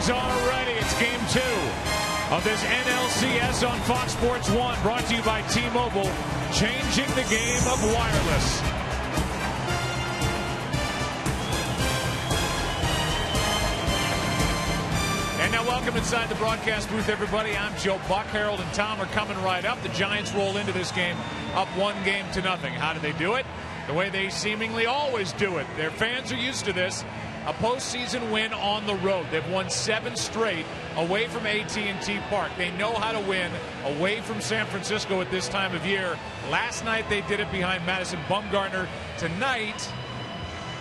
games are ready. It's game 2 of this NLCS on Fox Sports 1, brought to you by T-Mobile, changing the game of wireless. And now welcome inside the broadcast booth, everybody. I'm Joe Buck. Harold and Tom are coming right up. The Giants roll into this game up 1-0. How do they do it? The way they seemingly always do it. Their fans are used to this. A postseason win on the road. They've won 7 straight away from AT&T Park. They know how to win away from San Francisco at this time of year. Last night they did it behind Madison Bumgarner. Tonight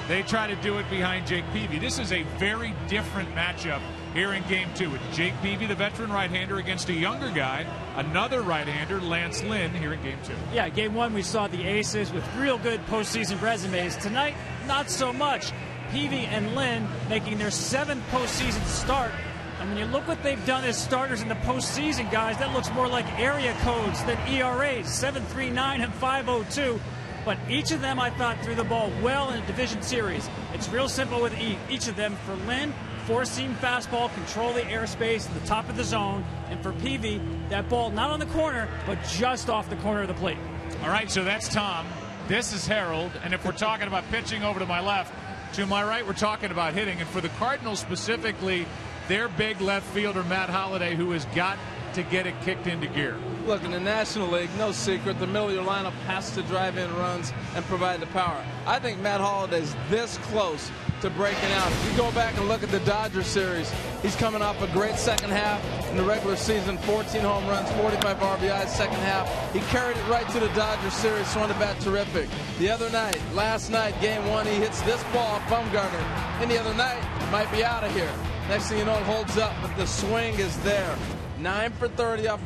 they try to do it behind Jake Peavy. This is a very different matchup here in game 2. With Jake Peavy, the veteran right-hander, against a younger guy, another right-hander, Lance Lynn, here in game 2. Yeah, game 1 we saw the aces with real good postseason resumes. Tonight, not so much. Peavy and Lynn making their 7th postseason start. And when you look what they've done as starters in the postseason, guys, that looks more like area codes than ERAs, 7.39 and 5.02. But each of them, I thought, threw the ball well in a division series. It's real simple with each of them. For Lynn, 4-seam fastball, control the airspace at the top of the zone. And for Peavy, that ball not on the corner, but just off the corner of the plate. All right, so that's Tom. This is Harold. And if we're talking about pitching over to my left, to my right, we're talking about hitting. And for the Cardinals specifically, their big left fielder, Matt Holliday, who has got to get it kicked into gear. Look, in the National League, no secret, the middle of your lineup has to drive in runs and provide the power. I think Matt Holliday's this close to breaking out. If you go back and look at the Dodgers series, he's coming off a great second half in the regular season, 14 home runs, 45 RBIs second half. He carried it right to the Dodgers series, swung the bat terrific. The other night, last night, game 1, he hits this ball off Bumgarner. And the other night, might be out of here. Next thing you know, it holds up, but the swing is there. 9 for 30 off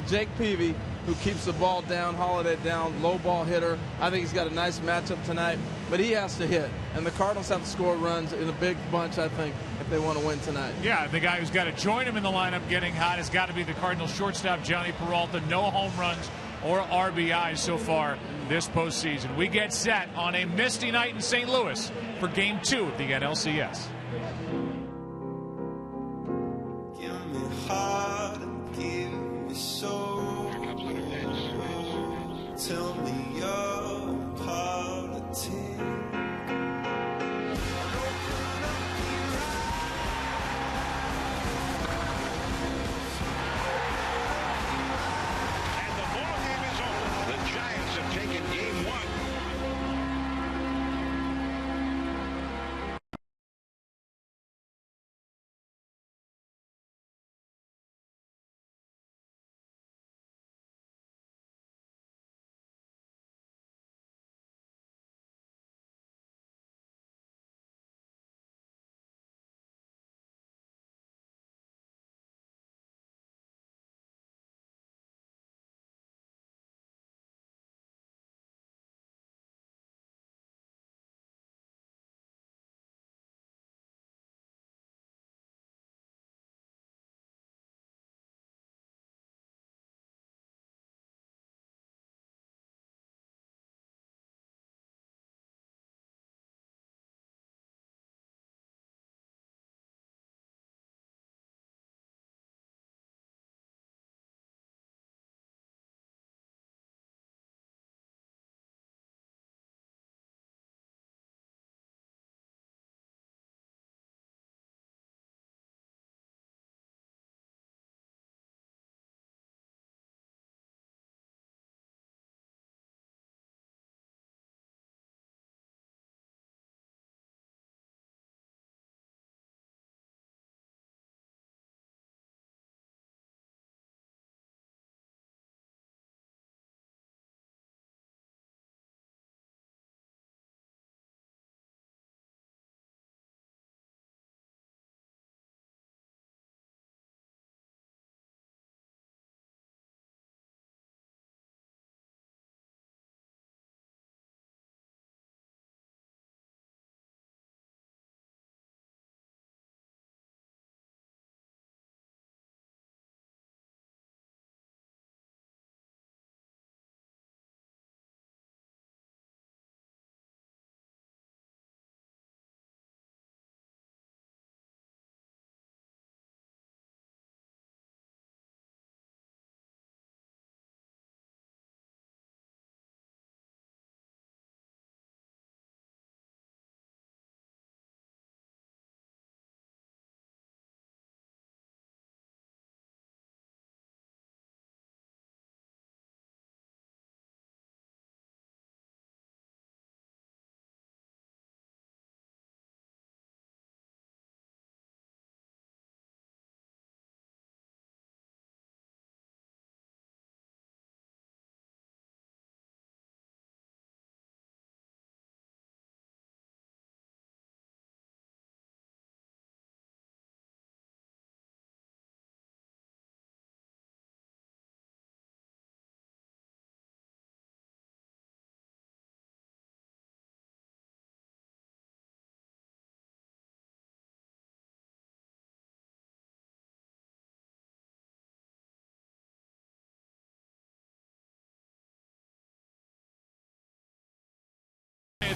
Jake Peavy, who keeps the ball down, Holliday down, low ball hitter. I think he's got a nice matchup tonight, but he has to hit. And the Cardinals have to score runs in a big bunch, I think, if they want to win tonight. Yeah, the guy who's got to join him in the lineup getting hot has got to be the Cardinals shortstop, Johnny Peralta. No home runs or RBIs so far this postseason. We get set on a misty night in St. Louis for Game 2 of the NLCS. Give me heart and give me soul. Tell me your politics.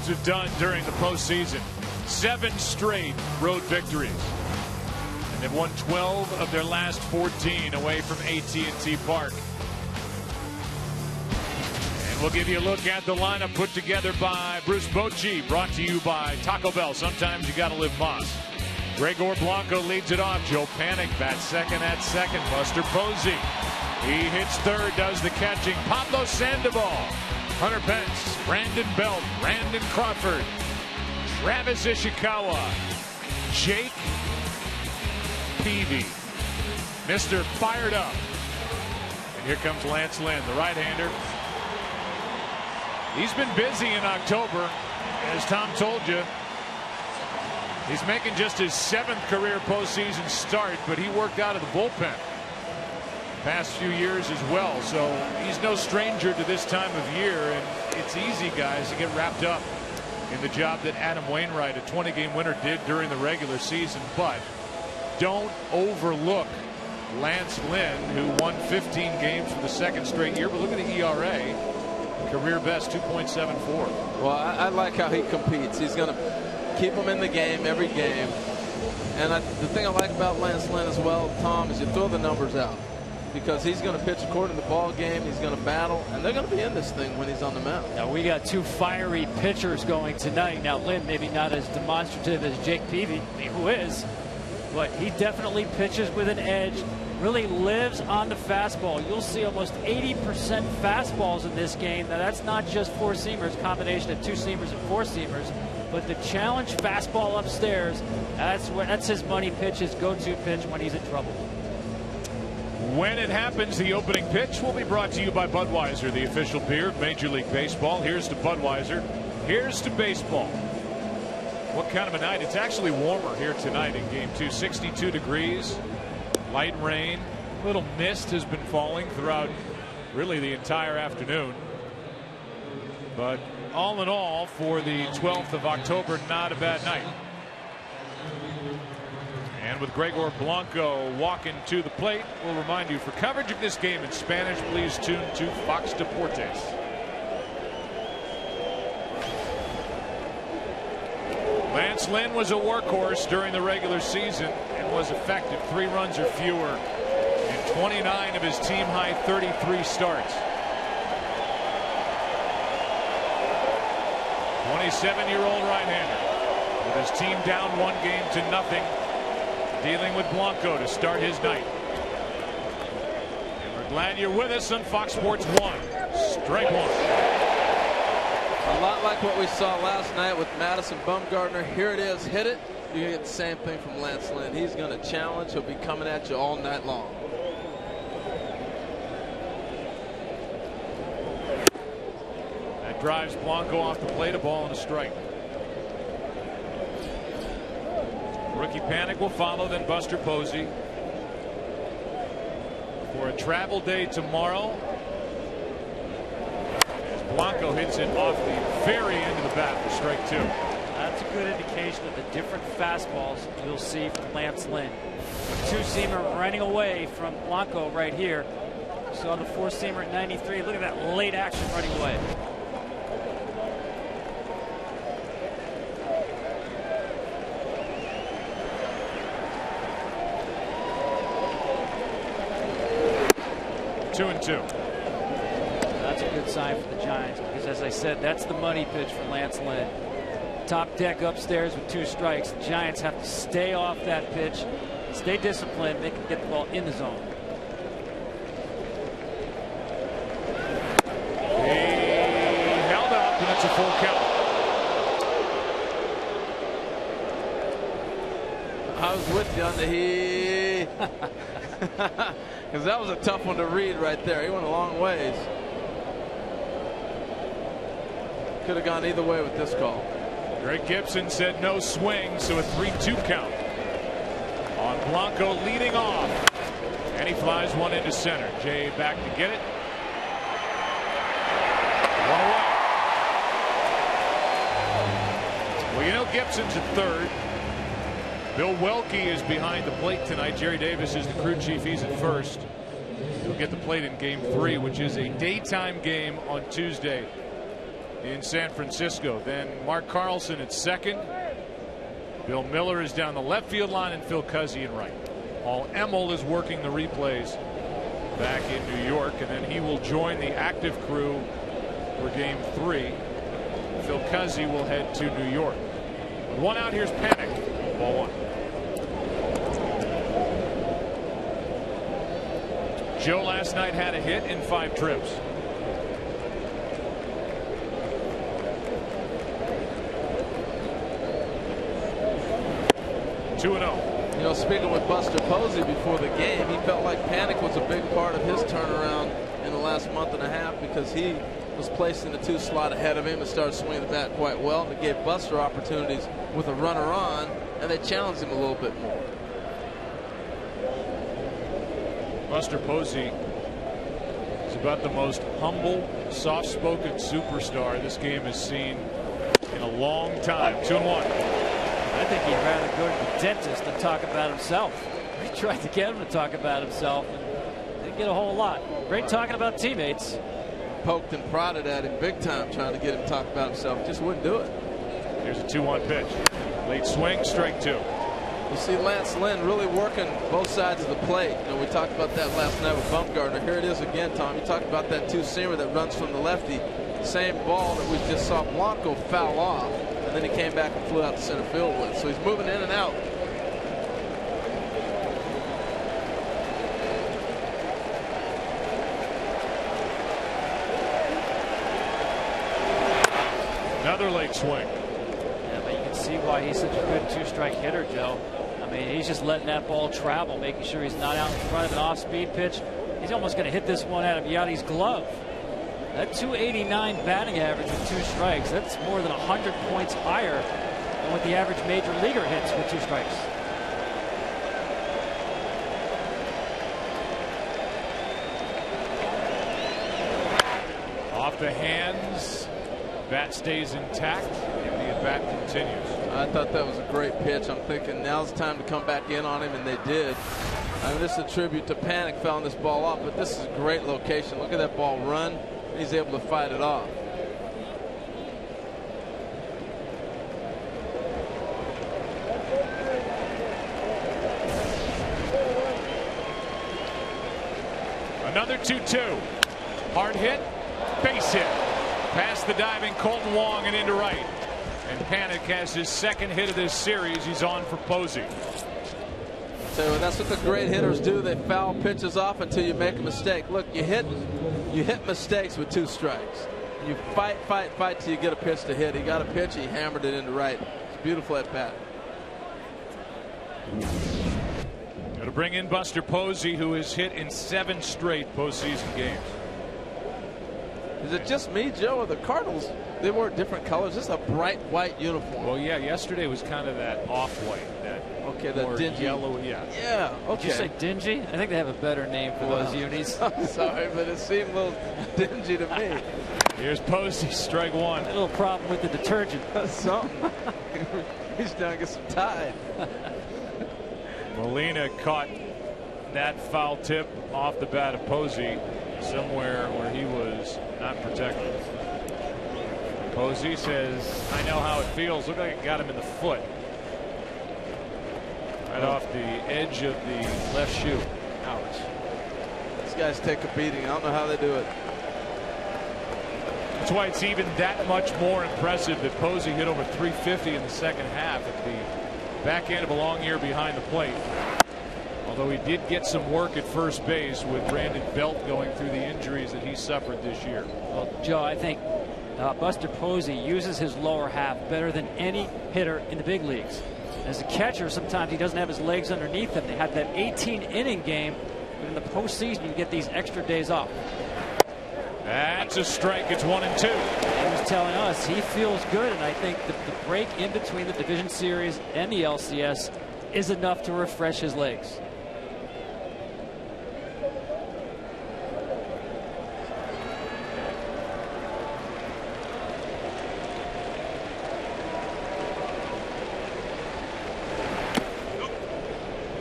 teams have done during the postseason. 7 straight road victories. And they've won 12 of their last 14 away from AT&T Park. And we'll give you a look at the lineup put together by Bruce Bochy, brought to you by Taco Bell. Sometimes you gotta live Moss. Gregor Blanco leads it off. Joe Panik bats second at second. Buster Posey, he hits third, does the catching. Pablo Sandoval, Hunter Pence, Brandon Belt, Brandon Crawford, Travis Ishikawa, Jake Peavy, Mr. Fired Up. And here comes Lance Lynn, the right-hander. He's been busy in October, as Tom told you. He's making just his 7th career postseason start, but he worked out of the bullpen past few years as well. So he's no stranger to this time of year, and it's easy, guys, to get wrapped up in the job that Adam Wainwright, a 20-game winner, did during the regular season. But don't overlook Lance Lynn, who won 15 games for the 2nd straight year. But look at the ERA, career best 2.74. Well, I like how he competes. He's going to keep him in the game every game. And the thing I like about Lance Lynn as well, Tom, is you throw the numbers out, because he's going to pitch according to the ball game. He's going to battle, and they're going to be in this thing when he's on the mound. Now we got 2 fiery pitchers going tonight. Now Lynn maybe not as demonstrative as Jake Peavy, who is, but he definitely pitches with an edge. Really lives on the fastball. You'll see almost 80% fastballs in this game. Now that's not just 4-seamers, combination of 2-seamers and 4-seamers. But the challenge fastball upstairs, that's his money pitch, his go-to pitch when he's in trouble. When it happens, the opening pitch will be brought to you by Budweiser, the official beer of Major League Baseball. Here's to Budweiser. Here's to baseball. What kind of a night? It's actually warmer here tonight in Game 2. 62 degrees, light rain, little mist has been falling throughout really the entire afternoon. But all in all, for the 12th of October, not a bad night. And with Gregor Blanco walking to the plate, we'll remind you, for coverage of this game in Spanish, please tune to Fox Deportes. Lance Lynn was a workhorse during the regular season and was effective. 3 runs or fewer in 29 of his team-high 33 starts. 27-year-old right-hander with his team down 1-0, dealing with Blanco to start his night. And we're glad you're with us on Fox Sports 1. Strike one. A lot like what we saw last night with Madison Bumgarner. Here it is. Hit it. You're going to get the same thing from Lance Lynn. He's going to challenge. He'll be coming at you all night long. That drives Blanco off the plate. A ball and a strike. Rookie Panik will follow, then Buster Posey. For a travel day tomorrow, as Blanco hits it off the very end of the bat for strike 2. That's a good indication of the different fastballs you'll see from Lance Lynn. A 2-seamer running away from Blanco right here. Saw the 4-seamer at 93. Look at that late action running away. Two and two. That's a good sign for the Giants, because as I said, that's the money pitch for Lance Lynn. Top deck upstairs with 2 strikes. The Giants have to stay off that pitch, stay disciplined. They can get the ball in the zone. He held up, and it's a full count. I was with you on the he. Because that was a tough one to read right there. He went a long ways. Could have gone either way with this call. Greg Gibson said no swing, so a 3-2 count on Blanco leading off. And he flies one into center. Jay back to get it. One away. Well, you know Gibson's at third. Bill Welke is behind the plate tonight. Jerry Davis is the crew chief. He's at first. He'll get the plate in Game 3, which is a daytime game on Tuesday. in San Francisco. Then Mark Carlson at second. Bill Miller is down the left field line, and Phil Cuzzi in right. Paul Emmel is working the replays back in New York, and then he will join the active crew for Game 3. Phil Cuzzi will head to New York. One out, here's Panik. Ball one. Joe last night had a hit in 5 trips. Two and 0. You know, speaking with Buster Posey before the game, he felt like Panik was a big part of his turnaround in the last month and a half because he was placed in the 2 slot ahead of him and started swinging the bat quite well. And it gave Buster opportunities with a runner on, and they challenged him a little bit more. Buster Posey is about the most humble, soft-spoken superstar this game has seen in a long time. 2-1. I think he'd rather go to the dentist than talk about himself. We tried to get him to talk about himself and didn't get a whole lot. Great talking about teammates. Poked and prodded at him big time trying to get him to talk about himself. Just wouldn't do it. Here's a 2-1 pitch. Late swing, strike 2. You see Lance Lynn really working both sides of the plate. You know, we talked about that last night with Bumgarner. Here it is again, Tom. You talked about that 2-seamer that runs from the lefty. Same ball that we just saw Blanco foul off. And then he came back and flew out to center field with. So he's moving in and out. Another late swing. Yeah, but you can see why he's such a good 2-strike hitter, Joe. I mean, he's just letting that ball travel, making sure he's not out in front of an off-speed pitch. He's almost going to hit this one out of Yadi's glove. That 289 batting average with 2 strikes, that's more than 100 points higher than what the average major leaguer hits with 2 strikes. Off the hands. Bat stays intact, and the at-bat continues. I thought that was a great pitch. I'm thinking now's the time to come back in on him, and they did. I mean, this is a tribute to Panik fouling this ball off, but this is a great location. Look at that ball run. He's able to fight it off. Another 2-2. Hard hit, base hit. Past the diving Colton Wong and into right. And Panik has his second hit of this series. He's on for Posey. So that's what the great hitters do. They foul pitches off until you make a mistake. Look, you hit mistakes with 2 strikes. You fight till you get a pitch to hit. He got a pitch, he hammered it into right. It's beautiful at bat. Got to bring in Buster Posey, who has hit in 7 straight postseason games. Is it just me, Joe, or the Cardinals? They wore different colors. This is a bright white uniform. Well, yeah, yesterday was kind of that off-white, that that dingy yellow. Yeah. Yeah. Okay. Did you say dingy? I think they have a better name for those unis. I'm sorry, but it seemed a little dingy to me. Here's Posey, strike 1. A little problem with the detergent. Something. He's down to get some Tide. Molina caught that foul tip off the bat of Posey somewhere where he was not protected. Posey says, I know how it feels. Looked like it got him in the foot. Right off the edge of the left shoe. Ouch. These guys take a beating. I don't know how they do it. That's why it's even that much more impressive that Posey hit over 350 in the second half at the back end of a long year behind the plate. Although he did get some work at first base with Brandon Belt going through the injuries that he suffered this year. Well, Joe, I think Buster Posey uses his lower half better than any hitter in the big leagues. As a catcher, sometimes he doesn't have his legs underneath him. They had that 18-inning game, but in the postseason, you get these extra days off. That's a strike. It's 1-2. He was telling us he feels good, and I think the break in between the Division Series and the LCS is enough to refresh his legs.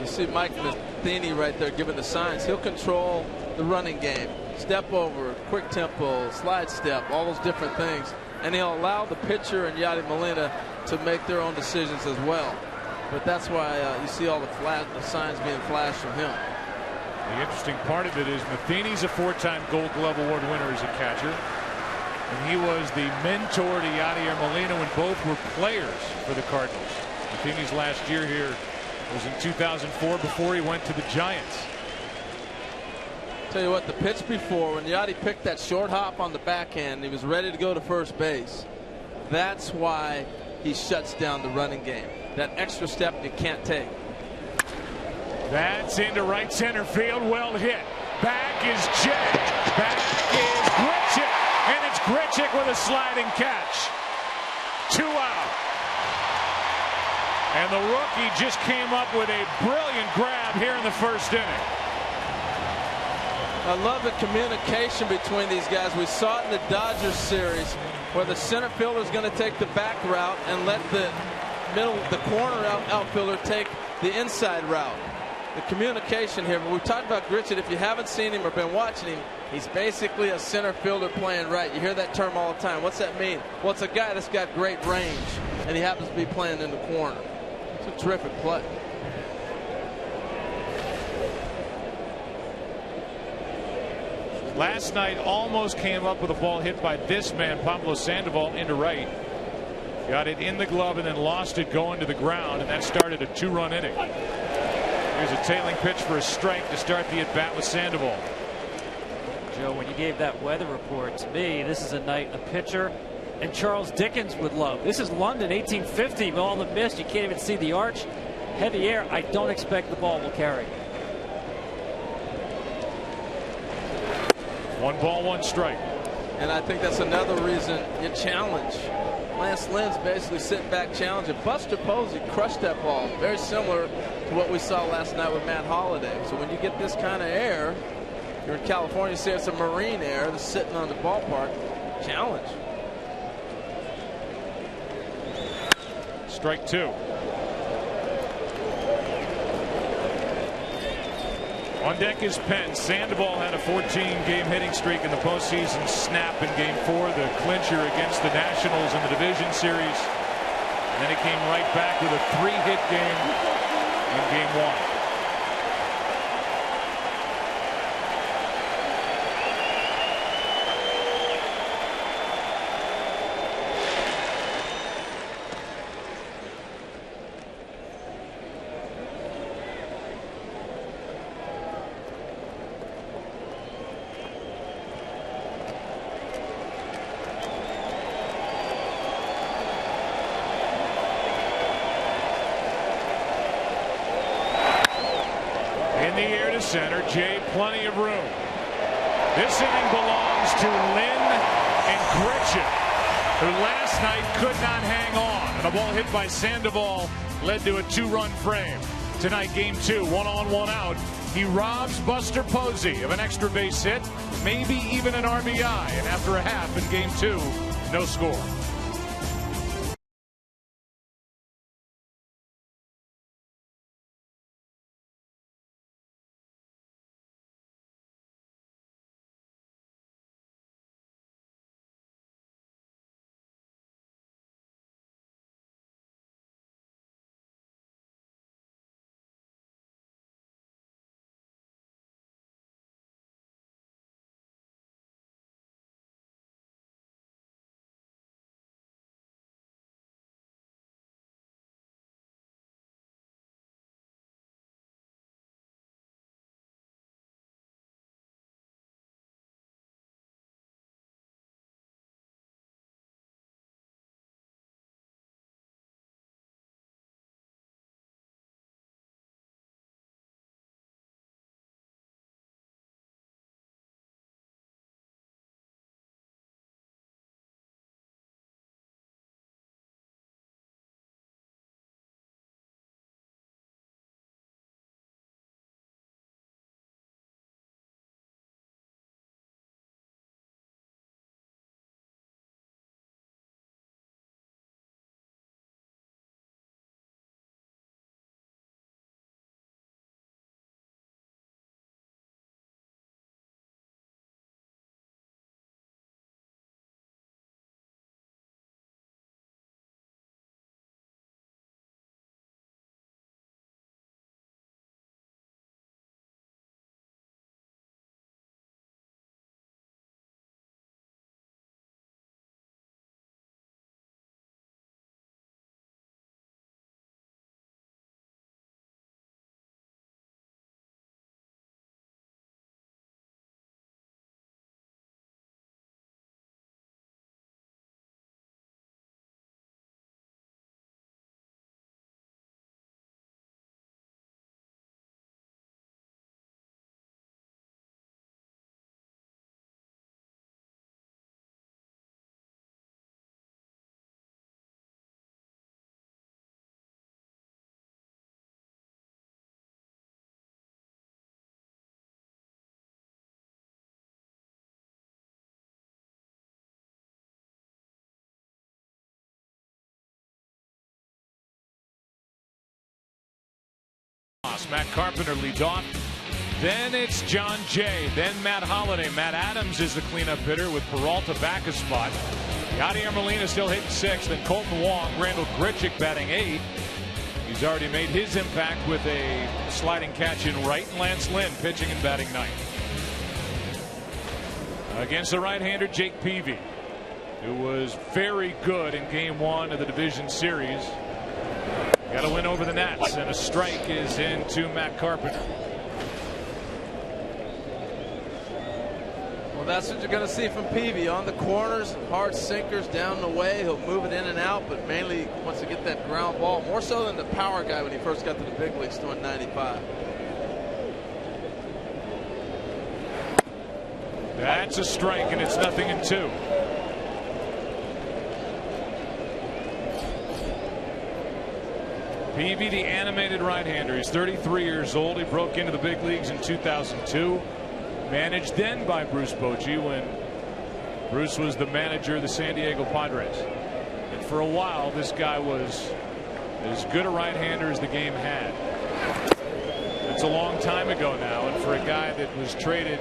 You see Mike Matheny right there giving the signs. He'll control the running game. Step over, quick tempo, slide step, all those different things. and he'll allow the pitcher and Yadi Molina to make their own decisions as well. But that's why you see all the signs being flashed from him. The interesting part of it is Matheny's a 4-time Gold Glove Award winner as a catcher. And he was the mentor to Yadier Molina when both were players for the Cardinals. Matheny's last year here was in 2004 before he went to the Giants. Tell you what, the pitch before, when Yadi picked that short hop on the backhand, he was ready to go to first base. That's why he shuts down the running game. That extra step you can't take. That's into right center field. Well hit. Back is Jack. Back is Grichuk. And it's Grichuk with a sliding catch. 2 out. And the rookie just came up with a brilliant grab here in the first inning. I love the communication between these guys. We saw it in the Dodgers series where the center fielder is going to take the back route and let the corner outfielder take the inside route. The communication here. But we've talked about Grichuk. If you haven't seen him or been watching him, he's basically a center fielder playing right. You hear that term all the time. What's that mean? Well, it's a guy that's got great range, and he happens to be playing in the corner. It's a terrific play. Last night almost came up with a ball hit by this man, Pablo Sandoval, into right. Got it in the glove and then lost it going to the ground, and that started a 2-run inning. Here's a tailing pitch for a strike to start the at-bat with Sandoval. Joe, when you gave that weather report to me, this is a night a pitcher and Charles Dickens would love. This is London 1850 with all the mist. You can't even see the arch. Heavy air. I don't expect the ball will carry. 1 ball, 1 strike. And I think that's another reason you challenge. Lance Lynn's basically sitting back challenging. Buster Posey crushed that ball. Very similar to what we saw last night with Matt Holliday. So when you get this kind of air, you're in California, say it's a marine air that's sitting on the ballpark. Challenge. Strike 2. On deck is Penn. Sandoval had a 14-game hitting streak in the postseason. Snap in Game 4, the clincher against the Nationals in the division series. And then he came right back with a 3-hit game in Game 1. In the air to center, Jay, plenty of room. This inning belongs to Lynn and Grichuk, who last night could not hang on. And a ball hit by Sandoval led to a 2-run frame. Tonight, Game 2, 1 on, 1 out. He robs Buster Posey of an extra base hit, maybe even an RBI. And after a half in Game 2, no score. Matt Carpenter leads off. Then it's John Jay. Then Matt Holliday. Matt Adams is the cleanup hitter with Peralta back a spot. Yadier Molina still hitting 6th. Then Colton Wong, Randall Grichuk batting 8th. He's already made his impact with a sliding catch in right. And Lance Lynn pitching and batting 9th. Against the right-hander Jake Peavy, who was very good in Game 1 of the division series. Got to win over the Nats, and a strike is into Matt Carpenter. Well, that's what you're going to see from Peavy on the corners, hard sinkers down the way. He'll move it in and out, but mainly wants to get that ground ball, more so than the power guy when he first got to the big leagues throwing 95. That's a strike, and it's 0-2. Peavy, the animated right-hander. He's 33 years old. He broke into the big leagues in 2002. Managed then by Bruce Bochy when Bruce was the manager of the San Diego Padres. And for a while, this guy was as good a right-hander as the game had. It's a long time ago now, and for a guy that was traded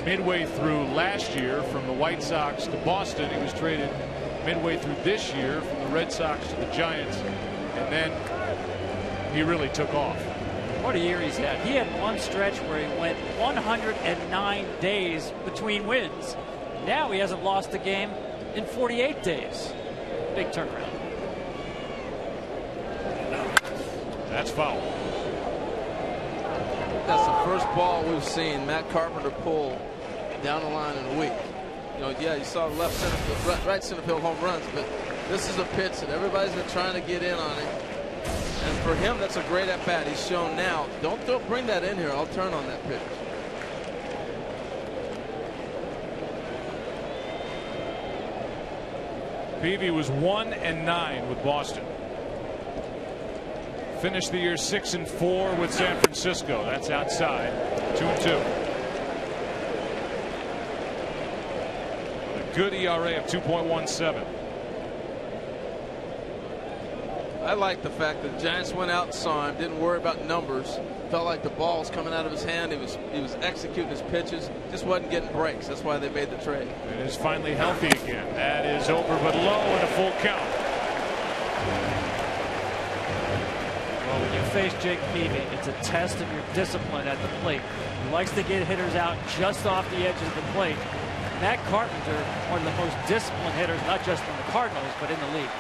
midway through last year from the White Sox to Boston, he was traded midway through this year from the Red Sox to the Giants, and then he really took off. What a year he's had. He had one stretch where he went 109 days between wins. Now he hasn't lost a game in 48 days. Big turnaround. That's foul. That's the first ball we've seen Matt Carpenter pull down the line in a week. You know, yeah, you saw left center field, right center field home runs, but this is a pitch that everybody's been trying to get in on it. And for him, that's a great at bat. He's shown now. Don't bring that in here. I'll turn on that pitch. Peavy was 1-9 with Boston. Finished the year 6-4 with San Francisco. That's outside. 2-2. A good ERA of 2.17. I like the fact that the Giants went out and saw him, didn't worry about numbers, felt like the ball was coming out of his hand. He was executing his pitches, just wasn't getting breaks. That's why they made the trade. And is finally healthy again. That is over but low and a full count. Well, when you face Jake Peavy, it's a test of your discipline at the plate. He likes to get hitters out just off the edges of the plate. Matt Carpenter, one of the most disciplined hitters, not just in the Cardinals, but in the league.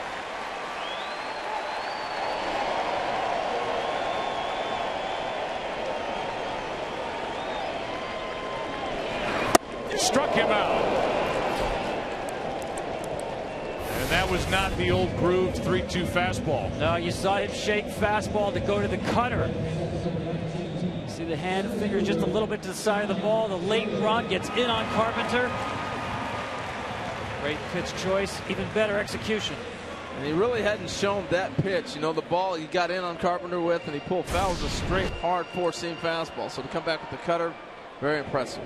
Struck him out. And that was not the old grooved 3-2 fastball. No, you saw him shake fastball to go to the cutter. See the hand fingers just a little bit to the side of the ball. The late run gets in on Carpenter. Great pitch choice, even better execution. And he really hadn't shown that pitch. You know, the ball he got in on Carpenter with, and he pulled foul was a straight, hard four-seam fastball. So to come back with the cutter, very impressive.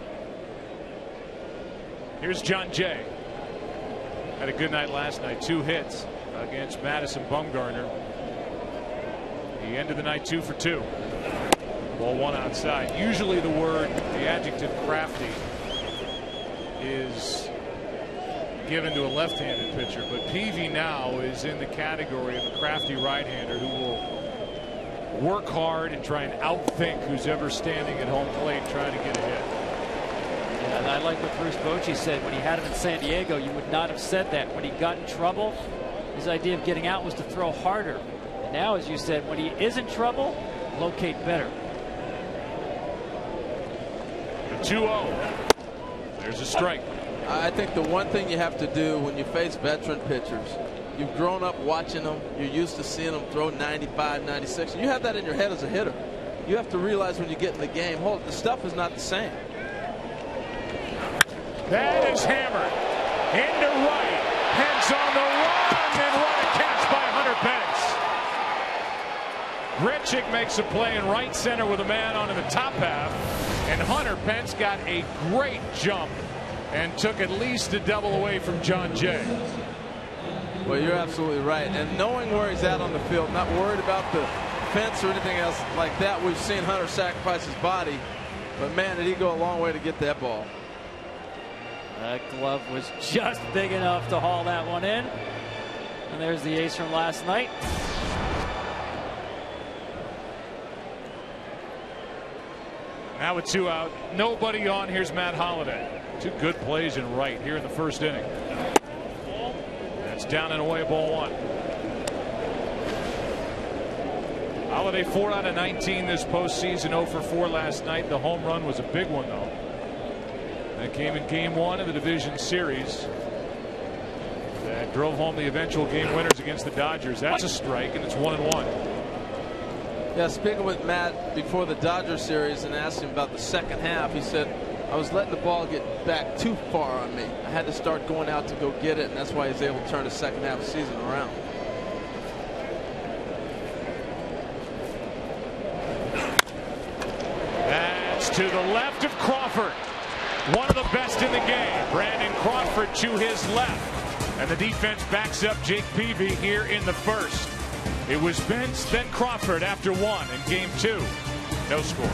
Here's John Jay. Had a good night last night. 2 hits against Madison Bumgarner. He ended the night 2 for 2. Ball 1 outside. Usually the adjective crafty is given to a left-handed pitcher, but Peavy now is in the category of a crafty right-hander who will work hard and try and outthink who's ever standing at home plate trying to get a hit. Yeah, and I like what Bruce Bochy said when he had him in San Diego. You would not have said that. When he got in trouble, his idea of getting out was to throw harder. And now, as you said, when he is in trouble, locate better. The 2-0. There's a strike. I think the one thing you have to do when you face veteran pitchers, you've grown up watching them, you're used to seeing them throw 95, 96. You have that in your head as a hitter. You have to realize when you get in the game, the stuff is not the same. That is hammered into right. Heads on the run, and what a catch by Hunter Pence. Grichuk makes a play in right center with a man onto the top half, and Hunter Pence got a great jump and took at least a double away from John Jay. Well, you're absolutely right. And knowing where he's at on the field, not worried about the defense or anything else like that. We've seen Hunter sacrifice his body, but man, did he go a long way to get that ball. That glove was just big enough to haul that one in. And there's the ace from last night. Now with 2 out, nobody on. Here's Matt Holliday. 2 good plays in right here in the first inning. That's down and away, ball 1. Holliday 4 out of 19 this postseason, 0 for 4 last night. The home run was a big one, though. That came in game 1 of the division series. That drove home the eventual game winners against the Dodgers. That's a strike, and it's 1-1. Yeah, speaking with Matt before the Dodgers series and asked him about the second half, he said, I was letting the ball get back too far on me. I had to start going out to go get it, and that's why he's able to turn the second half of the season around. That's to the left of Crawford. One of the best in the game. Brandon Crawford to his left. And the defense backs up Jake Peavy here in the first. It was Benz, then Crawford after 1 in game 2. No score.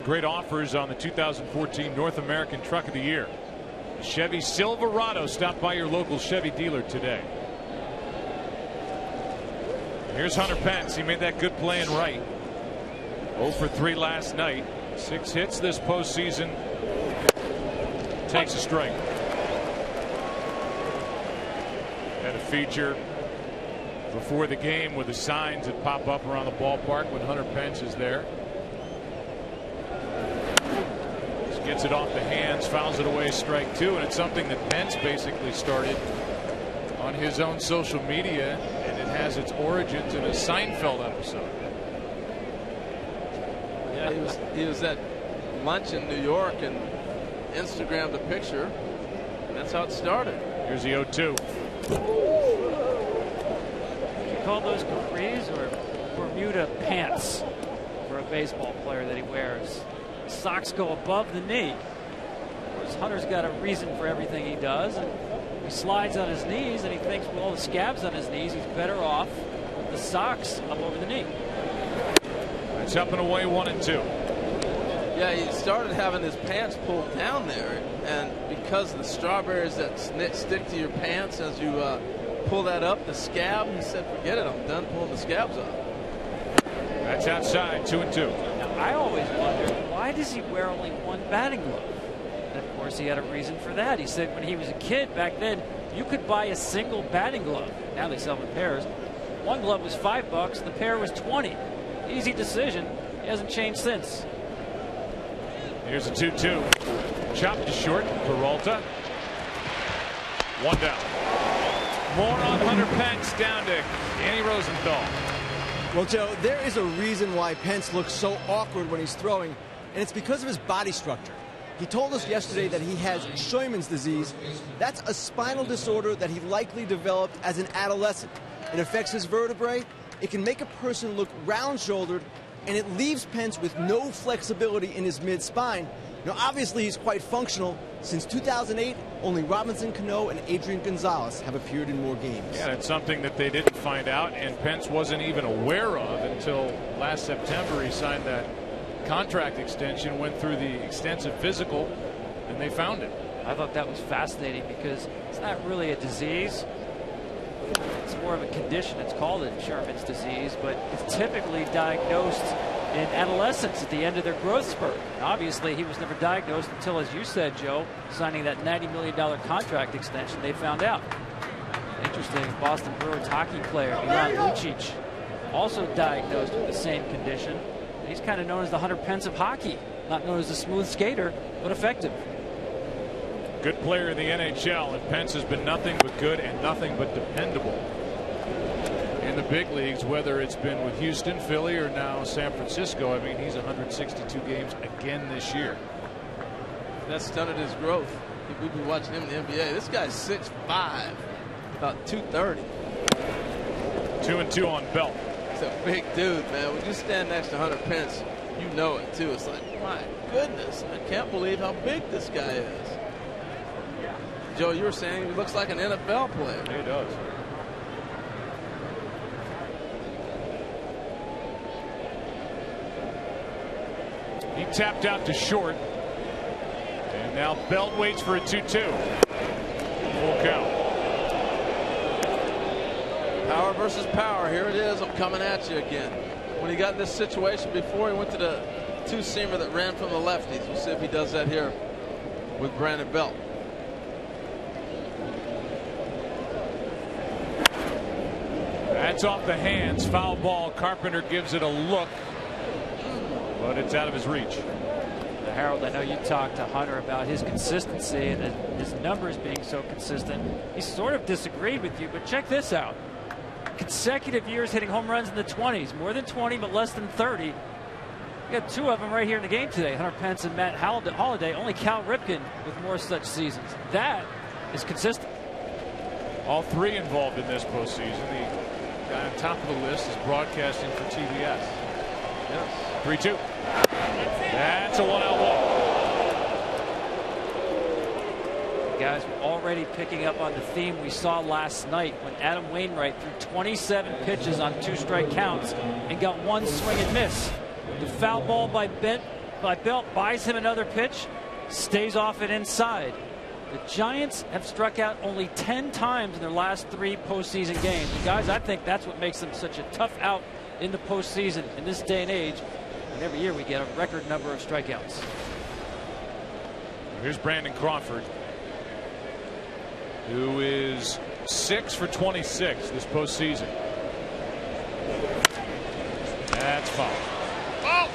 Great offers on the 2014 North American Truck of the Year. Chevy Silverado. Stop by your local Chevy dealer today. Here's Hunter Pence. He made that good play in right. 0 for 3 last night. 6 hits this postseason. Takes a strike. Had a feature before the game with the signs that pop up around the ballpark when Hunter Pence is there. Gets it off the hands, fouls it away, strike 2, and it's something that Pence basically started on his own social media, and it has its origins in a Seinfeld episode. Yeah, he was at lunch in New York and Instagrammed a picture, and that's how it started. Here's the 0-2. You call those capris or Bermuda pants for a baseball player that he wears. His socks go above the knee. Of course, Hunter's got a reason for everything he does. And he slides on his knees, and he thinks with all the scabs on his knees, he's better off with the socks up over the knee. It's up and away, 1-2. Yeah, he started having his pants pulled down there, and because of the strawberries that stick to your pants as you pull that up, the scab, he said, forget it, I'm done pulling the scabs off. That's outside, 2-2. Now, I always wondered, why does he wear only one batting glove? And of course, he had a reason for that. He said when he was a kid back then, you could buy a single batting glove. Now they sell them in pairs. One glove was $5, the pair was $20. Easy decision. He hasn't changed since. Here's a 2-2. Chopped to short. Peralta. One down. More on Hunter Pence, down to Andy Rosenthal. Well, Joe, there is a reason why Pence looks so awkward when he's throwing, and it's because of his body structure. He told us yesterday that he has Scheuermann's disease. That's a spinal disorder that he likely developed as an adolescent. It affects his vertebrae. It can make a person look round-shouldered, and it leaves Pence with no flexibility in his mid-spine. Now, obviously, he's quite functional. Since 2008, only Robinson Cano and Adrian Gonzalez have appeared in more games. Yeah, it's something that they didn't find out, and Pence wasn't even aware of until last September. He signed that contract extension, went through the extensive physical, and they found it. I thought that was fascinating because it's not really a disease. It's more of a condition. It's called a Scheuermann's disease, but it's typically diagnosed in adolescents at the end of their growth spurt. And obviously, he was never diagnosed until, as you said, Joe, signing that $90 million contract extension, they found out. Interesting, Boston Bruins hockey player Milan Lucic, also diagnosed with the same condition. He's kind of known as the Hunter Pence of hockey, not known as a smooth skater, but effective. Good player in the NHL, and Pence has been nothing but good and nothing but dependable in the big leagues, whether it's been with Houston, Philly, or now San Francisco. I mean, he's 162 games again this year. That stunted his growth. We've been watching him in the NBA. This guy's 6'5", about 230. 2-2 on Belt. He's a big dude, man. When you stand next to Hunter Pence, you know it, too. It's like, my goodness, I can't believe how big this guy is. Joe, you were saying he looks like an NFL player. He does. He tapped out to short. And now Belt waits for a 2-2. Full count. Power versus power. Here it is. I'm coming at you again. When he got in this situation before, he went to the two-seamer that ran from the lefties. We'll see if he does that here with Brandon Belt. That's off the hands. Foul ball. Carpenter gives it a look, but it's out of his reach. Harold, I know you talked to Hunter about his consistency and his numbers being so consistent. He sort of disagreed with you, but check this out. Consecutive years hitting home runs in the 20s. More than 20, but less than 30. We got two of them right here in the game today. Hunter Pence and Matt Holliday. Only Cal Ripken with more such seasons. That is consistent. All three involved in this postseason. The guy on top of the list is broadcasting for TBS. Yes. 3-2. That's a one-out walk. Guys, we're already picking up on the theme we saw last night when Adam Wainwright threw 27 pitches on 2 strike counts and got 1 swing and miss. The foul ball by Belt buys him another pitch, stays off it inside. The Giants have struck out only 10 times in their last 3 postseason games. And guys, I think that's what makes them such a tough out in the postseason in this day and age. And every year we get a record number of strikeouts. Here's Brandon Crawford, who is 6 for 26 this postseason. That's foul. Oh!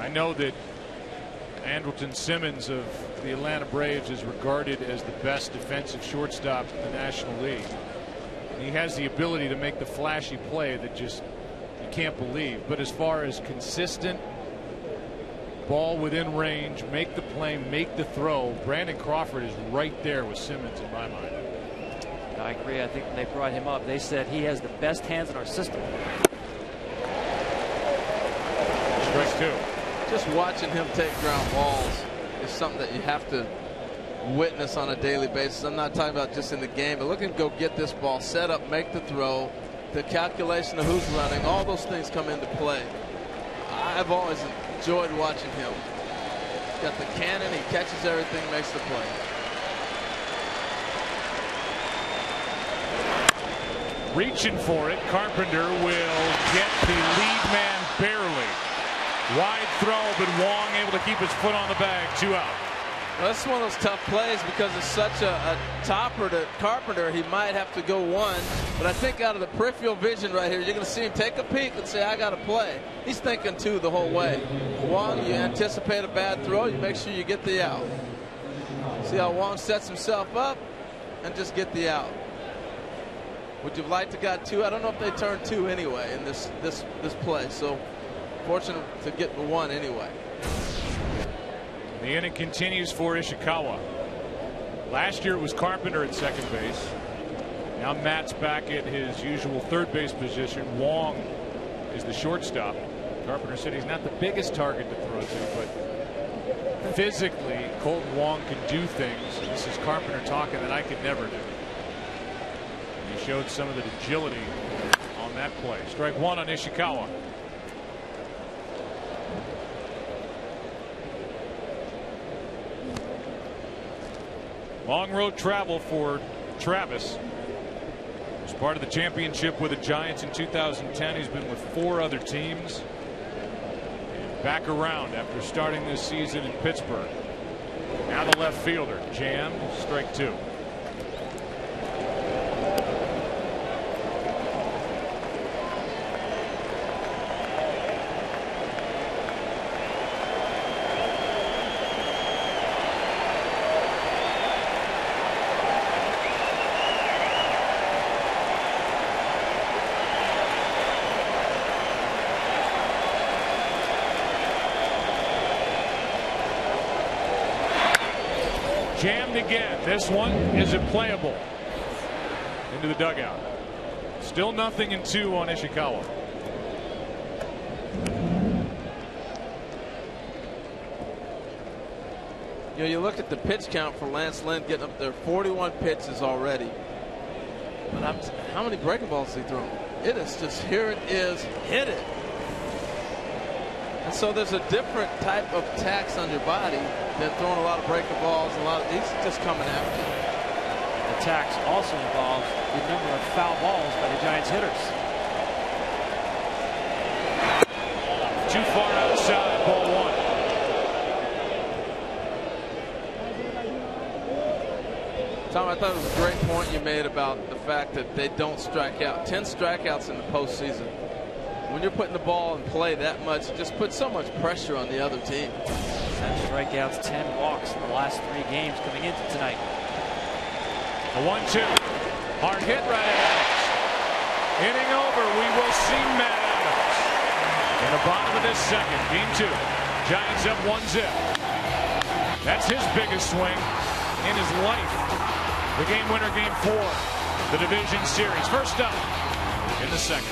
I know that Andrelton Simmons of the Atlanta Braves is regarded as the best defensive shortstop in the National League. And he has the ability to make the flashy play that just you can't believe. But as far as consistent ball within range, make the play, make the throw, Brandon Crawford is right there with Simmons in my mind. I agree. I think when they brought him up, they said he has the best hands in our system. Strike two. Just watching him take ground balls is something that you have to witness on a daily basis. I'm not talking about just in the game, but look at him go get this ball, set up, make the throw, the calculation of who's running, all those things come into play. I've always enjoyed watching him. He's got the cannon, he catches everything, makes the play. Reaching for it, Carpenter will get the lead man barely. Wide throw, but Wong able to keep his foot on the bag. 2 out. Well, this is one of those tough plays because it's such a topper to Carpenter. He might have to go one, but I think out of the peripheral vision right here, you're going to see him take a peek and say, I got to play. He's thinking two the whole way. Wong, you anticipate a bad throw, you make sure you get the out. See how Wong sets himself up and just get the out. Would you have liked to got two? I don't know if they turned two anyway in this play, so fortunate to get the one anyway. The inning continues for Ishikawa. Last year it was Carpenter at second base. Now Matt's back at his usual third base position. Wong is the shortstop. Carpenter said he's not the biggest target to throw to, but physically Colton Wong can do things. This is Carpenter talking that I could never do. And he showed some of the agility on that play. Strike one on Ishikawa. Long road travel for Travis. Was part of the championship with the Giants in 2010. He's been with 4 other teams. And back around after starting this season in Pittsburgh. Now the left fielder jammed. Strike two. Jammed again. This one is playable into the dugout. Still nothing in 2 on Ishikawa. You know, you look at the pitch count for Lance Lynn getting up there, 41 pitches already. But how many breaking balls has he thrown? It is just, here it is, hit it. And so there's a different type of tax on your body than throwing a lot of breaking balls. He's just coming after you. The tax also involves the number of foul balls by the Giants hitters. Too far outside, ball one. Tom, I thought it was a great point you made about the fact that they don't strike out. 10 strikeouts in the postseason. When you're putting the ball in play that much, it just puts so much pressure on the other team. 10 strikeouts, 10 walks in the last 3 games coming into tonight. A 1-2. Hard hit right at Adams. Inning over. We will see Matt Adams in the bottom of this second. Game 2. Giants up 1-0. That's his biggest swing in his life. The game winner, game 4. The division series. First up in the second.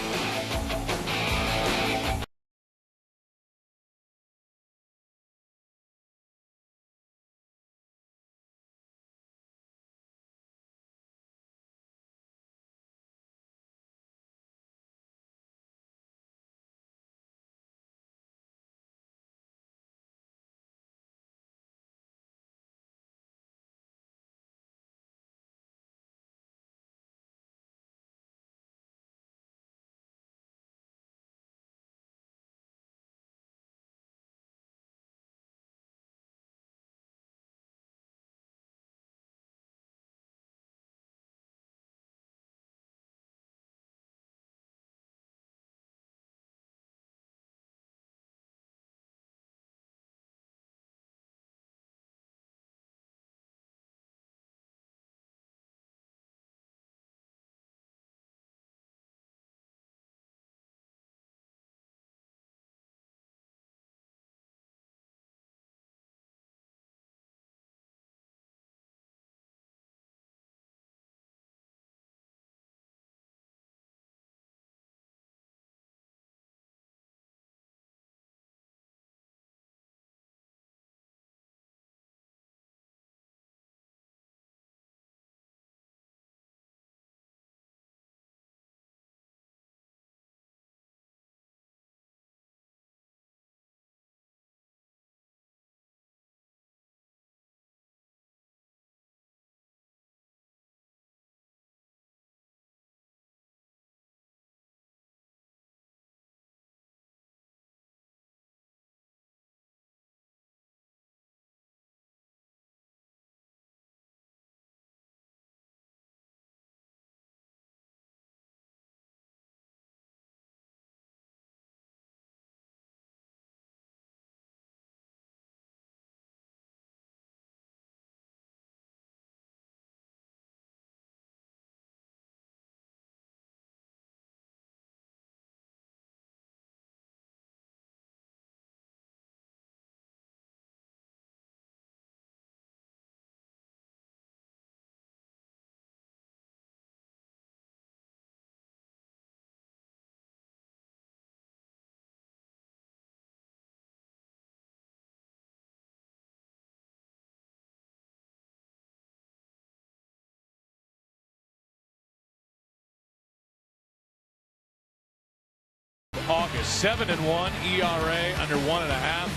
August. 7-1 ERA, under 1.5.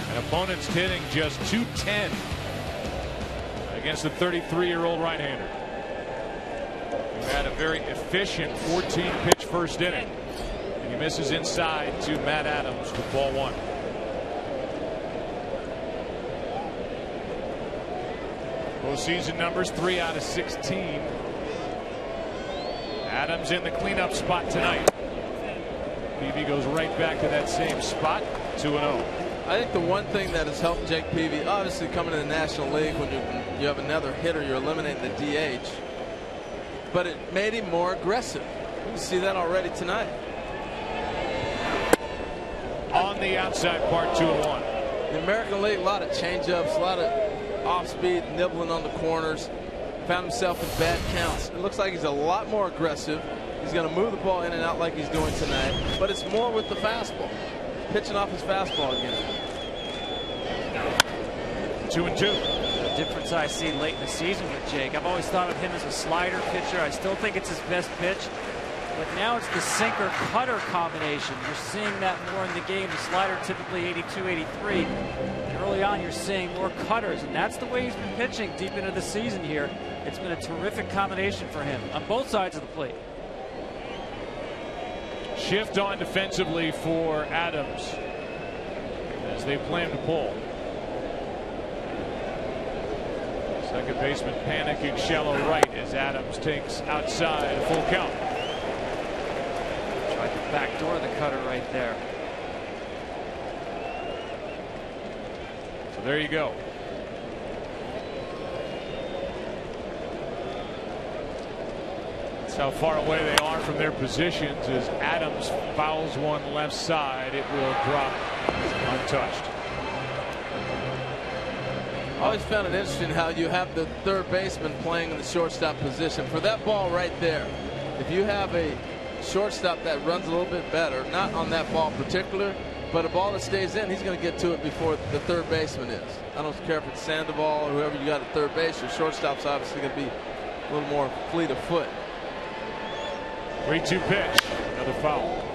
And opponents hitting just .210 against the 33-year-old right-hander, who had a very efficient 14-pitch first inning. And he misses inside to Matt Adams with ball 1. Postseason numbers 3 out of 16. Adams in the cleanup spot tonight. Peavy goes right back to that same spot, 2-0. I think the one thing that has helped Jake Peavy, obviously coming to the National League when you have another hitter, you're eliminating the DH, but it made him more aggressive. You see that already tonight. On the outside part, 2-1. The American League, a lot of changeups, a lot of off-speed, nibbling on the corners. Found himself in bad counts. It looks like he's a lot more aggressive. He's going to move the ball in and out like he's doing tonight, but it's more with the fastball. Pitching off his fastball again. 2-2. The difference I see late in the season with Jake, I've always thought of him as a slider pitcher. I still think it's his best pitch, but now it's the sinker cutter combination. You're seeing that more in the game. The slider typically 82, 83. And early on, you're seeing more cutters, and that's the way he's been pitching deep into the season here. It's been a terrific combination for him on both sides of the plate. Shift on defensively for Adams as they play him to pull. Second baseman panicking shallow right as Adams takes outside a full count. Tried to backdoor the cutter right there. So there you go. That's how far away they are from their positions. As Adams fouls one left side, it will drop untouched. I always found it interesting how you have the third baseman playing in the shortstop position. For that ball right there, if you have a shortstop that runs a little bit better, not on that ball in particular, but a ball that stays in, he's going to get to it before the third baseman is. I don't care if it's Sandoval or whoever you got at third base. Your shortstop's obviously going to be a little more fleet of foot. 3-2 pitch, another foul.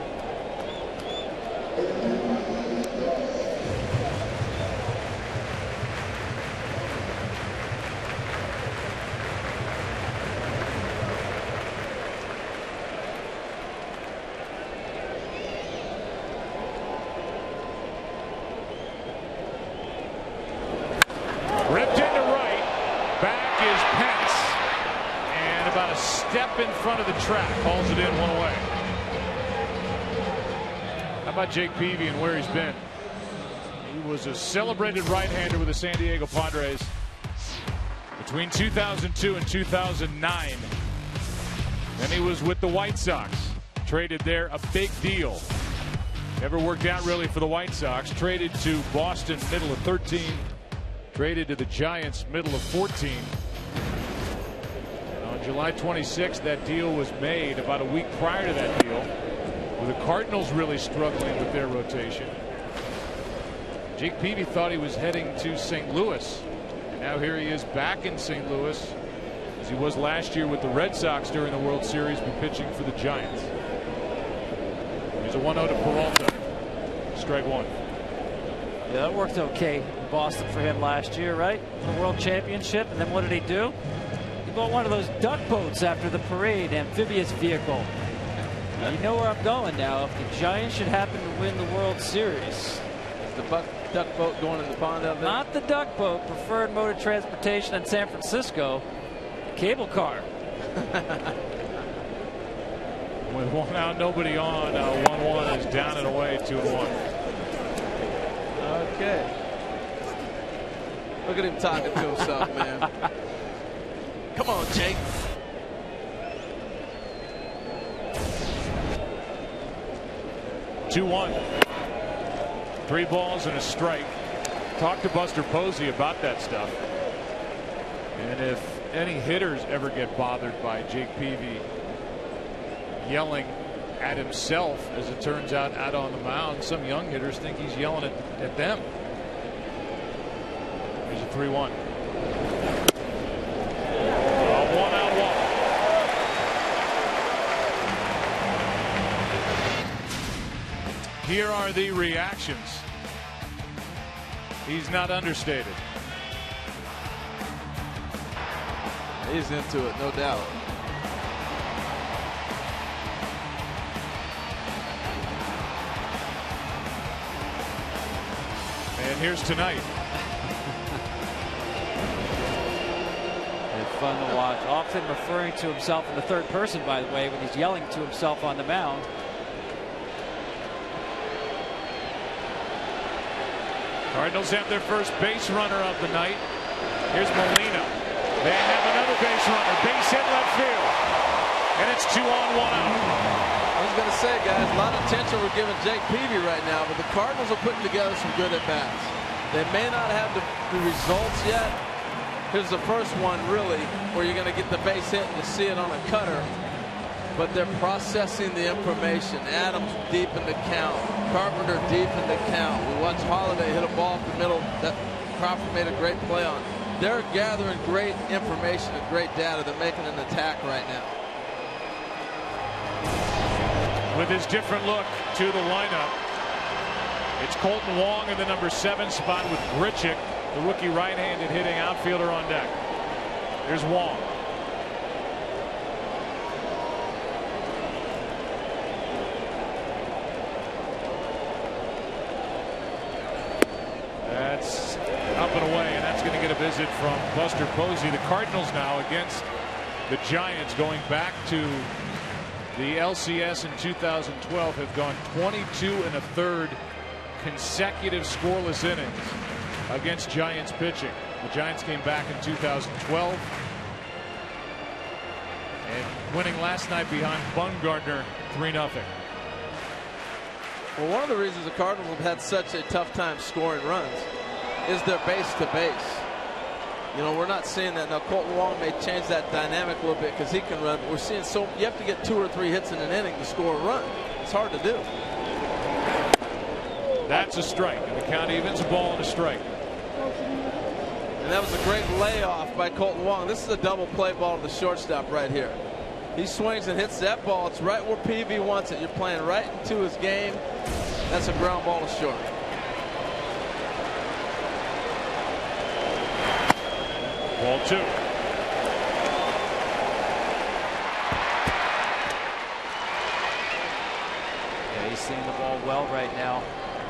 Ripped into right. Back is Pence. And about a step in front of the track. Calls it in, one away. How about Jake Peavy and where he's been? He was a celebrated right-hander with the San Diego Padres between 2002 and 2009. Then he was with the White Sox. Traded there, a big deal. Never worked out really for the White Sox. Traded to Boston, middle of 13. Traded to the Giants, middle of 14. And on July 26th, that deal was made. About a week prior to that deal, with the Cardinals really struggling with their rotation, Jake Peavy thought he was heading to St. Louis. And now here he is back in St. Louis, as he was last year with the Red Sox during the World Series, but pitching for the Giants. Here's a 1-0 to Peralta. Strike one. Yeah, that worked okay in Boston for him last year, right? For the World Championship. And then what did he do? He bought one of those duck boats after the parade, amphibious vehicle. You know where I'm going now. If the Giants should happen to win the World Series. Is the duck boat going in the pond out there? Not the duck boat, preferred mode of transportation in San Francisco. Cable car. With one out, nobody on. 1-1 is down and away, 2-1. Okay. Look at him talking to himself, man. Come on, Jake. Two-1. 3 balls and a strike. Talk to Buster Posey about that stuff. And if any hitters ever get bothered by Jake Peavy yelling at himself, as it turns out on the mound, some young hitters think he's yelling at them. Here's a 3-1. One out, Here are the reactions. He's not understated. He's into it, no doubt. And here's tonight. And fun to watch. Often referring to himself in the third person, by the way, when he's yelling to himself on the mound. Cardinals have their first base runner of the night. Here's Molina. They have another base runner. Base hit left field. And it's 2 on, 1 out. I was going to say, guys, a lot of attention we're giving Jake Peavy right now, but the Cardinals are putting together some good at-bats. They may not have the results yet. Here's the first one, really, where you're going to get the base hit and you see it on a cutter. But they're processing the information. Adams deep in the count. Carpenter deep in the count. We watched Holiday hit a ball up the middle that Crawford made a great play on. They're gathering great information and great data. They're making an attack right now. With his different look to the lineup, it's Colton Wong in the number 7 spot with Grichuk, the rookie right-handed hitting outfielder, on deck. Here's Wong. That's up and away, and that's going to get a visit from Buster Posey. The Cardinals now against the Giants, going back to the LCS in 2012, have gone 22 1/3 consecutive scoreless innings against Giants pitching. The Giants came back in 2012 and winning last night behind Bumgarner 3-0. Well, one of the reasons the Cardinals have had such a tough time scoring runs is their base to base. You know, we're not seeing that now. Colton Wong may change that dynamic a little bit because he can run, but we're seeing you have to get 2 or 3 hits in an inning to score a run. It's hard to do. That's a strike, and the count evens, a ball and a strike. And that was a great layoff by Colton Wong. This is a double play ball to the shortstop right here. He swings and hits that ball. It's right where PV wants it. You're playing right into his game. That's a ground ball to short. Ball 2. Yeah, he's seeing the ball well right now.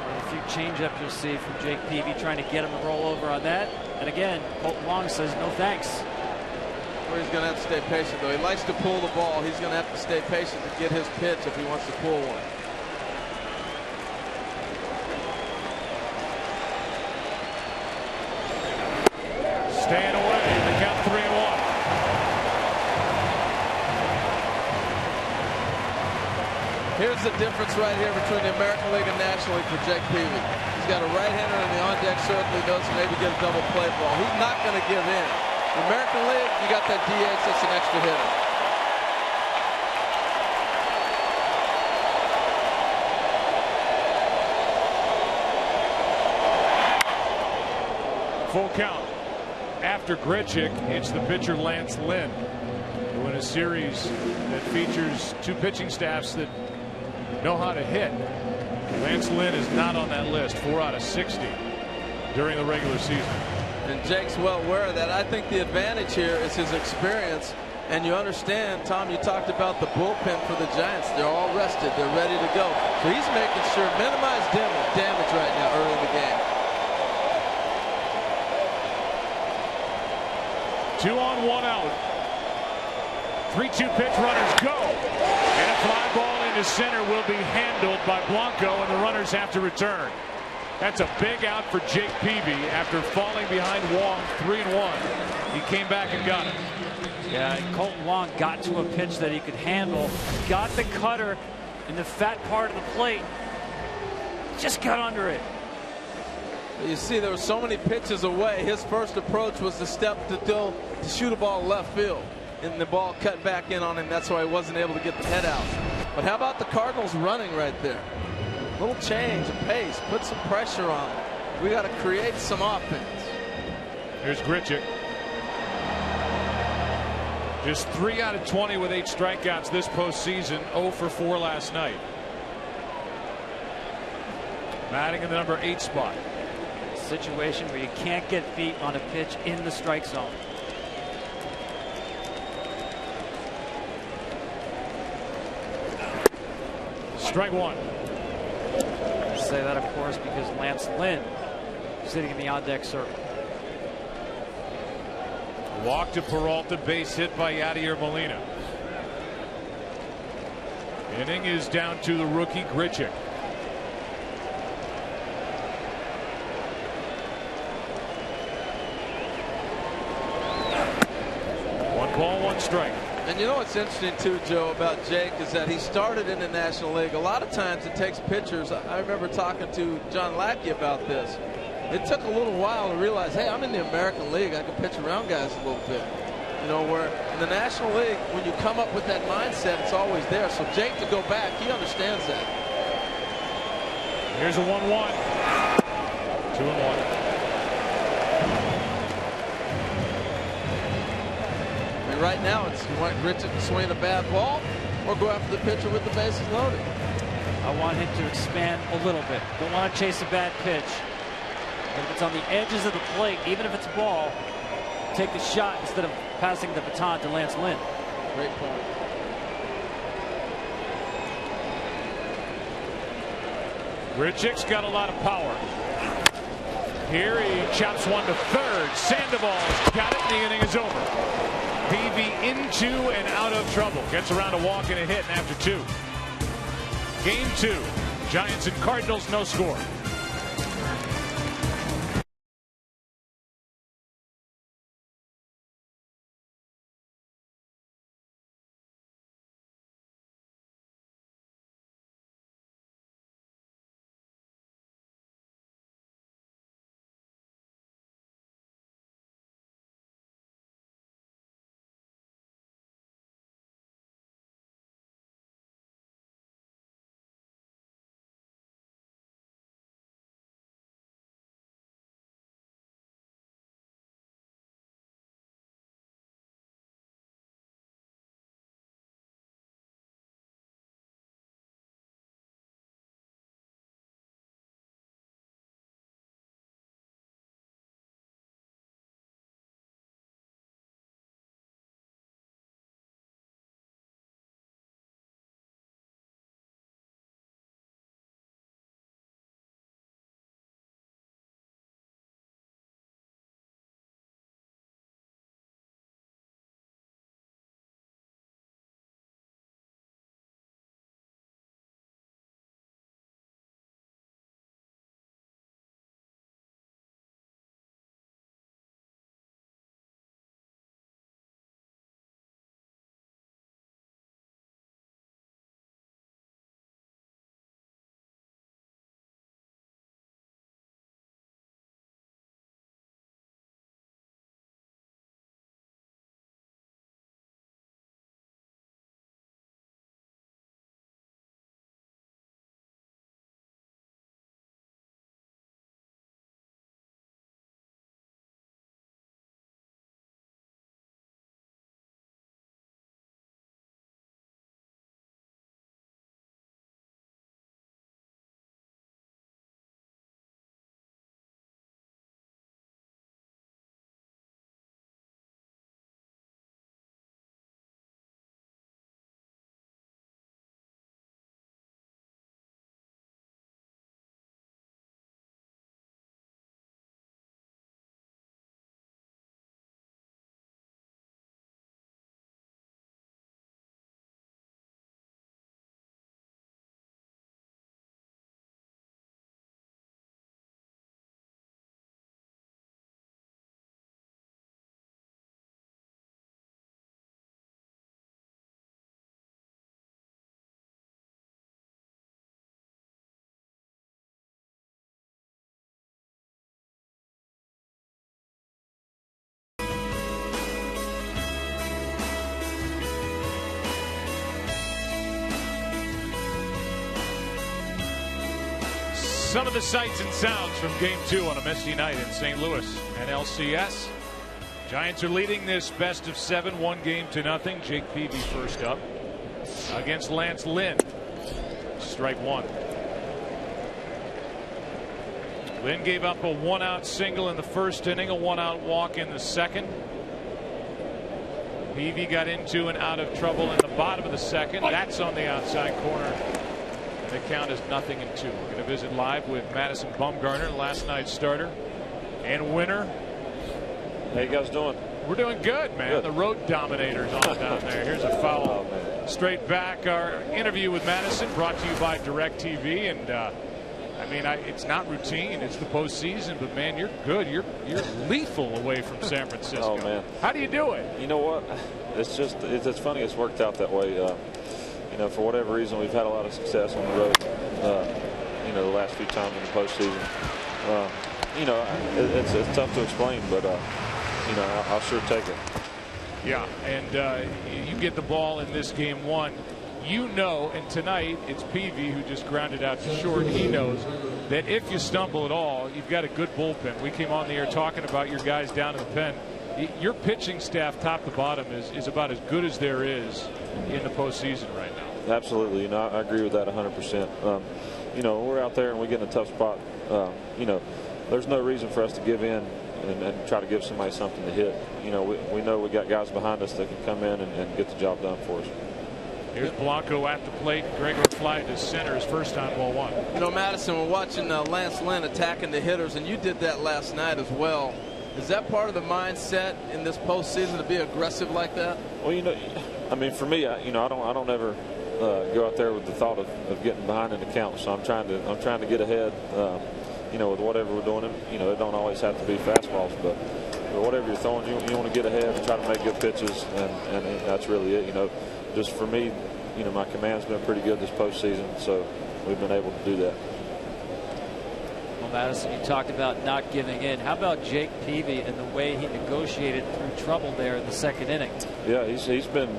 And a few changeups you'll see from Jake Peavy trying to get him to roll over on that. And again, Colton Wong says no thanks. Well, he's going to have to stay patient, though. He likes to pull the ball. He's going to have to stay patient to get his pitch if he wants to pull one. Staying away. The count 3-1. Here's the difference right here between the American League and National League for Jake Peavy. He's got a right-hander in the on-deck circle. He knows maybe get a double play ball. He's not going to give in. The American League, you got that DH, that's an extra hitter. Full count. After Grichuk, it's the pitcher Lance Lynn, who in a series that features 2 pitching staffs that know how to hit. Lance Lynn is not on that list. 4 out of 60 during the regular season. And Jake's well aware of that. I think the advantage here is his experience. And you understand, Tom, you talked about the bullpen for the Giants. They're all rested. They're ready to go. So he's making sure minimize damage right now early in the game. 2 on, 1 out. 3-2 pitch, runners go. And a fly ball into center will be handled by Blanco, and the runners have to return. That's a big out for Jake Peavy after falling behind Wong 3-1. He came back and got it. Yeah, and Colton Wong got to a pitch that he could handle. Got the cutter in the fat part of the plate. Just got under it. You see, there were so many pitches away. His first approach was to step to shoot a ball left field. And the ball cut back in on him. That's why he wasn't able to get the head out. But how about the Cardinals running right there? Little change of pace. Put some pressure on them. We got to create some offense. Here's Grichuk. Just 3 out of 20 with 8 strikeouts this postseason. 0 for 4 last night. batting in the number 8 spot. Situation where you can't get feet on a pitch in the strike zone. Strike one. I say that, of course, because Lance Lynn is sitting in the on-deck circle. Walk to Peralta, base hit by Yadier Molina. Inning is down to the rookie Grichuk. One ball, one strike. And you know what's interesting too, Joe, about Jake is that he started in the National League. A lot of times it takes pitchers. I remember talking to John Lackey about this. It took a little while to realize, hey, I'm in the American League. I can pitch around guys a little bit. You know, where in the National League, when you come up with that mindset, it's always there. So Jake, to go back, he understands that. Here's a 1-1. 2-1. And right now, it's you want Grichuk to swing a bad ball or go after the pitcher with the bases loaded. I want him to expand a little bit. Don't want to chase a bad pitch. If it's on the edges of the plate, even if it's a ball, take the shot instead of passing the baton to Lance Lynn. Great point. Grichuk's got a lot of power. Here he chops one to third. Sandoval's got it, and the inning is over. Peavy into and out of trouble. Gets around a walk and a hit after 2. Game 2. Giants and Cardinals, no score. Some of the sights and sounds from Game 2 on a misty night in St. Louis and LCS. Giants are leading this best of 7, 1-0. Jake Peavy first up against Lance Lynn. Strike one. Lynn gave up a one-out single in the first inning, a one-out walk in the second. Peavy got into and out of trouble in the bottom of the second. That's on the outside corner. And the count is 0-2. We're going to visit live with Madison Bumgarner, last night's starter and winner. How you guys doing? We're doing good, man. Good. The road dominator's on down there. Here's a foul. Straight back. Our interview with Madison brought to you by DirecTV. And I mean, it's not routine. It's the postseason. But, man, you're good. You're lethal away from San Francisco. Oh, man. How do you do it? You know what? It's just it's funny. It's worked out that way. You know, for whatever reason, we've had a lot of success on the road. You know, the last few times in the postseason. You know, it's tough to explain, but you know, I'll sure take it. Yeah, and you get the ball in this game one. You know, and tonight it's Peavy who just grounded out to short. He knows that if you stumble at all, you've got a good bullpen. We came on the air talking about your guys down in the pen. Your pitching staff, top to bottom, is about as good as there is in the postseason right now. Absolutely, you know, I agree with that 100%. You know, we're out there and we get in a tough spot. You know, there's no reason for us to give in and try to give somebody something to hit. You know, we know we got guys behind us that can come in and get the job done for us. Here's Blanco at the plate. Gregor fly to center, his first time, ball one. You know, Madison, we're watching Lance Lynn attacking the hitters, and you did that last night as well. Is that part of the mindset in this postseason to be aggressive like that? Well, you know, I mean, for me, you know, I don't ever go out there with the thought of getting behind in the count. So I'm trying to get ahead. You know, with whatever we're doing, you know, it don't always have to be fastballs, but whatever you're throwing, you want to get ahead and try to make good pitches, and that's really it. You know, just for me, you know, my command's been pretty good this postseason, so we've been able to do that. Well, Madison, you talked about not giving in. How about Jake Peavy and the way he negotiated through trouble there in the second inning? Yeah, he's been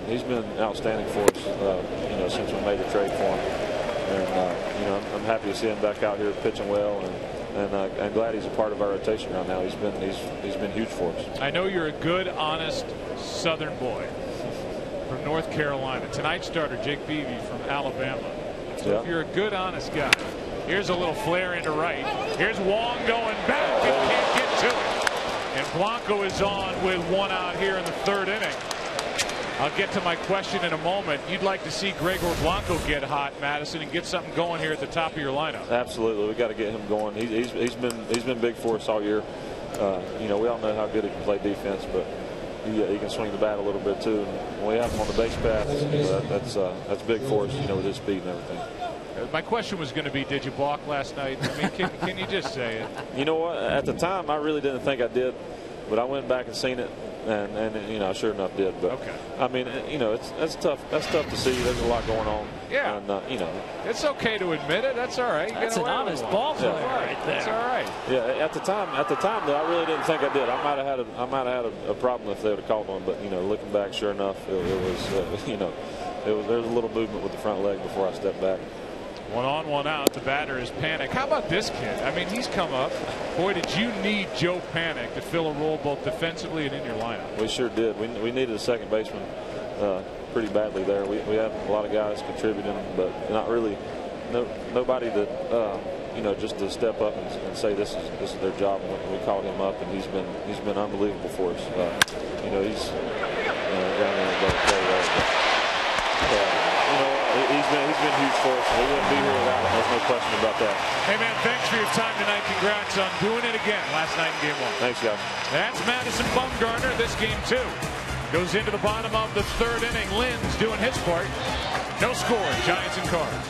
outstanding for us. You know, since we made the trade for him, and you know, I'm happy to see him back out here pitching well, and I'm glad he's a part of our rotation right now. He's been huge for us. I know you're a good, honest Southern boy from North Carolina. Tonight's starter, Jake Peavy from Alabama. So if you're a good, honest guy, here's a little flare into right. Here's Wong going back and can't get to it. And Blanco is on with one out here in the third inning. I'll get to my question in a moment. You'd like to see Gregor Blanco get hot, Madison, and get something going here at the top of your lineup. Absolutely, we got to get him going. He's been big for us all year. You know, we all know how good he can play defense, but he can swing the bat a little bit too. And when we have him on the base path, you know, that's big for us. You know, with his speed and everything. My question was going to be, did you balk last night? I mean, can you just say it? You know what? At the time, I really didn't think I did, but I went back and seen it. And you know, sure enough did. But okay. I mean, you know, that's tough. That's tough to see. There's a lot going on. Yeah. And you know, it's okay to admit it. That's all right. That's an honest ball player right there. That's all right. Yeah. At the time, though, I really didn't think I did. I might have had a problem if they would have called one. But you know, looking back, sure enough, it was you know, there was a little movement with the front leg before I stepped back. 1 on, 1 out. The batter is Panik. How about this kid? I mean, he's come up. Boy, did you need Joe Panik to fill a role both defensively and in your lineup. We sure did. We needed a second baseman pretty badly there. We have a lot of guys contributing, but not really nobody that you know, just to step up and say this is their job. And we called him up, and he's been unbelievable for us. You know, he's down there and play well. You know, he's been huge for us. We wouldn't be here without him. There's no question about that. Hey, man, thanks for your time tonight. Congrats on doing it again last night in game one. Thanks, guys. That's Madison Bumgarner. This game, too, goes into the bottom of the third inning. Lynn's doing his part. No score. Giants and Cards.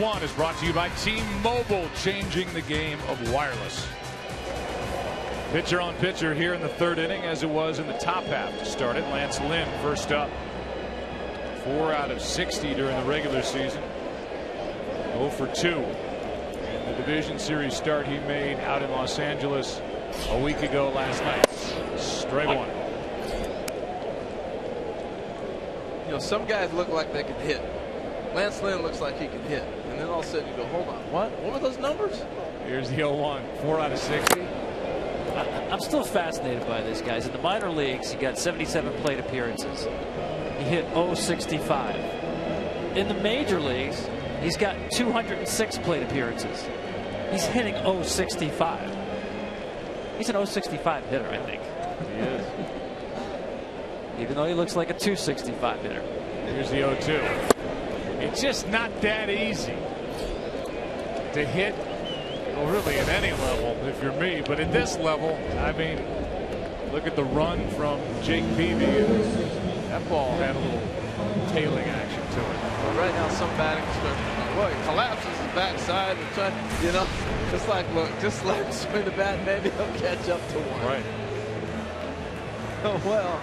1 is brought to you by T-Mobile, changing the game of wireless. Pitcher on pitcher here in the third inning, as it was in the top half to start it. Lance Lynn first up. 4 out of 60 during the regular season. 0 for 2 in the division series start he made out in Los Angeles a week ago last night. Strike 1. You know, some guys look like they can hit. Lance Lynn looks like he can hit. And then all of a sudden you go, hold on, what? What were those numbers? Here's the 0-1. 4 out of 60. I'm still fascinated by this, guys. In the minor leagues, he got 77 plate appearances. He hit .065. In the major leagues, he's got 206 plate appearances. He's hitting .065. He's an .065 hitter, I think. He is. Even though he looks like a .265 hitter. Here's the 0-2. It's just not that easy to hit, well, really at any level if you're me, but at this level, I mean, look at the run from Jake Peavy. That ball had a little tailing action to it. Well, right now, some batting instructors, well, he collapses his backside and try, you know, just like, look, just let him swing the bat, maybe he'll catch up to one. Right. Oh, well.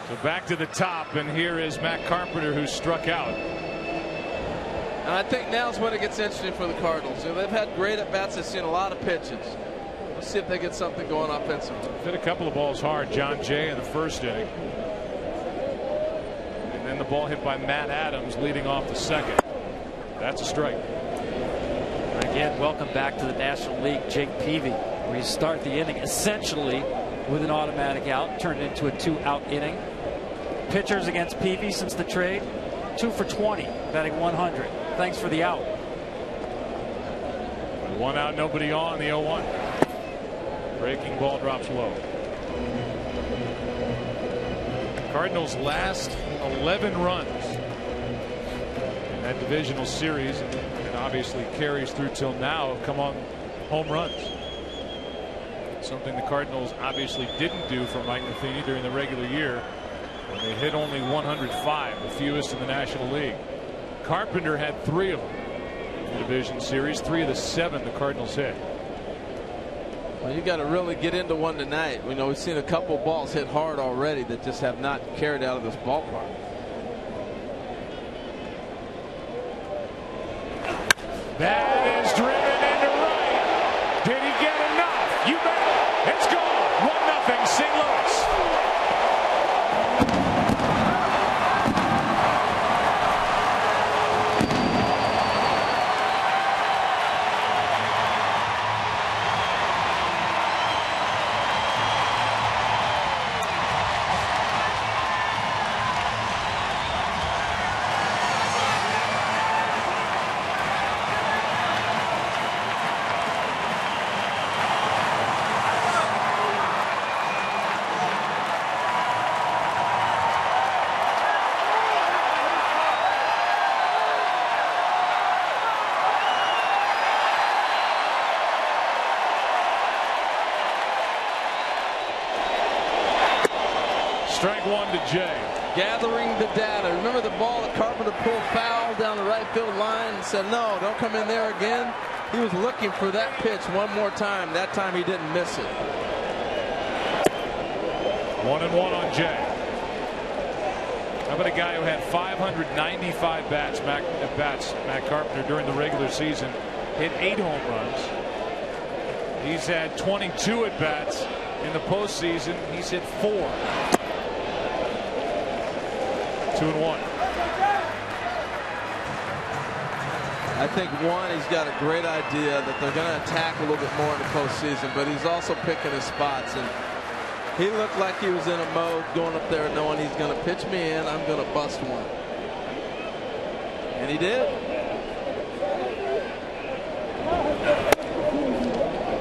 So back to the top, and here is Matt Carpenter, who struck out. And I think now's when it gets interesting for the Cardinals. You know, they've had great at-bats. They've seen a lot of pitches. Let's see if they get something going offensively. Hit a couple of balls hard, John Jay, in the first inning. And then the ball hit by Matt Adams leading off the second. That's a strike. Again, welcome back to the National League, Jake Peavy, where you start the inning essentially with an automatic out, turned it into a 2-out inning. Pitchers against Peavy since the trade, 2 for 20, batting 100. Thanks for the out. 1 out, nobody on, the 0-1. Breaking ball drops low. Cardinals' last 11 runs in that divisional series, and obviously carries through till now, have come on home runs. Something the Cardinals obviously didn't do for Mike Matheny during the regular year. They hit only 105, the fewest in the National League. Carpenter had 3 of them in the division series, 3 of the 7 the Cardinals hit. Well, you got to really get into one tonight. You know, we've seen a couple balls hit hard already that just have not carried out of this ballpark. That is driven into right. Did he get enough? You bet. It's gone. 1-0 St. Louis. Strike 1 to Jay. Gathering the data. Remember the ball that Carpenter pulled foul down the right field line and said, no, don't come in there again. He was looking for that pitch one more time. That time he didn't miss it. 1-1 on Jay. How about a guy who had 595 bats, Matt Carpenter, during the regular season, hit 8 home runs. He's had 22 at bats in the postseason. He's hit 4. 2-1. I think, one, he's got a great idea that they're going to attack a little bit more in the postseason, but he's also picking his spots. And he looked like he was in a mode going up there knowing he's going to pitch me in, I'm going to bust one. And he did.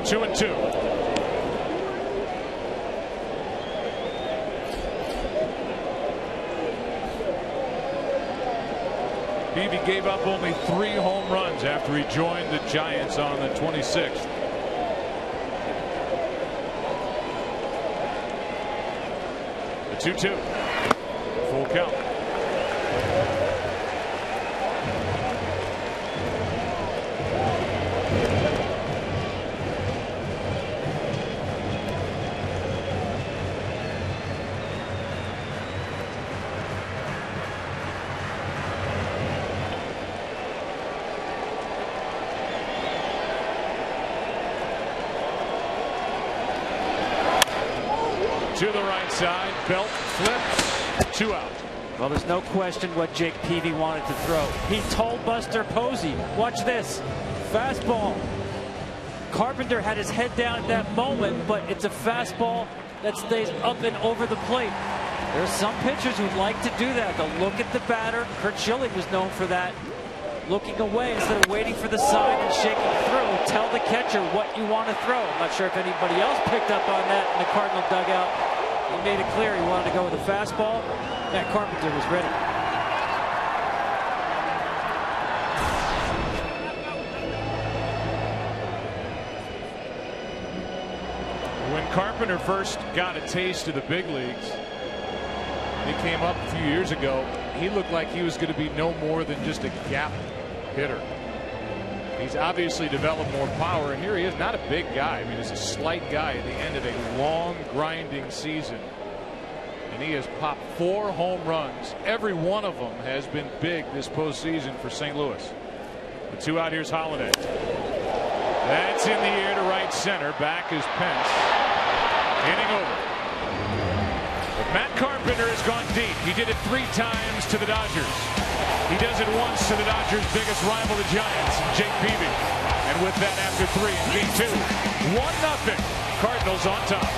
2-2. Peavy gave up only 3 home runs after he joined the Giants on the 26th. The 2-2. Full count. to the right side. Belt flips. 2 out. Well, there's no question what Jake Peavy wanted to throw. He told Buster Posey, watch this, fastball. Carpenter had his head down at that moment, but it's a fastball that stays up and over the plate. There's some pitchers who'd like to do that. They'll look at the batter. Curt Schilling was known for that. Looking away instead of waiting for the sign and shaking through. Tell the catcher what you want to throw. I'm not sure if anybody else picked up on that in the Cardinal dugout. He made it clear he wanted to go with a fastball. Matt Carpenter was ready. When Carpenter first got a taste of the big leagues, he came up a few years ago, he looked like he was going to be no more than just a gap hitter. He's obviously developed more power, and here he is, not a big guy. I mean, he's a slight guy at the end of a long, grinding season. And he has popped 4 home runs. Every one of them has been big this postseason for St. Louis. The 2 out, here's Holliday. That's in the air to right center. Back is Pence. Hitting over. But Matt Carpenter has gone deep. He did it 3 times to the Dodgers. He does it once to the Dodgers' biggest rival, the Giants, Jake Peavy. And with that, after 3 in Game 2, 1-0. Cardinals on top.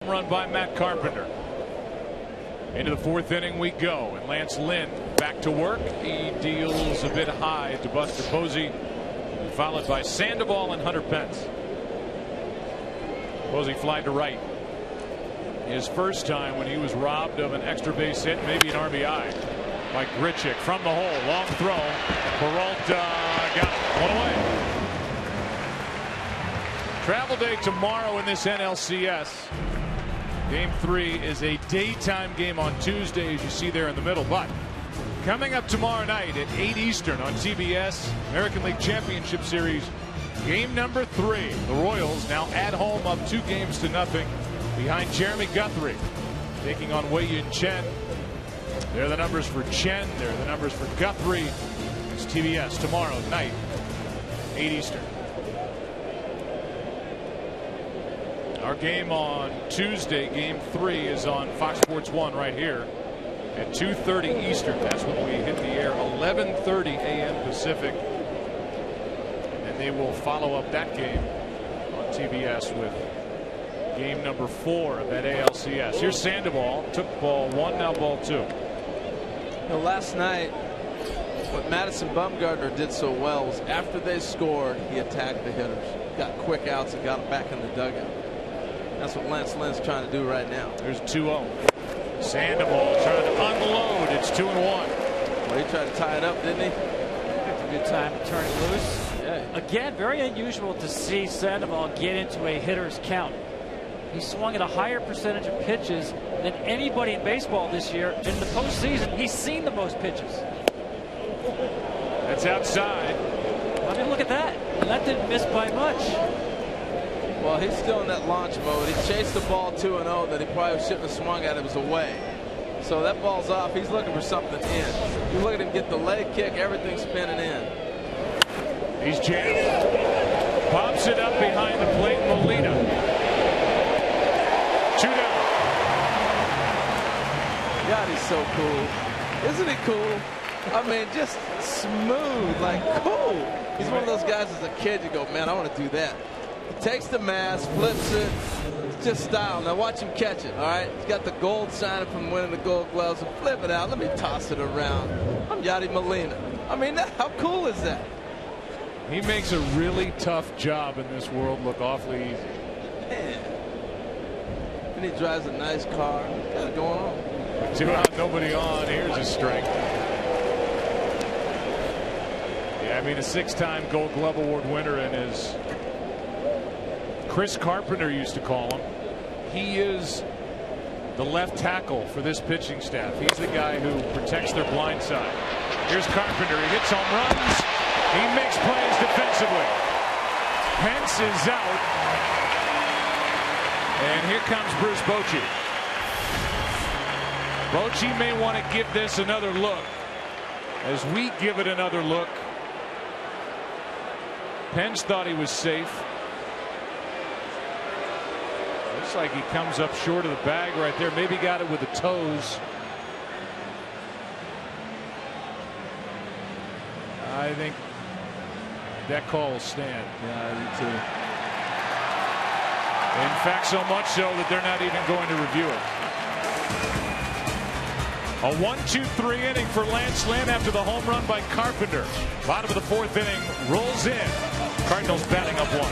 Run by Matt Carpenter. Into the 4th inning we go, and Lance Lynn back to work. He deals a bit high to Buster Posey, followed by Sandoval and Hunter Pence. Posey fly to right. His first time when he was robbed of an extra base hit, maybe an RBI by Grichuk from the hole. Long throw. Peralta got one away. Travel day tomorrow in this NLCS. Game 3 is a daytime game on Tuesday, as you see there in the middle. But coming up tomorrow night at 8 Eastern on TBS, American League Championship Series, Game number 3. The Royals now at home up 2-0 behind Jeremy Guthrie, taking on Wei Yin Chen. There are the numbers for Chen. There are the numbers for Guthrie. It's TBS tomorrow night, 8 Eastern. Our game on Tuesday, Game 3, is on Fox Sports 1 right here at 2:30 Eastern. That's when we hit the air, 11:30 a.m. Pacific. And they will follow up that game on TBS with game number 4 of that ALCS. Here's Sandoval. Took ball 1, now ball 2. Last night, what Madison Bumgarner did so well was after they scored, he attacked the hitters. Got quick outs and got them back in the dugout. That's what Lance Lynn's trying to do right now. There's 2-0. Sandoval trying to unload. It's 2-1. Well, he tried to tie it up, didn't he? It's a good time to turn it loose. Yeah. Again, very unusual to see Sandoval get into a hitter's count. He swung at a higher percentage of pitches than anybody in baseball this year. In the postseason, he's seen the most pitches. That's outside. I mean, look at that. And that didn't miss by much. Well, he's still in that launch mode. He chased the ball 2-0 that he probably shouldn't have swung at. It was away. So that ball's off. He's looking for something in. You look at him get the leg kick, everything spinning in. He's jammed. Pops it up behind the plate, Molina. 2 down. God, he's so cool. Isn't he cool? I mean, just smooth, like cool. He's one of those guys as a kid, you go, man, I want to do that. He takes the mask, flips it. It's just style. Now watch him catch it, all right? He's got the gold signing from winning the Gold Gloves. And flip it out. Let me toss it around. I'm Yadi Molina. I mean, how cool is that? He makes a really tough job in this world look awfully easy. Man. And he drives a nice car. What's got it going on? 2 out, nobody on. Here's his strike. Yeah, I mean, a 6-time Gold Glove Award winner, and as Chris Carpenter used to call him, he is the left tackle for this pitching staff. He's the guy who protects their blind side. Here's Carpenter. He hits home runs. He makes plays defensively. Pence is out. And here comes Bruce Bochy. Bochy may want to give this another look. As we give it another look, Pence thought he was safe. Looks like he comes up short of the bag right there. Maybe got it with the toes. I think that call will stand. Yeah, I do too. In fact, so much so that they're not even going to review it. A 1-2-3 inning for Lance Lynn after the home run by Carpenter. Bottom of the 4th inning, rolls in. Cardinals batting up 1.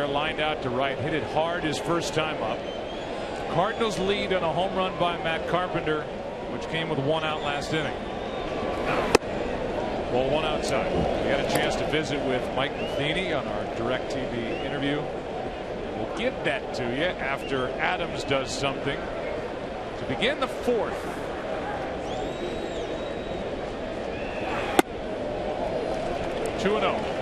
They're lined out to right, hit it hard his first time up. Cardinals lead on a home run by Matt Carpenter, which came with 1 out last inning. Ball 1 outside. We had a chance to visit with Mike Matheny on our DirecTV interview. We'll give that to you after Adams does something to begin the 4th. Two and 0.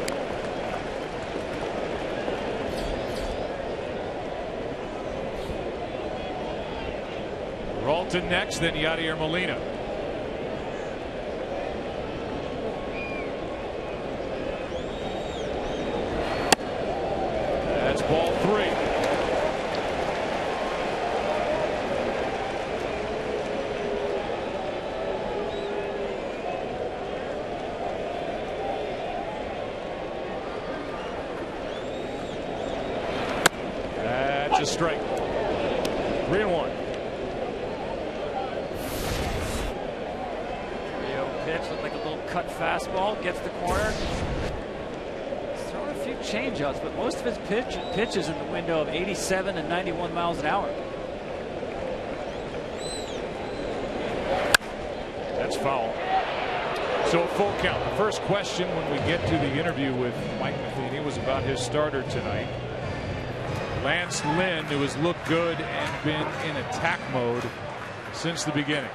Peralta next, then Yadier Molina. That's ball 3. That's a strike. 3-1. Pitch looked like a little cut fastball, gets the corner. He's thrown a few changeups, but most of his pitches in the window of 87 and 91 miles an hour. That's foul. So a full count. The first question when we get to the interview with Mike Matheny was about his starter tonight. Lance Lynn, who has looked good and been in attack mode since the beginning.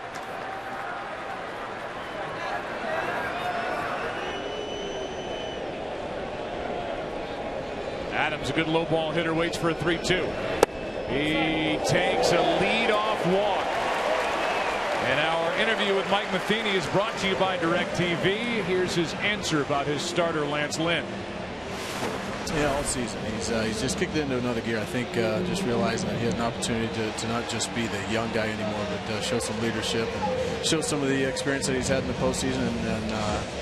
Adams, a good low ball hitter, waits for a 3-2. He takes a lead-off walk. And our interview with Mike Matheny is brought to you by DirecTV. Here's his answer about his starter, Lance Lynn. Yeah, all season. He's just kicked into another gear. I think just realizing that he has an opportunity to not just be the young guy anymore, but show some leadership and show some of the experience that he's had in the postseason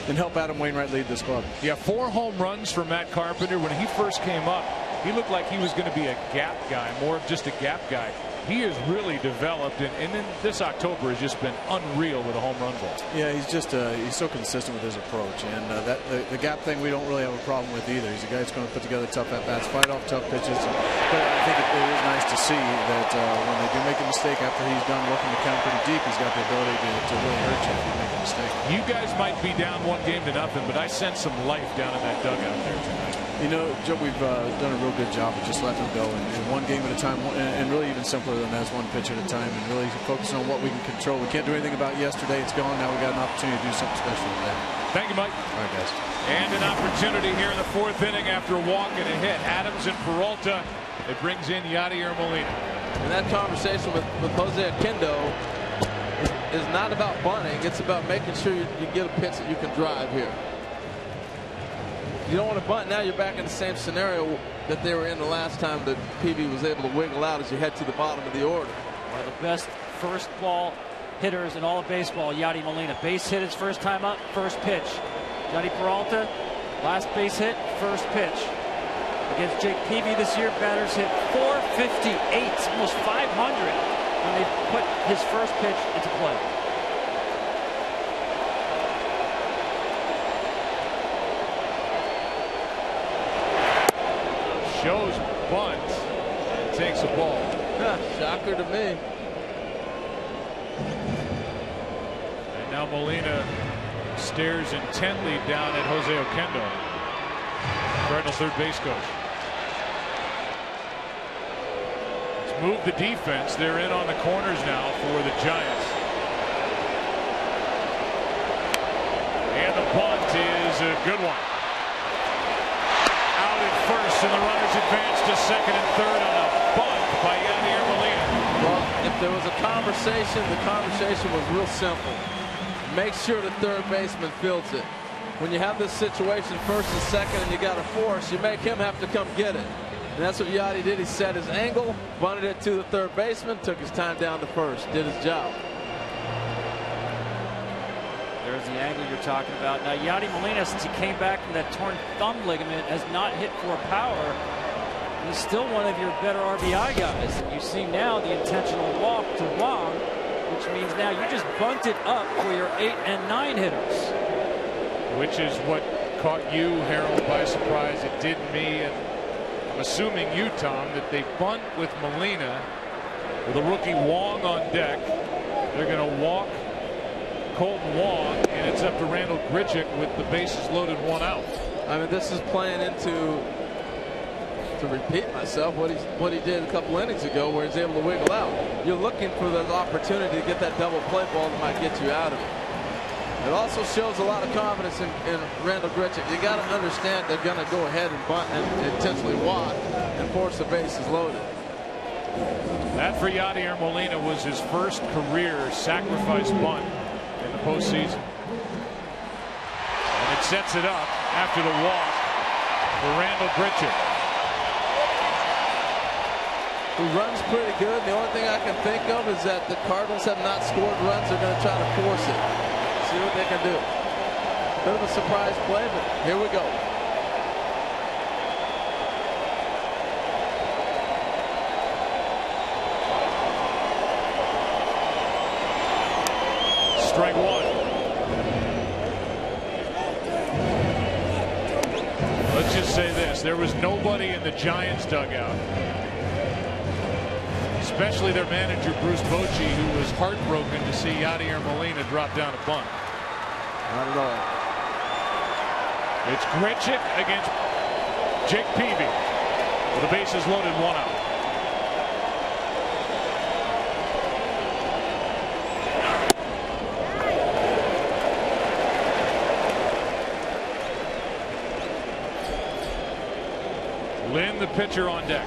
and help Adam Wainwright lead this club. Yeah, 4 home runs for Matt Carpenter. When he first came up, he looked like he was going to be a gap guy, more of just a gap guy. He has really developed, and then this October has just been unreal with a home run ball. Yeah, he's just he's so consistent with his approach, and the gap thing we don't really have a problem with either. He's a guy that's going to put together tough at bats, fight off tough pitches. But I think it is nice to see that when they do make a mistake after he's done working the count pretty deep, he's got the ability to really hurt you if you make a mistake. You guys might be down 1 game to nothing, but I sense some life down in that dugout there tonight. You know, Joe, we've done a real good job of just letting him go and 1 game at a time, and really even simpler than that, 1 pitch at a time, and really focusing on what we can control. We can't do anything about yesterday. It's gone. Now we got an opportunity to do something special today. Thank you, Mike. All right, guys. And an opportunity here in the 4th inning after a walk and a hit. Adams and Peralta. It brings in Yadier Molina. And that conversation with Jose Oquendo is not about bunting. It's about making sure you get a pitch that you can drive here. You don't want to bunt. Now you're back in the same scenario that they were in the last time that PV was able to wiggle out as you head to the bottom of the order. One of the best first ball hitters in all of baseball, Yadi Molina. Base hit his first time up, first pitch. Yadi Peralta, last base hit, first pitch. Against Jake Peavy this year, batters hit .458, almost 500 when they put his first pitch into play. Shows bunt and takes a ball. Shocker to me. And now Molina stares intently down at Jose Oquendo, Cardinals third base coach. Let's move the defense. They're in on the corners now for the Giants. And the bunt is a good one. First, and the runners advance to second and third on a bunt by Yadier Molina. Well, if there was a conversation, the conversation was real simple. Make sure the third baseman fields it. When you have this situation, first and second, and you got a force, you make him have to come get it. And that's what Yadi did. He set his angle, bunted it to the third baseman, took his time down to first, did his job. There's the angle you're talking about. Now, Yadi Molina, since he came back from that torn thumb ligament, has not hit for power. He's still one of your better RBI guys. And you see now the intentional walk to Wong, which means now you just bunted up for your 8 and 9 hitters. Which is what caught you, Harold, by surprise. It did me. And I'm assuming you, Tom, that they bunt with Molina with a rookie Wong on deck. They're going to walk Colton Wong, and it's up to Randal Grichuk with the bases loaded, 1 out. I mean, this is playing into, to repeat myself, what he did a couple innings ago, where he's able to wiggle out. You're looking for the opportunity to get that double play ball that might get you out of it. It also shows a lot of confidence in Randal Grichuk. You got to understand they're going to go ahead and bunt and intentionally walk and force the bases loaded. That for Yadier Molina was his first career sacrifice bunt in the postseason. And it sets it up after the walk for Randal Grichuk, who runs pretty good. The only thing I can think of is that the Cardinals have not scored runs. They're going to try to force it. See what they can do. Bit of a surprise play, but here we go. Strike 1. Let's just say this. There was nobody in the Giants dugout, especially their manager Bruce Bochy, who was heartbroken to see Yadier Molina drop down a bunt. Not at all. It's Grichuk against Jake Peavy with the bases loaded, 1 out. Lynn, the pitcher, on deck.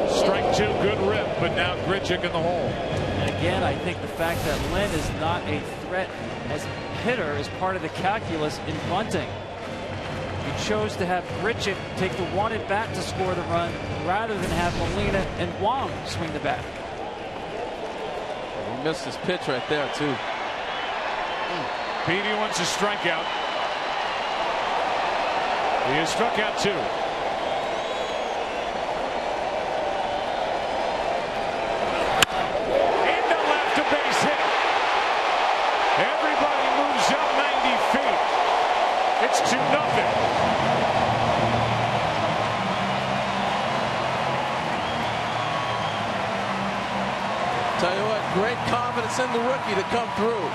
Strike 2, good rip, but now Grichuk in the hole. And again, I think the fact that Lynn is not a threat as a hitter is part of the calculus in bunting. He chose to have Grichuk take the one at bat to score the run rather than have Molina and Wong swing the bat. He missed his pitch right there, too. Peavy wants a strikeout. He has struck out 2. Into left, a base hit. Everybody moves up 90 feet. It's 2-0. Tell you what, great confidence in the rookie to come through.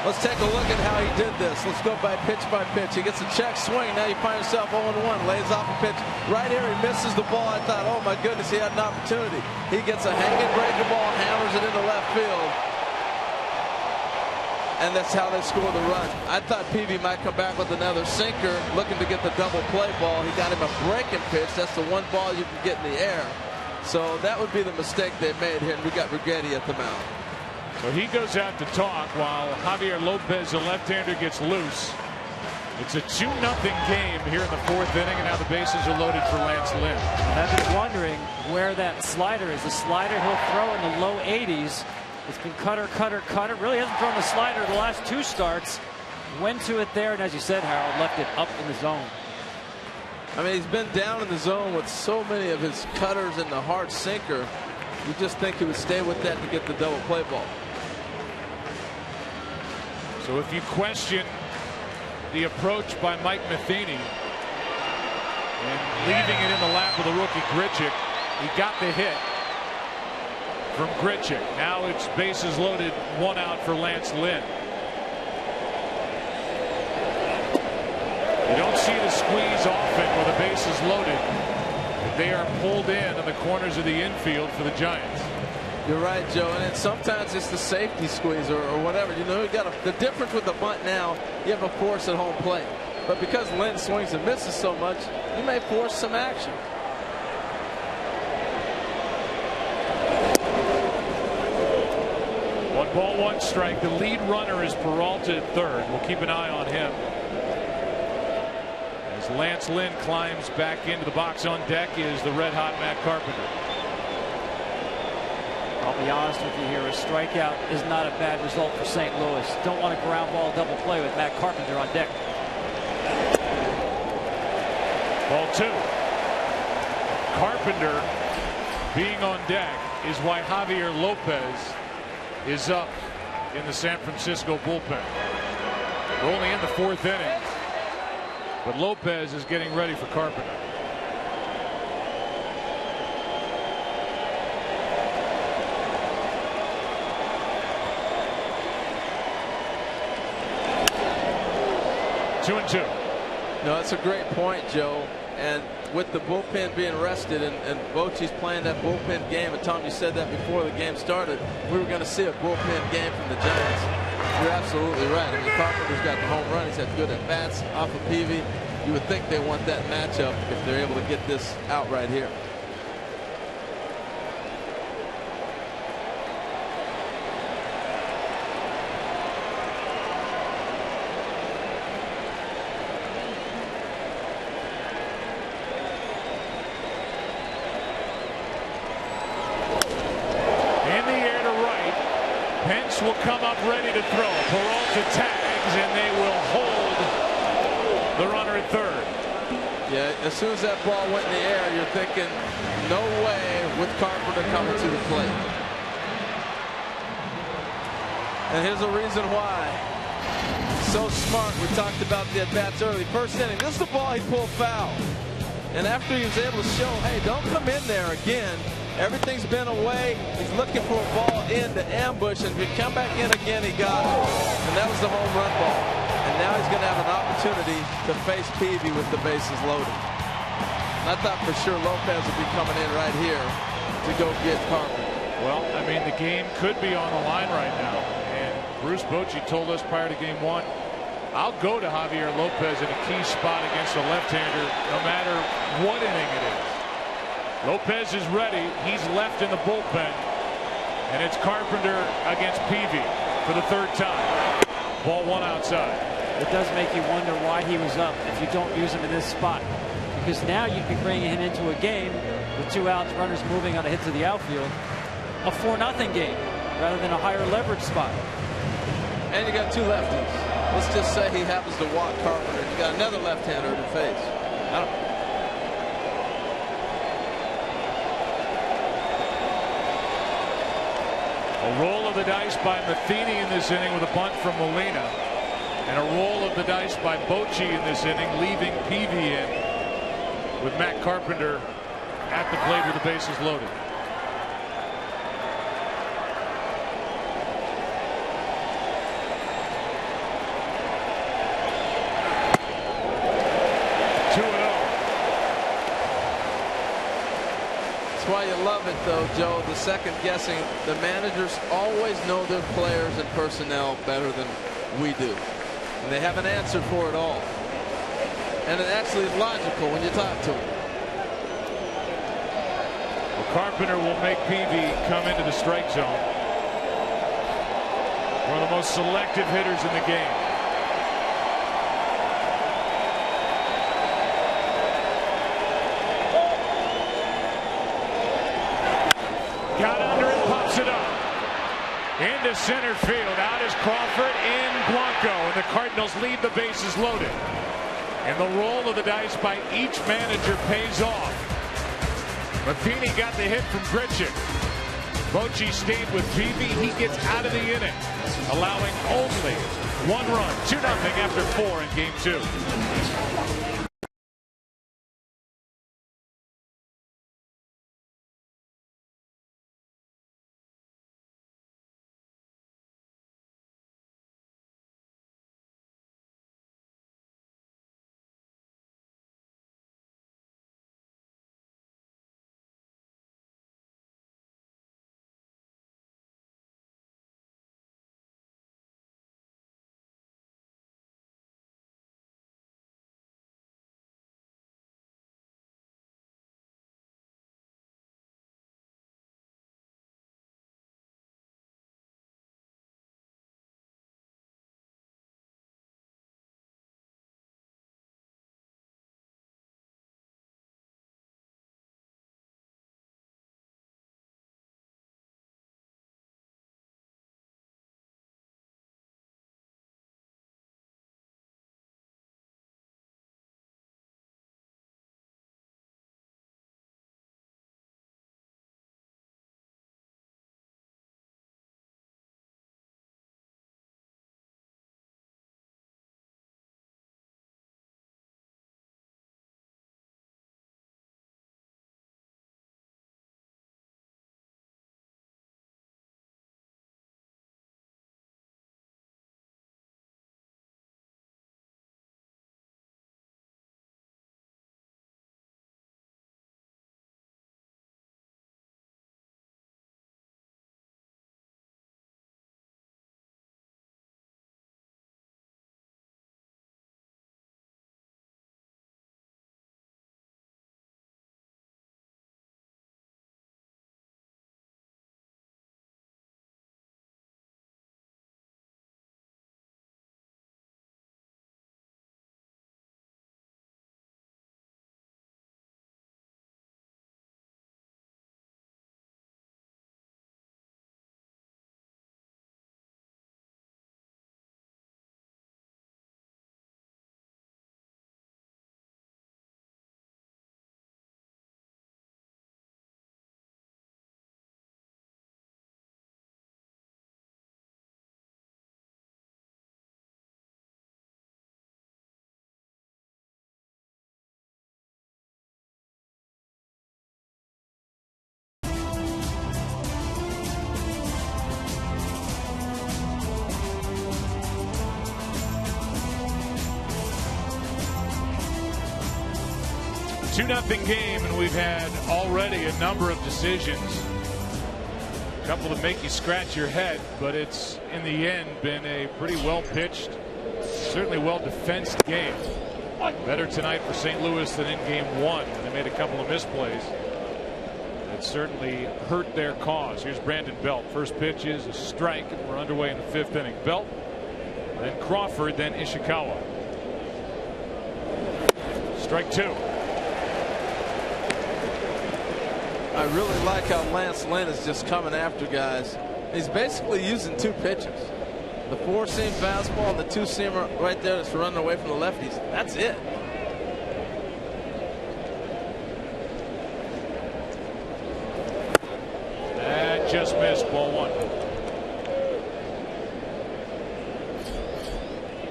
Let's take a look at how he did this. Let's go by pitch by pitch. He gets a check swing. Now you find yourself 0-1. Lays off a pitch. Right here, he misses the ball. I thought, oh my goodness, he had an opportunity. He gets a hanging breaking ball and hammers it into left field. And that's how they score the run. I thought Peavy might come back with another sinker, looking to get the double play ball. He got him a breaking pitch. That's the one ball you can get in the air. So that would be the mistake they made here. And we got Righetti at the mound. So he goes out to talk while Javier Lopez, the left-hander, gets loose. It's a 2-0 game here in the 4th inning, and now the bases are loaded for Lance Lynn. I've been wondering where that slider is. The slider he'll throw in the low 80s. It's been cutter, cutter, cutter. Really hasn't thrown the slider the last 2 starts. Went to it there, and as you said, Harold, left it up in the zone. I mean, he's been down in the zone with so many of his cutters and the hard sinker. You just think he would stay with that to get the double play ball. So if you question the approach by Mike Matheny and leaving it in the lap of the rookie Grichuk, he got the hit from Grichuk. Now it's bases loaded, 1 out for Lance Lynn. You don't see the squeeze often with the bases loaded. They are pulled in the corners of the infield for the Giants. You're right, Joe, and sometimes it's the safety squeeze or whatever. You know, you got the difference with the bunt now. You have a force at home plate, but because Lynn swings and misses so much, you may force some action. One ball, 1 strike. The lead runner is Peralta at third. We'll keep an eye on him as Lance Lynn climbs back into the box. On deck is the red-hot Matt Carpenter. be honest with you here, a strikeout is not a bad result for St. Louis. Don't want a ground ball double play with Matt Carpenter on deck. Ball 2. Carpenter being on deck is why Javier Lopez is up in the San Francisco bullpen. We're only in the 4th inning, but Lopez is getting ready for Carpenter. Two and two. No, that's a great point, Joe. And with the bullpen being rested and Bochy's playing that bullpen game, and Tom, you said that before the game started, we were going to see a bullpen game from the Giants. You're absolutely right. I mean, Carpenter's got the home run. He's had good at-bats off of Peavy. You would think they want that matchup if they're able to get this out right here. Pence will come up ready to throw. Peralta tags, and they will hold the runner at third. Yeah, as soon as that ball went in the air, you're thinking, no way with Carpenter coming to the plate. And here's a reason why. So smart. We talked about the at-bats early. First inning, this is the ball he pulled foul. And after he was able to show, hey, don't come in there again. Everything's been away. He's looking for a ball in to ambush, and if you come back in again, he got it. And that was the home run ball. And now he's going to have an opportunity to face Peavy with the bases loaded. And I thought for sure Lopez would be coming in right here to go get Carpenter. Well, I mean, the game could be on the line right now. And Bruce Bochy told us prior to game 1, I'll go to Javier Lopez in a key spot against a left-hander no matter what inning it is. Lopez is ready. He's left in the bullpen. And it's Carpenter against Peavy for the 3rd time. Ball 1 outside. It does make you wonder why he was up if you don't use him in this spot. Because now you can bring him into a game with 2 outs, runners moving on a hit to the outfield. A 4-0 game rather than a higher leverage spot. And you got 2 lefties. Let's just say he happens to walk Carpenter. You got another left-hander to face. I don't know. A roll of the dice by Matheny in this inning with a bunt from Molina. And a roll of the dice by Bochy in this inning, leaving Peavy in with Matt Carpenter at the plate with the bases loaded. Why you love it, though, Joe, the second guessing. The managers always know their players and personnel better than we do. And they have an answer for it all. And it actually is logical when you talk to them. Well, Carpenter will make Peavy come into the strike zone. One of the most selective hitters in the game. Got under it, pops it up. Into center field. Out is Crawford, in Blanco. And the Cardinals leave the bases loaded. And the roll of the dice by each manager pays off. Matheny got the hit from Grichuk. Bochy stayed with Peavy. He gets out of the inning, allowing only 1 run. 2-0 after 4 in game 2. 2-0 game, and we've had already a number of decisions. A couple that make you scratch your head, but it's in the end been a pretty well pitched, certainly well defensed game. Better tonight for St. Louis than in game one. They made a couple of misplays that certainly hurt their cause. Here's Brandon Belt. First pitch is a strike, and we're underway in the 5th inning. Belt, then Crawford, then Ishikawa. Strike 2. I really like how Lance Lynn is just coming after guys. He's basically using 2 pitches. The 4-seam fastball and the 2-seamer right there that's running away from the lefties. That's it. That just missed. Ball 1.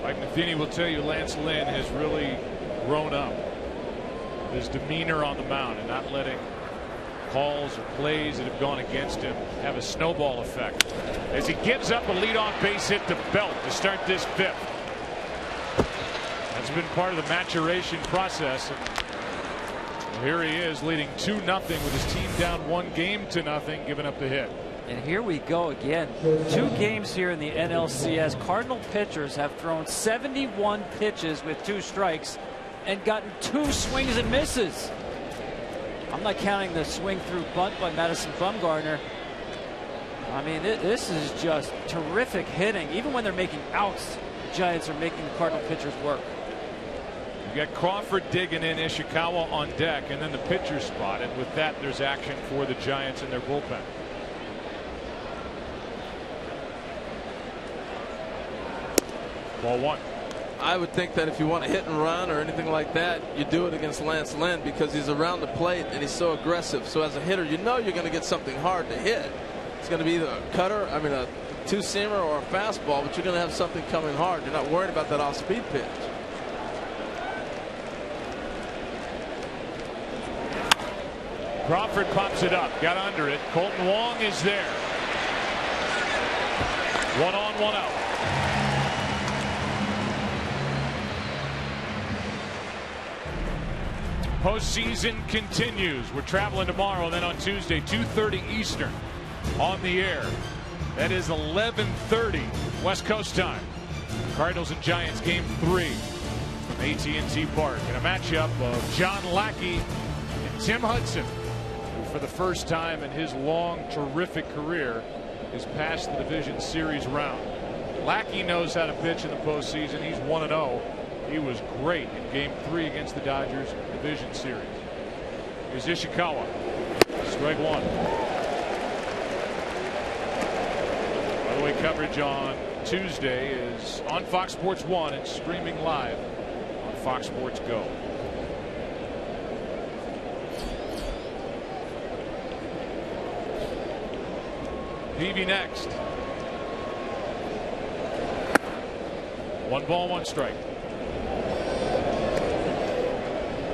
Mike Matheny will tell you Lance Lynn has really grown up. His demeanor on the mound and not letting calls or plays that have gone against him have a snowball effect as he gives up a leadoff base hit to Belt to start this 5th. That's been part of the maturation process. And here he is leading 2-0 with his team down 1-0, giving up the hit. And here we go again. 2 games here in the NLCS. Cardinal pitchers have thrown 71 pitches with 2 strikes and gotten 2 swings and misses. I'm not counting the swing through bunt by Madison Bumgarner. I mean, this is just terrific hitting. Even when they're making outs, the Giants are making the Cardinal pitchers work. You got Crawford digging in, Ishikawa on deck, and then the pitcher spot. And with that, there's action for the Giants in their bullpen. Ball 1. I would think that if you want to hit and run or anything like that, you do it against Lance Lynn because he's around the plate and he's so aggressive. So as a hitter, you know you're going to get something hard to hit. It's going to be either a cutter, a 2-seamer or a fastball, but you're going to have something coming hard. You're not worried about that off-speed pitch. Crawford pops it up, got under it. Colton Wong is there. 1 on, 1 out. Postseason continues. We're traveling tomorrow, and then on Tuesday, 2:30 Eastern, on the air. That is 11:30 West Coast time. Cardinals and Giants game 3 from AT&T Park in a matchup of John Lackey and Tim Hudson, who for the first time in his long, terrific career is past the division series round. Lackey knows how to pitch in the postseason. He's 1-0. He was great in game 3 against the Dodgers division series. Here's Ishikawa. Strike 1. By the way, coverage on Tuesday is on Fox Sports 1 and streaming live on Fox Sports Go. Peavy next. 1 ball, 1 strike.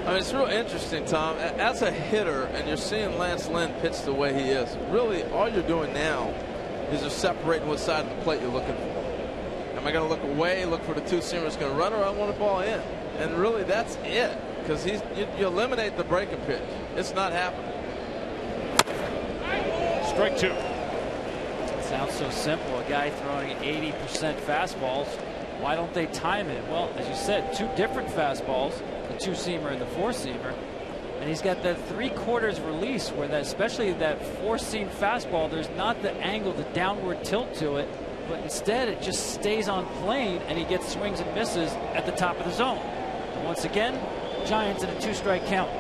I mean, it's real interesting, Tom. As a hitter, and you're seeing Lance Lynn pitch the way he is, really all you're doing now is just separating what side of the plate you're looking for. Am I going to look away, look for the 2-seamer that's going to run, or I want the ball in? And really, that's it, because you eliminate the breaking pitch. It's not happening. Strike 2. It sounds so simple. A guy throwing 80% fastballs. Why don't they time it? Well, as you said, 2 different fastballs, the 2-seamer and the 4-seamer, and he's got that 3/4 release where that, especially that 4-seam fastball, there's not the angle, the downward tilt to it, but instead it just stays on plane and he gets swings and misses at the top of the zone. And once again, Giants in a 2-strike count.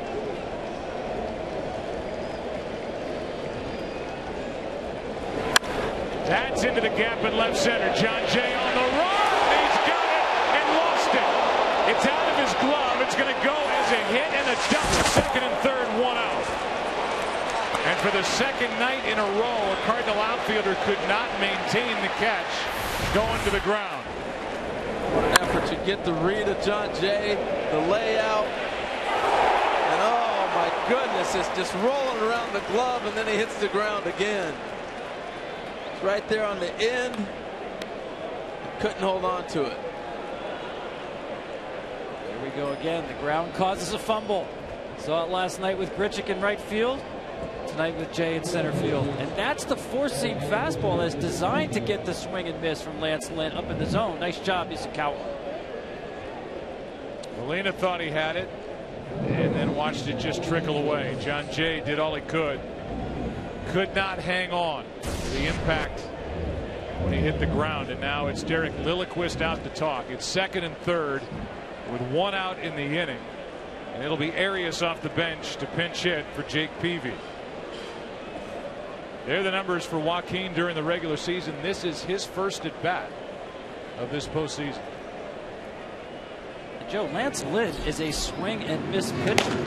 That's into the gap in left center. John Jay on the run. He's got it and lost it. It's out of his glove. It's going to go as a hit and a dump to second and third, 1 out. And for the second night in a row, a Cardinal outfielder could not maintain the catch going to the ground. What an effort. You get the read of John Jay, the layout, and oh my goodness, it's just rolling around the glove, and then he hits the ground again. It's right there on the end. Couldn't hold on to it. Here we go again. The ground causes a fumble. Saw it last night with Grichuk in right field. Tonight with Jay in center field. And that's the four-seam fastball that's designed to get the swing and miss from Lance Lynn up in the zone. Nice job, Ishikawa. Molina thought he had it and then watched it just trickle away. John Jay did all he could. Could not hang on to the impact when he hit the ground. And now it's Derek Lilliquist out to talk. It's second and third with one out in the inning. And it'll be Arias off the bench to pinch hit for Jake Peavy. They're the numbers for Joaquin during the regular season. This is his first at bat of this postseason. Joe, Lance Lynn is a swing and miss pitcher.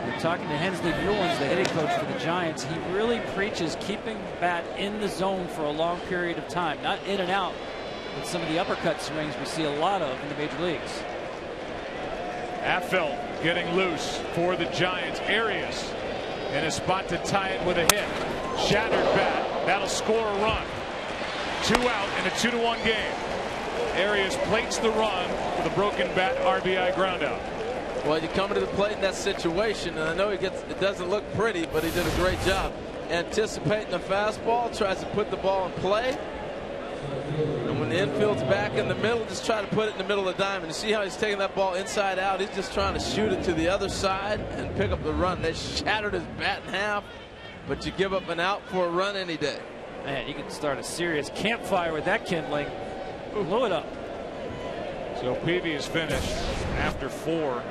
We're talking to Hensley Mullins, the hitting coach for the Giants. He really preaches keeping the bat in the zone for a long period of time, not in and out with some of the uppercut swings we see a lot of in the major leagues. Affeldt getting loose for the Giants. Arias in a spot to tie it with a hit. Shattered bat. That'll score a run. 2 out in a 2-1 game. Arias plates the run with a broken bat RBI groundout. Well, you come to the plate in that situation, and I know it doesn't look pretty, but he did a great job anticipating the fastball, tries to put the ball in play. And when the infield's back in the middle, just try to put it in the middle of the diamond. You see how he's taking that ball inside out? He's just trying to shoot it to the other side and pick up the run. They shattered his bat in half, but you give up an out for a run any day. Man, you can start a serious campfire with that kindling. Blew it up. So Peavy is finished after 4.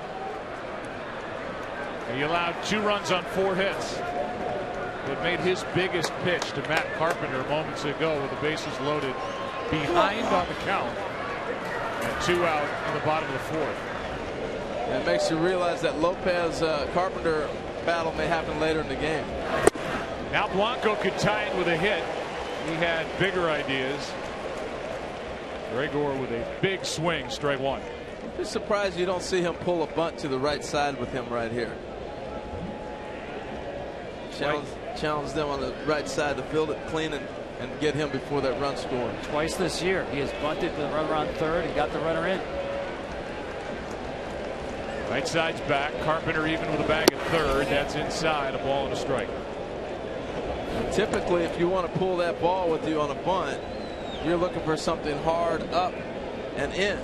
He allowed 2 runs on 4 hits. But made his biggest pitch to Matt Carpenter moments ago with the bases loaded behind on the count. And 2 out in the bottom of the 4th. And it makes you realize that Lopez Carpenter battle may happen later in the game. Now Blanco could tie it with a hit. He had bigger ideas. Gregor with a big swing, strike 1. I'm just surprised you don't see him pull a bunt to the right side with him right here. Challenge them on the right side to field it clean and get him before that run scored. Twice this year he has bunted with a runner on third and got the runner in. Right side's back. Carpenter even with a bag at third. That's inside, a ball and a strike. Typically, if you want to pull that ball with you on a bunt, you're looking for something hard up and in.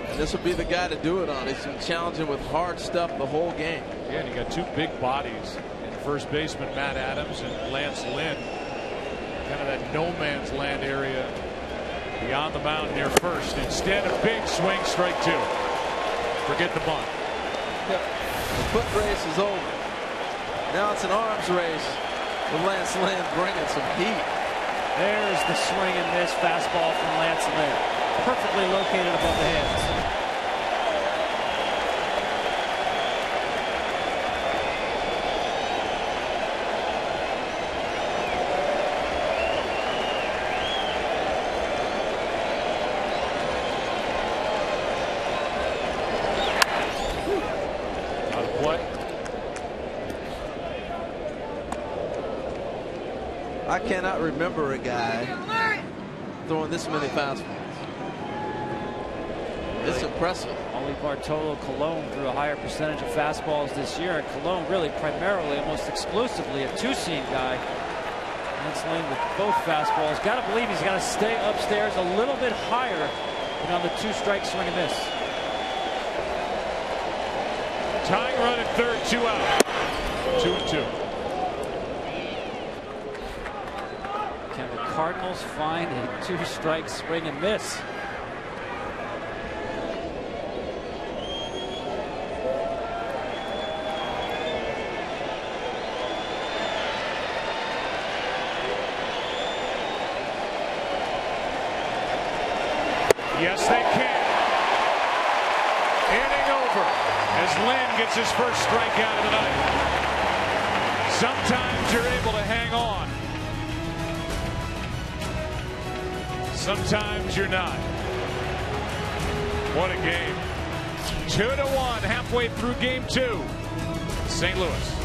And this would be the guy to do it on. He's been challenging with hard stuff the whole game. Yeah, and you got 2 big bodies in first baseman Matt Adams and Lance Lynn. Kind of that no man's land area beyond the mound near first. Instead, a big swing, strike 2. Forget the bunt. Yep. The foot race is over. Now it's an arms race with Lance Lynn bringing some heat. There's the swing and miss fastball from Lance Lynn. Perfectly located above the heads. Out of play. I cannot remember a guy throwing this many fastballs. It's impressive. Only Bartolo Colon threw a higher percentage of fastballs this year, and Colon really primarily, almost exclusively, a 2-seam guy. Lance Lynn with both fastballs. Got to believe he's got to stay upstairs a little bit higher than on the 2-strike swing and miss. Tying run at third, 2 out. 2-2. Can the Cardinals find a 2-strike swing and miss? Yes, they can. Inning over as Lynn gets his first strikeout of the night. Sometimes you're able to hang on. Sometimes you're not. What a game. 2-1 halfway through game 2. St. Louis.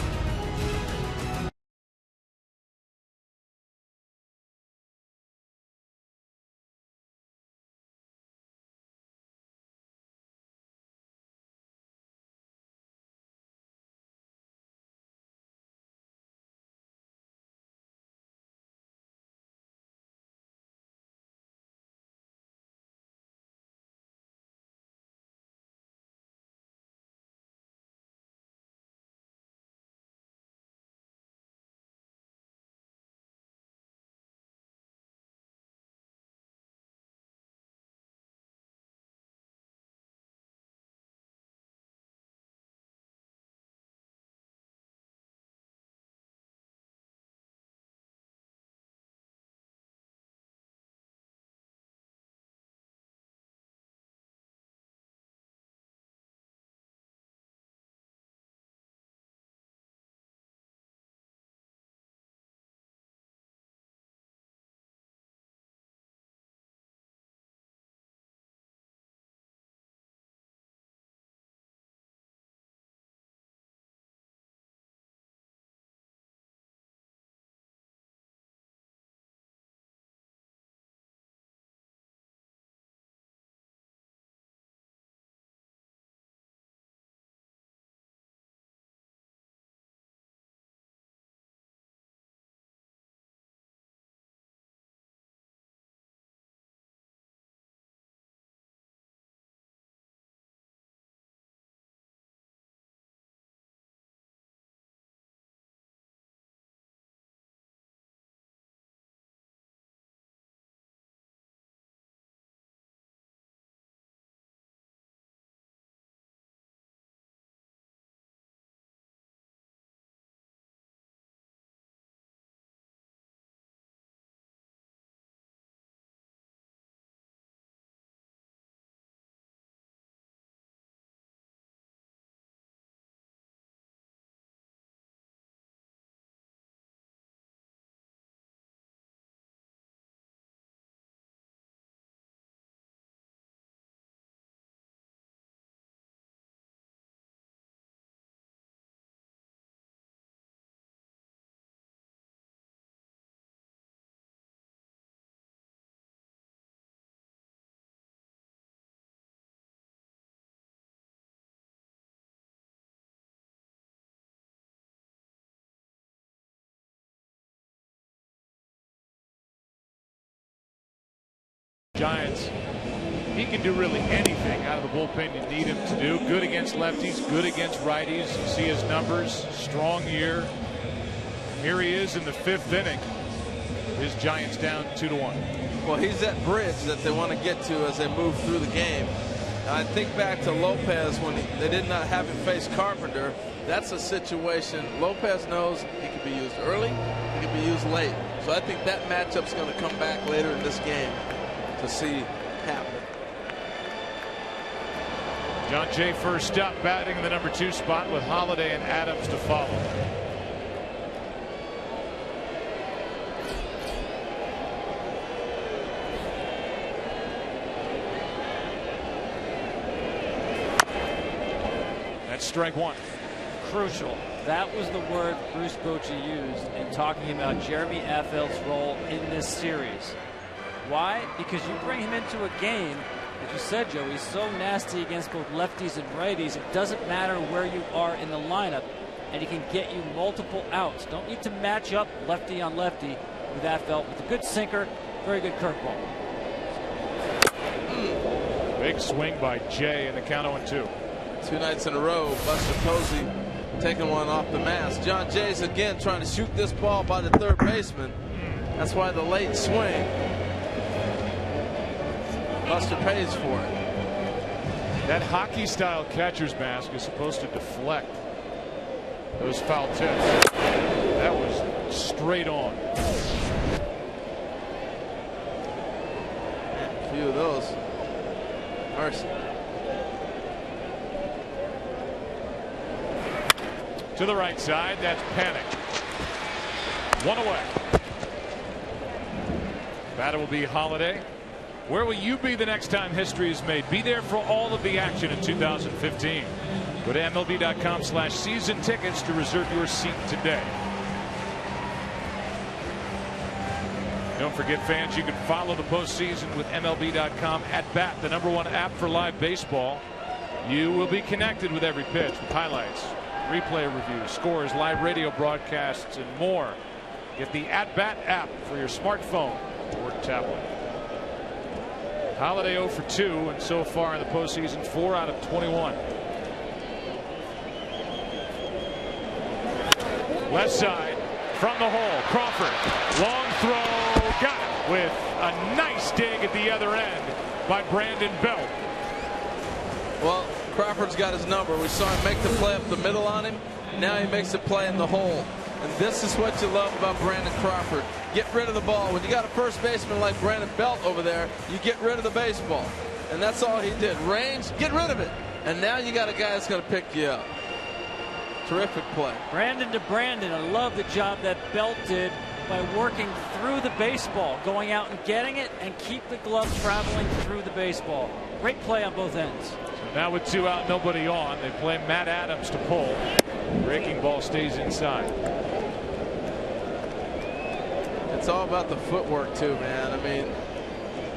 Giants, he can do really anything out of the bullpen you need him to do. Good against lefties, good against righties. You see his numbers, strong year. Here he is in the 5th inning. His Giants down 2-1. Well, he's that bridge that they want to get to as they move through the game. I think back to Lopez when they did not have him face Carpenter. That's a situation Lopez knows he can be used early, he can be used late. So I think that matchup's going to come back later in this game to see happen. John Jay first up, batting in the number 2 spot with Holliday and Adams to follow. That's strike 1. Crucial. That was the word Bruce Bochy used in talking about Jeremy Affeld's role in this series. Why? Because you bring him into a game, as you said, Joe, he's so nasty against both lefties and righties. It doesn't matter where you are in the lineup, and he can get you multiple outs. Don't need to match up lefty on lefty with Affeld with a good sinker, very good curveball. Big swing by Jay in the count 0-2. 2 nights in a row, Buster Posey taking one off the mask. John Jay's again trying to shoot this ball by the 3rd baseman. That's why the late swing. Buster pays for it. That hockey-style catcher's mask is supposed to deflect those foul tips. That was straight on. A few of those. Mercy. To the right side, that's Panic. 1 away. Batter will be Holliday. Where will you be the next time history is made? Be there for all of the action in 2015. Go to MLB.com/season tickets to reserve your seat today. Don't forget, fans, you can follow the postseason with MLB.com at Bat, the #1 app for live baseball. You will be connected with every pitch with highlights, replay reviews, scores, live radio broadcasts, and more. Get the At Bat app for your smartphone or tablet. Holliday 0 for 2, and so far in the postseason, 4 out of 21. Left side from the hole, Crawford. Long throw, got it with a nice dig at the other end by Brandon Belt. Well, Crawford's got his number. We saw him make the play up the middle on him. Now he makes a play in the hole. And this is what you love about Brandon Crawford. Get rid of the ball. When you got a first baseman like Brandon Belt over there, you get rid of the baseball. And that's all he did. Range, get rid of it. And now you got a guy that's going to pick you up. Terrific play. Brandon to Brandon. I love the job that Belt did by working through the baseball, going out and getting it, and keep the glove traveling through the baseball. Great play on both ends. So now with 2 out, nobody on, they play Matt Adams to pull. Breaking ball stays inside. It's all about the footwork too, man. I mean,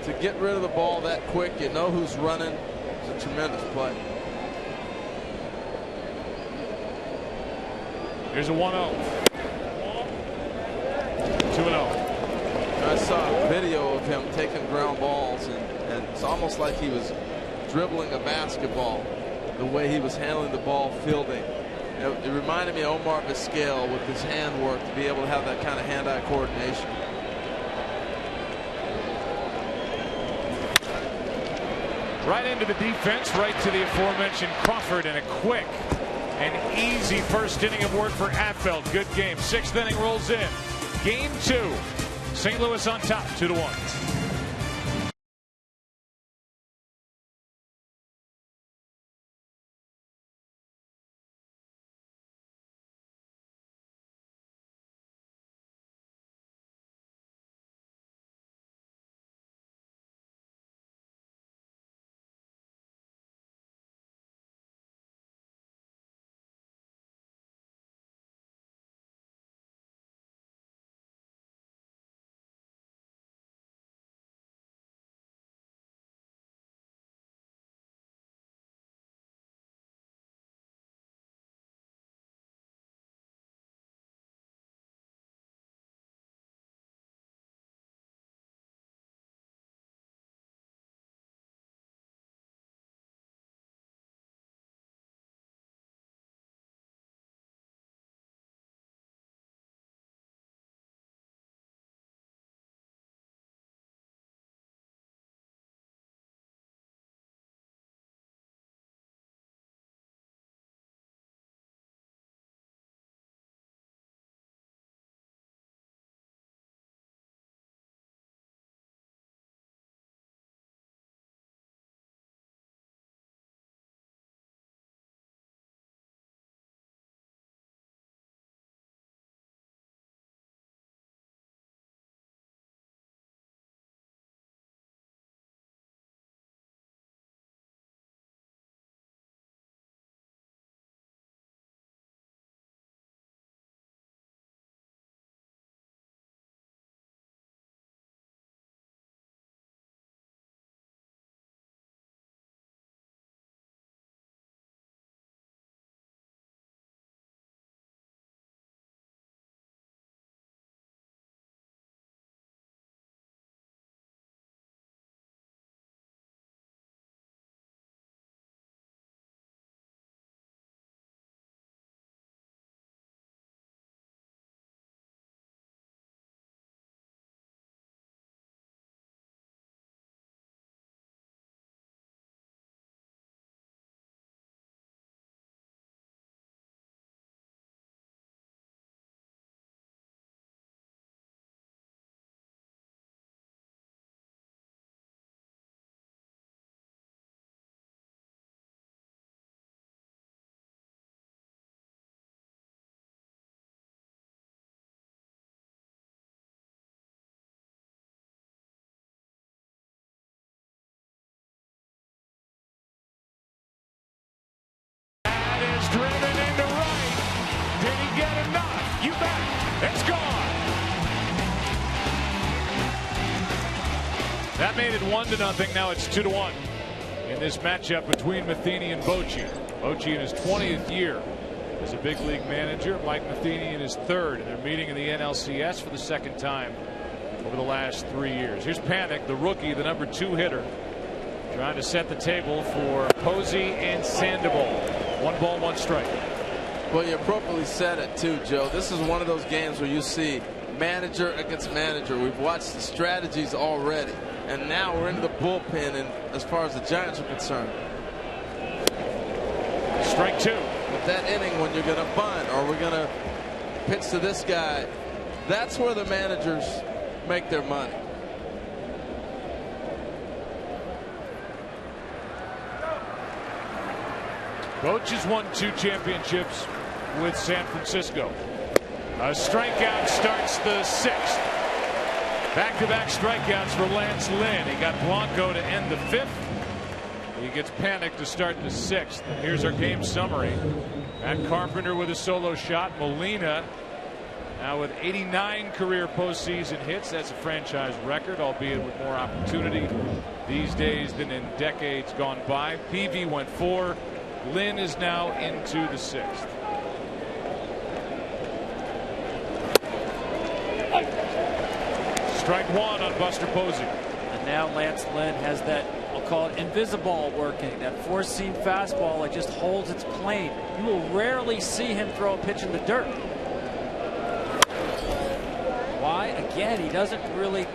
to get rid of the ball that quick, you know who's running. It's a tremendous play. Here's a 1-0. 2-0. I saw a video of him taking ground balls, and it's almost like he was dribbling a basketball, the way he was handling the ball, fielding. It reminded me of Omar Vizquel with his handwork, to be able to have that kind of hand-eye coordination. Right into the defense, right to the aforementioned Crawford, and a quick and easy first inning of work for Affeld. Good game. 6th inning rolls in. Game 2. St. Louis on top, 2-1. That made it 1-0. Now it's 2-1 in this matchup between Matheny and Bochy. Bochy in his 20th year as a big league manager. Mike Matheny in his 3rd. And they're meeting in the NLCS for the 2nd time over the last 3 years. Here's Panik, the rookie, the number 2 hitter, trying to set the table for Posey and Sandoval. 1 ball, 1 strike. Well, you appropriately said it too, Joe. This is one of those games where you see manager against manager. We've watched the strategies already, and now we're into the bullpen. And as far as the Giants are concerned, strike 2. With that inning, when you're going to bunt or we're going to pitch to this guy, that's where the managers make their money. Coach has won 2 championships with San Francisco. A strikeout starts the 6th. Back-to-back strikeouts for Lance Lynn. He got Blanco to end the 5th. He gets Panik to start the 6th. And here's our game summary. Matt Carpenter with a solo shot. Molina now with 89 career postseason hits. That's a franchise record, albeit with more opportunity these days than in decades gone by. Peavy went 4. Lynn is now into the 6th. Strike 1 on Buster Posey. And now Lance Lynn has that, I'll call it invisible working. That 4-seam fastball that just holds its plane. You will rarely see him throw a pitch in the dirt. Why? Again, he doesn't really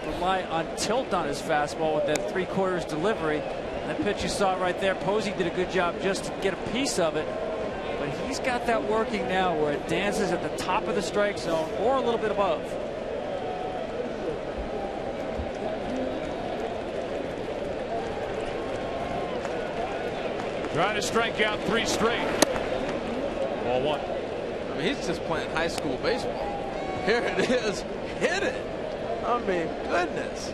rely on tilt on his fastball with that 3/4 delivery. That pitch you saw right there, Posey did a good job just to get a piece of it. But he's got that working now where it dances at the top of the strike zone or a little bit above. Trying to strike out 3 straight. Ball 1. I mean, he's just playing high school baseball. Here it is. Hit it. I mean, goodness.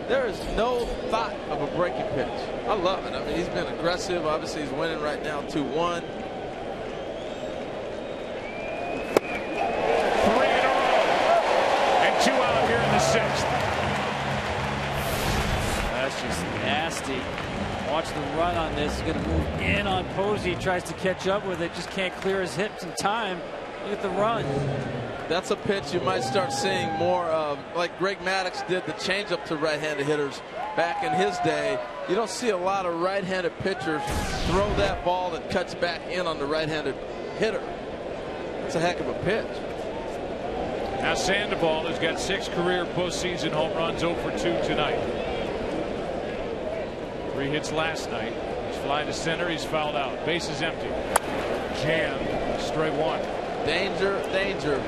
There is no thought of a breaking pitch. I love it. I mean, he's been aggressive. Obviously, he's winning right now 2-1. 3 in a row. And 2 out here in the 6th. That's just nasty. Watch the run on this. He's going to move in on Posey. Tries to catch up with it. Just can't clear his hips in time. Look at the run. That's a pitch you might start seeing more of, like Greg Maddux did the changeup to right-handed hitters back in his day. You don't see a lot of right-handed pitchers throw that ball that cuts back in on the right-handed hitter. It's a heck of a pitch. Now Sandoval has got 6 career postseason home runs, 0 for 2 tonight. 3 hits last night. He's flying to center. He's fouled out. Base is empty. Jammed. Strike 1. Danger, danger.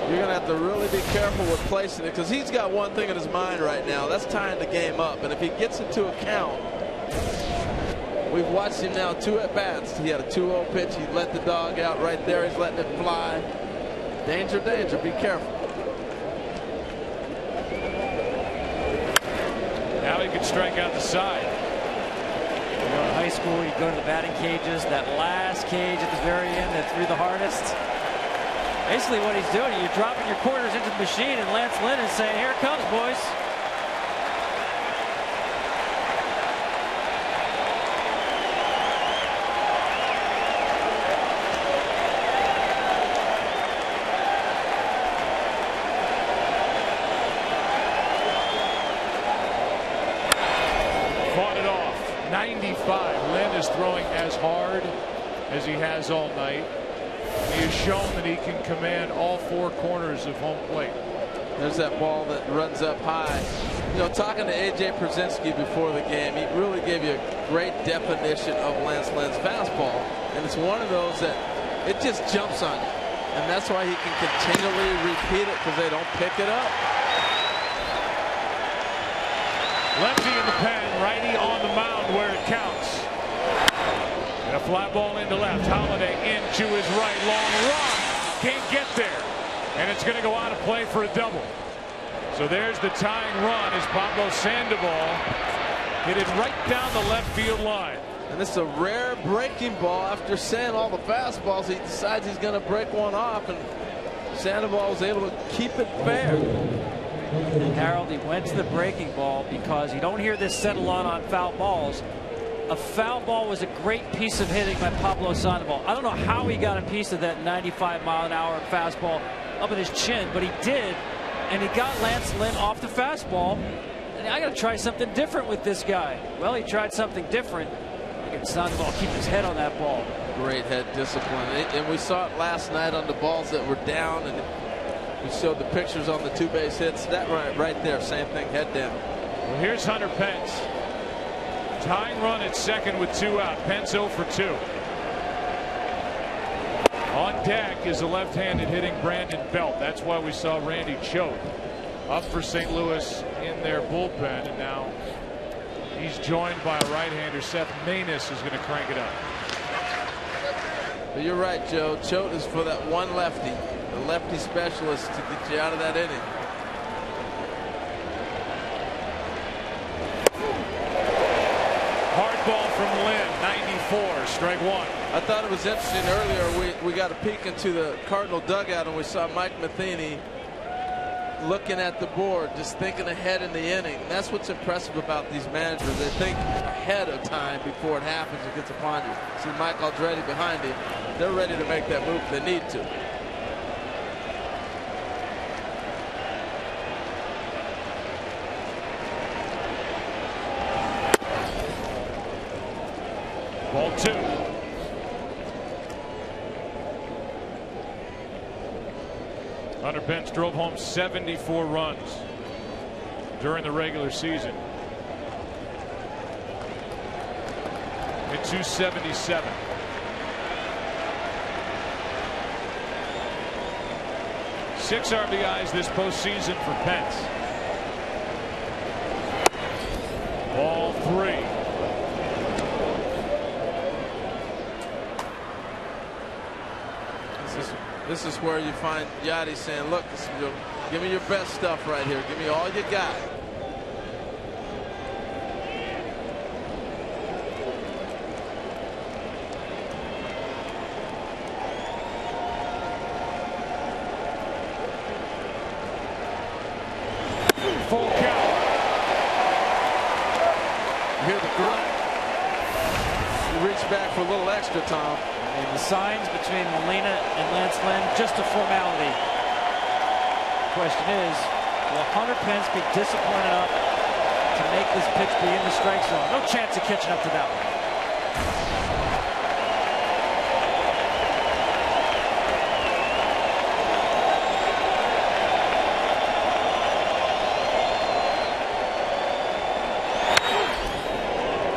You're going to have to really be careful with placing it because he's got one thing in his mind right now. That's tying the game up. And if he gets into a count, we've watched him now 2 at-bats. He had a 2-0 pitch. He let the dog out right there. He's letting it fly. Danger, danger. Be careful. Now he can strike out the side. You know, in high school, you go to the batting cages. That last cage at the very end that threw the hardest. Basically what he's doing, you're dropping your quarters into the machine, and Lance Lynn is saying, here it comes, boys. Fought it off. 95. Lynn is throwing as hard as he has all night. He has shown that he can command all 4 corners of home plate. There's that ball that runs up high. You know, talking to A.J. Przinsky before the game, he really gave you a great definition of Lance Lynn's fastball. And it's one of those that it just jumps on you. And that's why he can continually repeat it because they don't pick it up. Lefty in the pen, righty on the mound where it counts. And a fly ball into left. Holiday into his right. Long run. Can't get there. And it's going to go out of play for a double. So there's the tying run as Pablo Sandoval hit it right down the left field line. And this is a rare breaking ball. After saying all the fastballs, he decides he's going to break one off. And Sandoval was able to keep it fair. And Harold, he went to the breaking ball because you don't hear this said a lot on foul balls. A foul ball was a great piece of hitting by Pablo Sandoval. I don't know how he got a piece of that 95-mile-an-hour fastball up in his chin, but he did, and he got Lance Lynn off the fastball. And I got to try something different with this guy. Well, he tried something different. Look at Sandoval keep his head on that ball. Great head discipline, and we saw it last night on the balls that were down, and we showed the pictures on the 2-base hits. That right there, same thing, head down. Well, here's Hunter Pence. Tying run at second with 2 out. Pence 0 for 2. On deck is a left-handed hitting Brandon Belt. That's why we saw Randy Choate up for St. Louis in their bullpen, and now he's joined by a right-hander. Seth Maness is going to crank it up. But you're right, Joe. Choate is for that one lefty, the lefty specialist to get you out of that inning. Hard ball from Lynn, 94, strike 1. I thought it was interesting earlier. We got a peek into the Cardinal dugout, and we saw Mike Matheny looking at the board, just thinking ahead in the inning. And that's what's impressive about these managers. They think ahead of time before it happens or gets upon you. See Mike Aldrete behind him. They're ready to make that move if they need to. Ball 2. Hunter Pence drove home 74 runs during the regular season. Hit 277. Six RBIs this postseason for Pence. Ball 3. This is where you find Yadi saying, look, give me your best stuff right here. Give me all you got. Full count. You hear the grunt. You reach back for a little extra, Tom. And the signs between Molina and Lance Lynn, just a formality. The question is, will Hunter Pence be disciplined enough to make this pitch be in the strike zone? No chance of catching up to that one.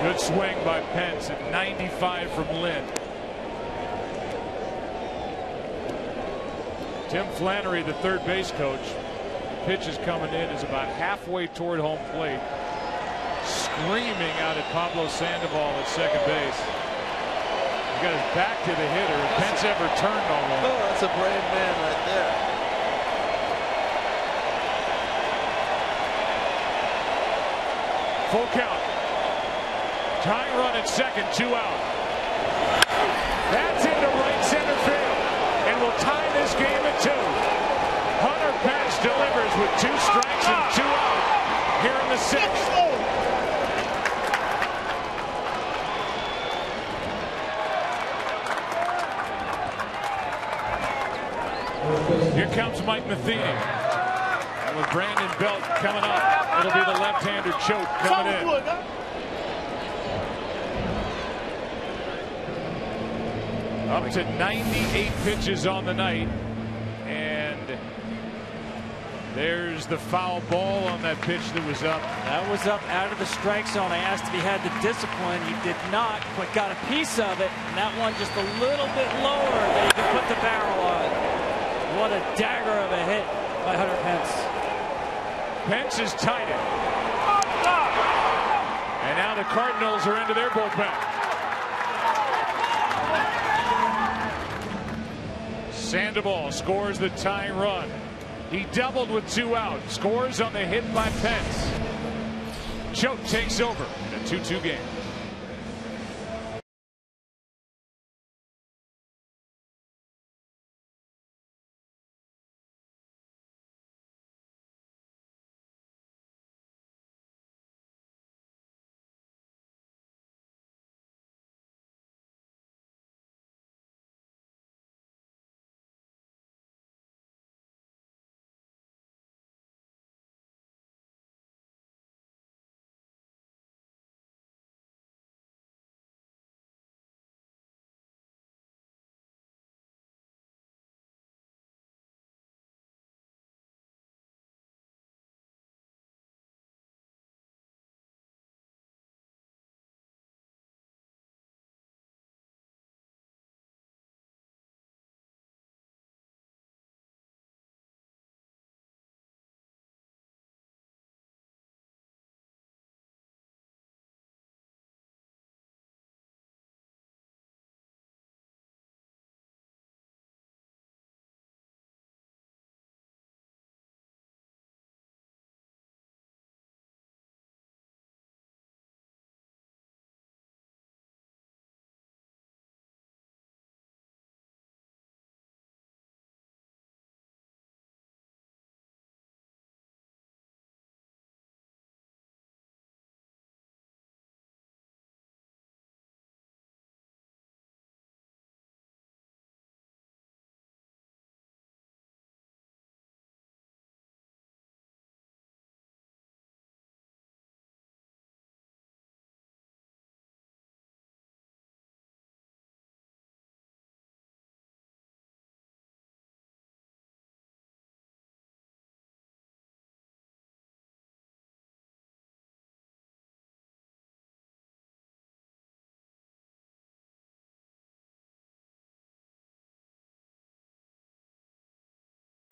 Good swing by Pence at 95 from Lynn. Tim Flannery, the third base coach, pitch is coming in, is about halfway toward home plate, screaming out at Pablo Sandoval at second base. He got his back to the hitter. Pence ever turned on one. Oh, that's a brave man right there. Full count. Tying run at second, 2 out. That's into right center field, and will tie this game at 2. Hunter Pence delivers with 2 strikes and 2 out here in the 6th. Here comes Mike Matheny. And with Brandon Belt coming up, it'll be the left-hander Choate coming in. Up to 98 pitches on the night. And there's the foul ball on that pitch that was up. That was up out of the strike zone. I asked if he had the discipline. He did not, but got a piece of it. And that one just a little bit lower than he could put the barrel on. What a dagger of a hit by Hunter Pence. Pence has tied it. And now the Cardinals are into their bullpen. Sandoval scores the tying run. He doubled with 2 out. Scores on the hit by Pence. Choate takes over in a 2-2 game.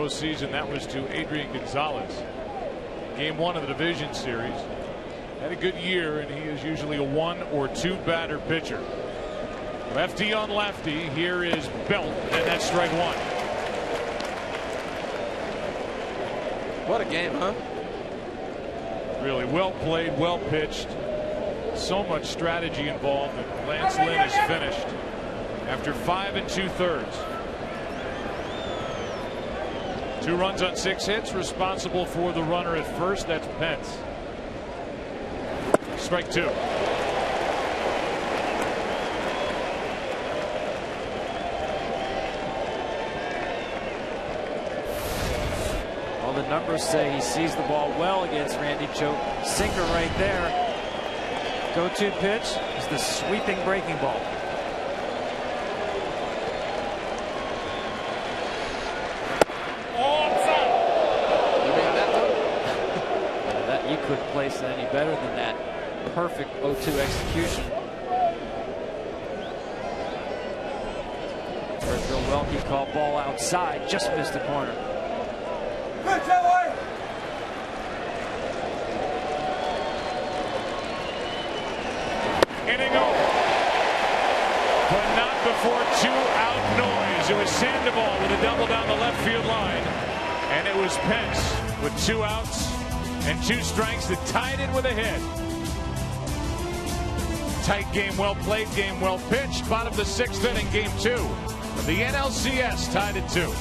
postseason. That was to Adrian Gonzalez. Game 1 of the division series. Had a good year, and he is usually a 1 or 2 batter pitcher. Lefty on lefty. Here is Belt, and that's strike 1. What a game, huh? Really well played, well pitched. So much strategy involved, and Lance Lynn is finished after 5 2/3. 2 runs on 6 hits, responsible for the runner at first. That's Pence. Strike 2. Well, the numbers say he sees the ball well against Randy Choate. Sinker right there. Go-to pitch is the sweeping breaking ball. You couldn't place it any better than that. Perfect 0-2 execution. Virgil Welke called ball outside, just missed the corner. Inning over, but not before 2-out noise. It was Sandoval with a double down the left field line, and it was Pence with 2 outs and 2 strikes that tied it with a hit. Tight game, well played, game well pitched. Bottom of the 6th inning, game 2 of the NLCS, tied at 2.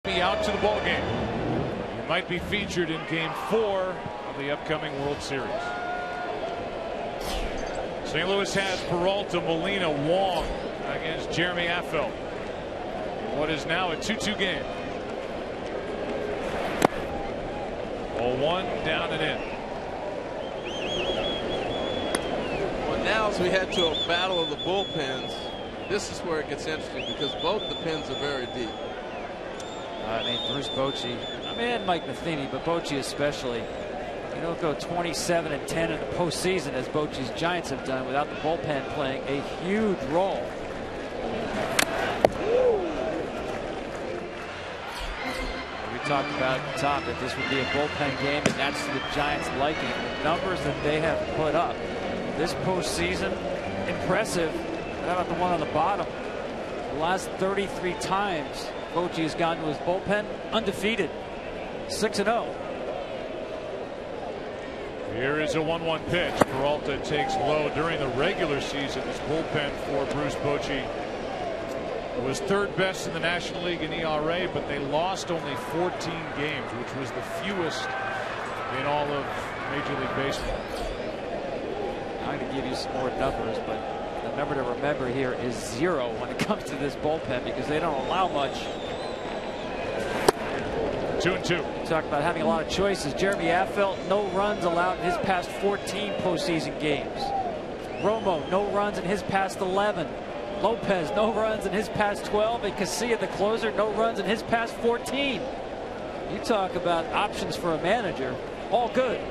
Be out to the ball game. He might be featured in game 4 of the upcoming World Series. St. Louis has Peralta, Molina, Wong against Jeremy Affeldt. What is now a 2-2 game. 0-1 down and in. Well, now as we head to a battle of the bullpens, this is where it gets interesting because both the pens are very deep. I mean, Bruce Bochy, and Mike Matheny, but Bochy especially. You don't go 27-10 in the postseason as Bochy's Giants have done without the bullpen playing a huge role. We talked about at the top that this would be a bullpen game, and that's the Giants' liking. The numbers that they have put up this postseason, impressive. How about the one on the bottom? The last 33 times Bochy has gone to his bullpen, undefeated, 6-0. Here is a 1-1 pitch. Peralta takes low. During the regular season, this bullpen for Bruce Bochy was third best in the National League in ERA, but they lost only 14 games, which was the fewest in all of Major League Baseball. I'm going to give you some more numbers, but the number to remember here is 0 when it comes to this bullpen because they don't allow much. 2-2. Talk about having a lot of choices. Jeremy Affeldt, no runs allowed in his past 14 postseason games. Romo, no runs in his past 11. Lopez, no runs in his past 12. And Casilla, the closer, no runs in his past 14. You talk about options for a manager. All good.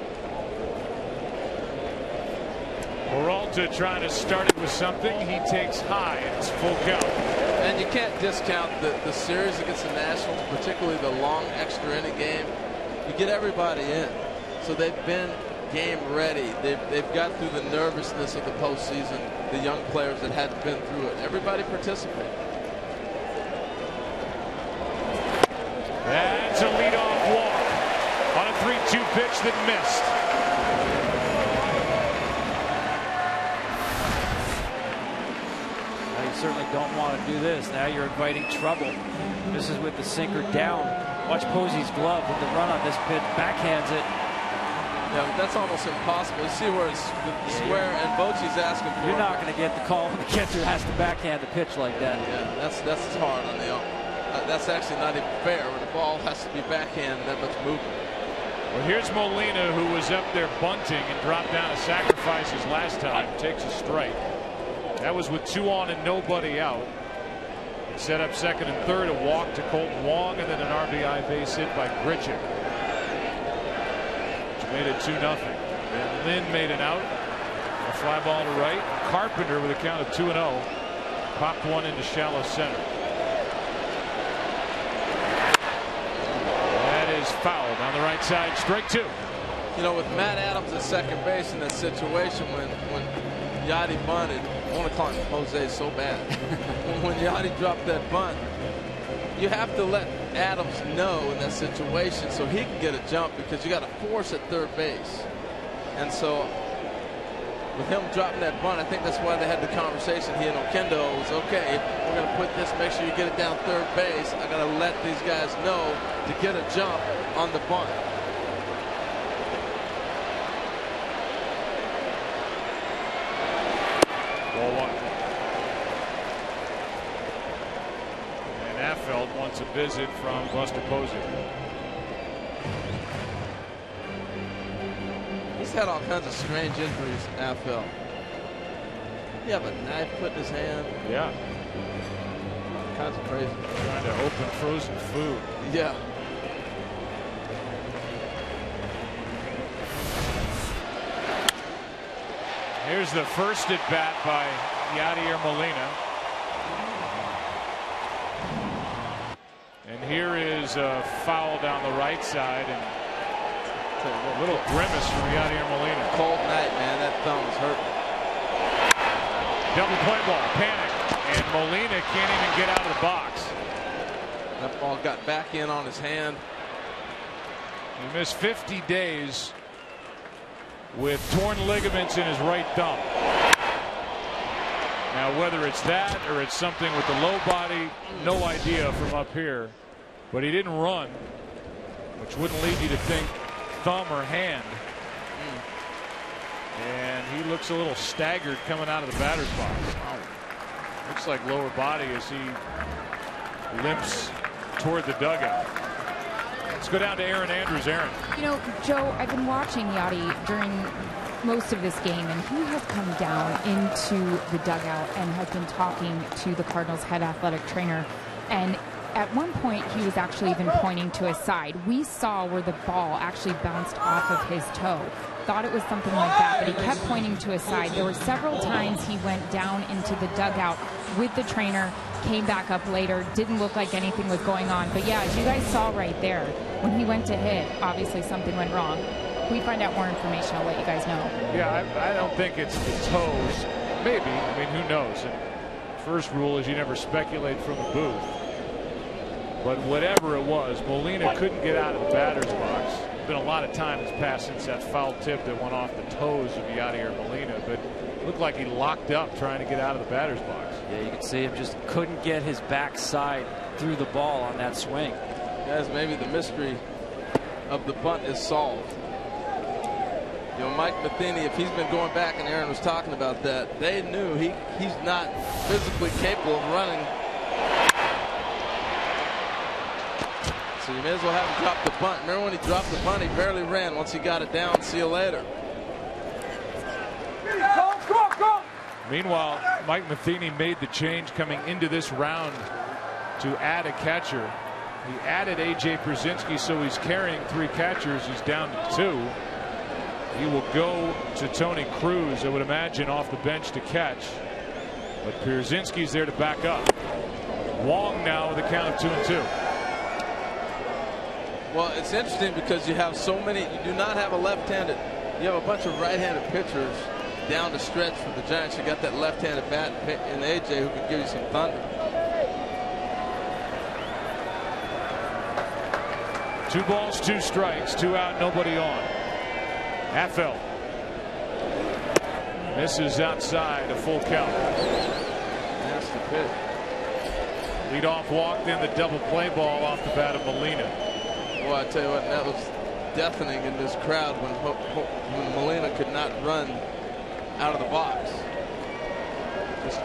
Peralta trying to start it with something. He takes high. It's full count. And you can't discount the series against the Nationals, particularly the long extra inning game. You get everybody in. So they've been game ready. They've got through the nervousness of the postseason, the young players that hadn't been through it. Everybody participated. That's a leadoff walk on a 3-2 pitch that missed. Certainly don't want to do this. Now you're inviting trouble. This is with the sinker down. Watch Posey's glove with the run on this pitch. Backhands it. Yeah, but that's almost impossible. You see where it's square, and Bochy's asking for it. You're not going to get the call when the catcher has to backhand the pitch like that. Yeah, that's hard on the that's actually not even fair when the ball has to be backhand that much movement. Well, here's Molina, who was up there bunting and dropped down to sacrifice his last time. Takes a strike. That was with 2 on and nobody out. Set up second and third, a walk to Colton Wong, and then an RBI base hit by Grichuk, which made it 2-0. And Lynn made an out, a fly ball to right. Carpenter with a count of 2-0 popped one into shallow center. That is fouled on the right side. Strike 2. You know, with Matt Adams at second base in that situation when Yadi bunted, I want to call him Jose so bad. When Yadi dropped that bunt, you have to let Adams know in that situation so he can get a jump, because you got a force at third base. And so with him dropping that bunt, I think that's why they had the conversation. He and Oquendo was, okay, we're going to put this, make sure you get it down third base. I got to let these guys know to get a jump on the bunt. And Affeldt wants a visit from Buster Posey. He's had all kinds of strange injuries, Affeldt. You have a knife put in his hand. Yeah. All kinds of crazy. Trying to open frozen food. Yeah. Here's the first at bat by Yadier Molina. And here is a foul down the right side, and a little grimace from Yadier Molina. Cold night, man. That thumb is hurting. Double play ball, panic, and Molina can't even get out of the box. That ball got back in on his hand. He missed 50 days with torn ligaments in his right thumb. Now, whether it's that or it's something with the low body, no idea from up here. But he didn't run, which wouldn't lead you to think thumb or hand. And he looks a little staggered coming out of the batter's box. Looks like lower body as he limps toward the dugout. Let's go down to Aaron Andrews. Aaron. You know, Joe, I've been watching Yadi during most of this game, and he has come down into the dugout and has been talking to the Cardinals' head athletic trainer. And at one point, he was actually even pointing to his side. We saw where the ball actually bounced off of his toe. Thought it was something like that, but he kept pointing to his side. There were several times he went down into the dugout with the trainer, came back up later, didn't look like anything was going on. But yeah, as you guys saw right there, when he went to hit, obviously something went wrong. If we find out more information, I'll let you guys know. Yeah, I don't think it's the toes. Maybe. I mean, who knows? And first rule is you never speculate from the booth. But whatever it was, Molina couldn't get out of the batter's box. There's been a lot of time has passed since that foul tip that went off the toes of Yadier Molina, but it looked like he locked up trying to get out of the batter's box. Yeah, you can see him just couldn't get his backside through the ball on that swing. Guys, maybe the mystery of the bunt is solved. You know, Mike Matheny, if he's been going back, and Aaron was talking about that, they knew he's not physically capable of running. So you may as well have him drop the bunt. Remember when he dropped the bunt, he barely ran. Once he got it down, see you later. Meanwhile, Mike Matheny made the change coming into this round to add a catcher. He added A.J. Pierzynski, so he's carrying 3 catchers. He's down to 2. He will go to Tony Cruz, I would imagine, off the bench to catch. But Pierzynski's there to back up. Wong now with a count of 2-2. Well, it's interesting because you have so many. You do not have a left-handed. You have a bunch of right-handed pitchers down the stretch for the Giants. You got that left-handed bat in AJ who can give you some thunder. 2 balls, 2 strikes, 2 out, nobody on. Affel misses outside, a full count. Nasty pitch. Leadoff walk, then the double play ball off the bat of Molina. Well, I tell you what, that was deafening in this crowd when Molina could not run out of the box. Just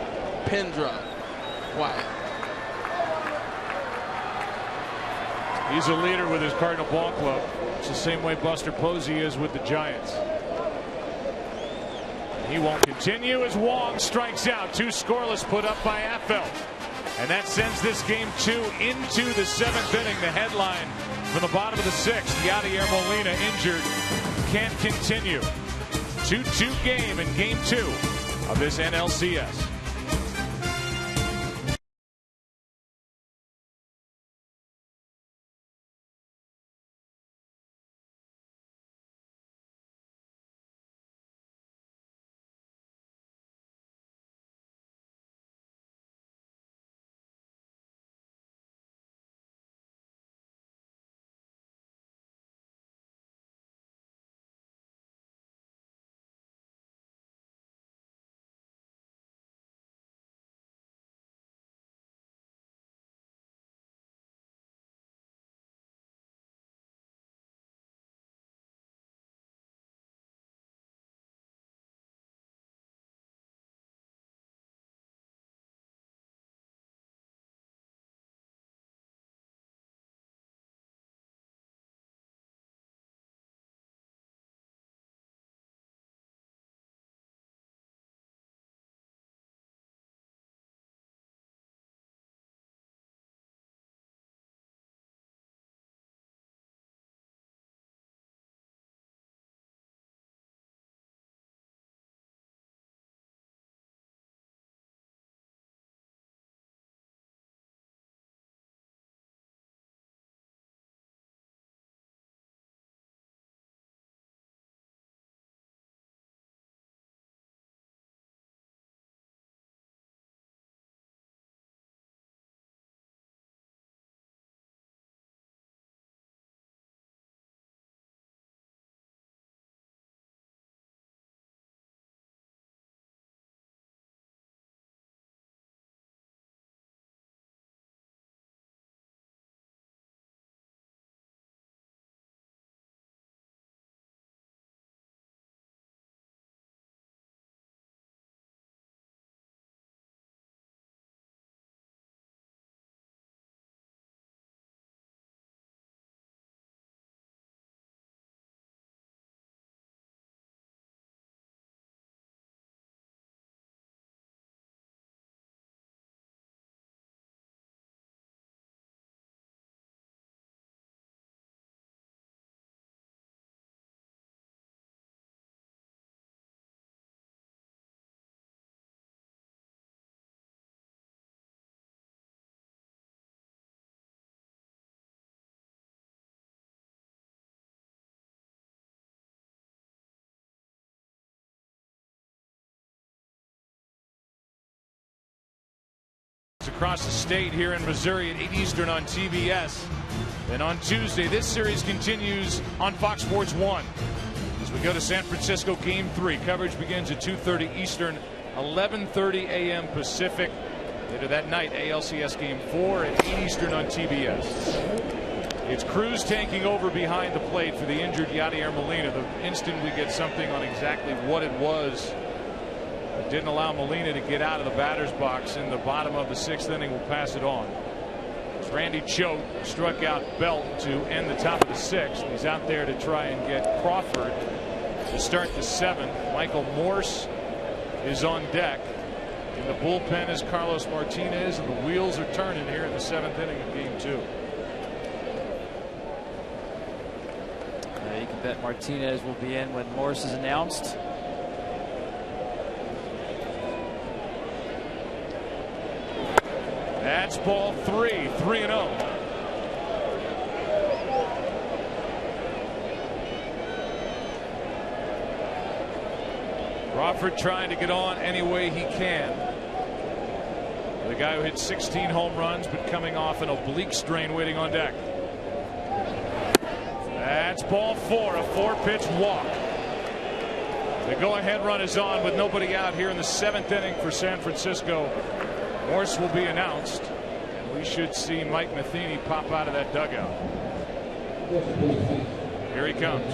pin drop. Quiet. He's a leader with his Cardinal Ball Club. It's the same way Buster Posey is with the Giants. He won't continue as Wong strikes out. 2 scoreless put up by Affel. And that sends this game 2 into the 7th inning. The headline from the bottom of the 6th, Yadier Molina injured, can't continue. 2-2 game in game 2 of this NLCS. across the state here in Missouri at 8 Eastern on TBS. And on Tuesday, this series continues on Fox Sports 1. As we go to San Francisco Game 3, coverage begins at 2:30 Eastern, 11:30 a.m. Pacific. Later that night, ALCS Game 4 at 8 Eastern on TBS. It's Cruz taking over behind the plate for the injured Yadier Molina. The instant we get something on exactly what it was that didn't allow Molina to get out of the batter's box in the bottom of the 6th inning, we'll pass it on. As Randy Choate struck out Belt to end the top of the 6th. He's out there to try and get Crawford to start the 7th. Michael Morse is on deck. In the bullpen is Carlos Martinez, and the wheels are turning here in the 7th inning of Game 2. You can bet Martinez will be in when Morse is announced. That's ball 3, 3-0. Crawford trying to get on any way he can. The guy who hit 16 home runs but coming off an oblique strain waiting on deck. That's ball 4, a 4-pitch walk. The go-ahead run is on with nobody out here in the 7th inning for San Francisco. Morse will be announced, and we should see Mike Matheny pop out of that dugout. Here he comes.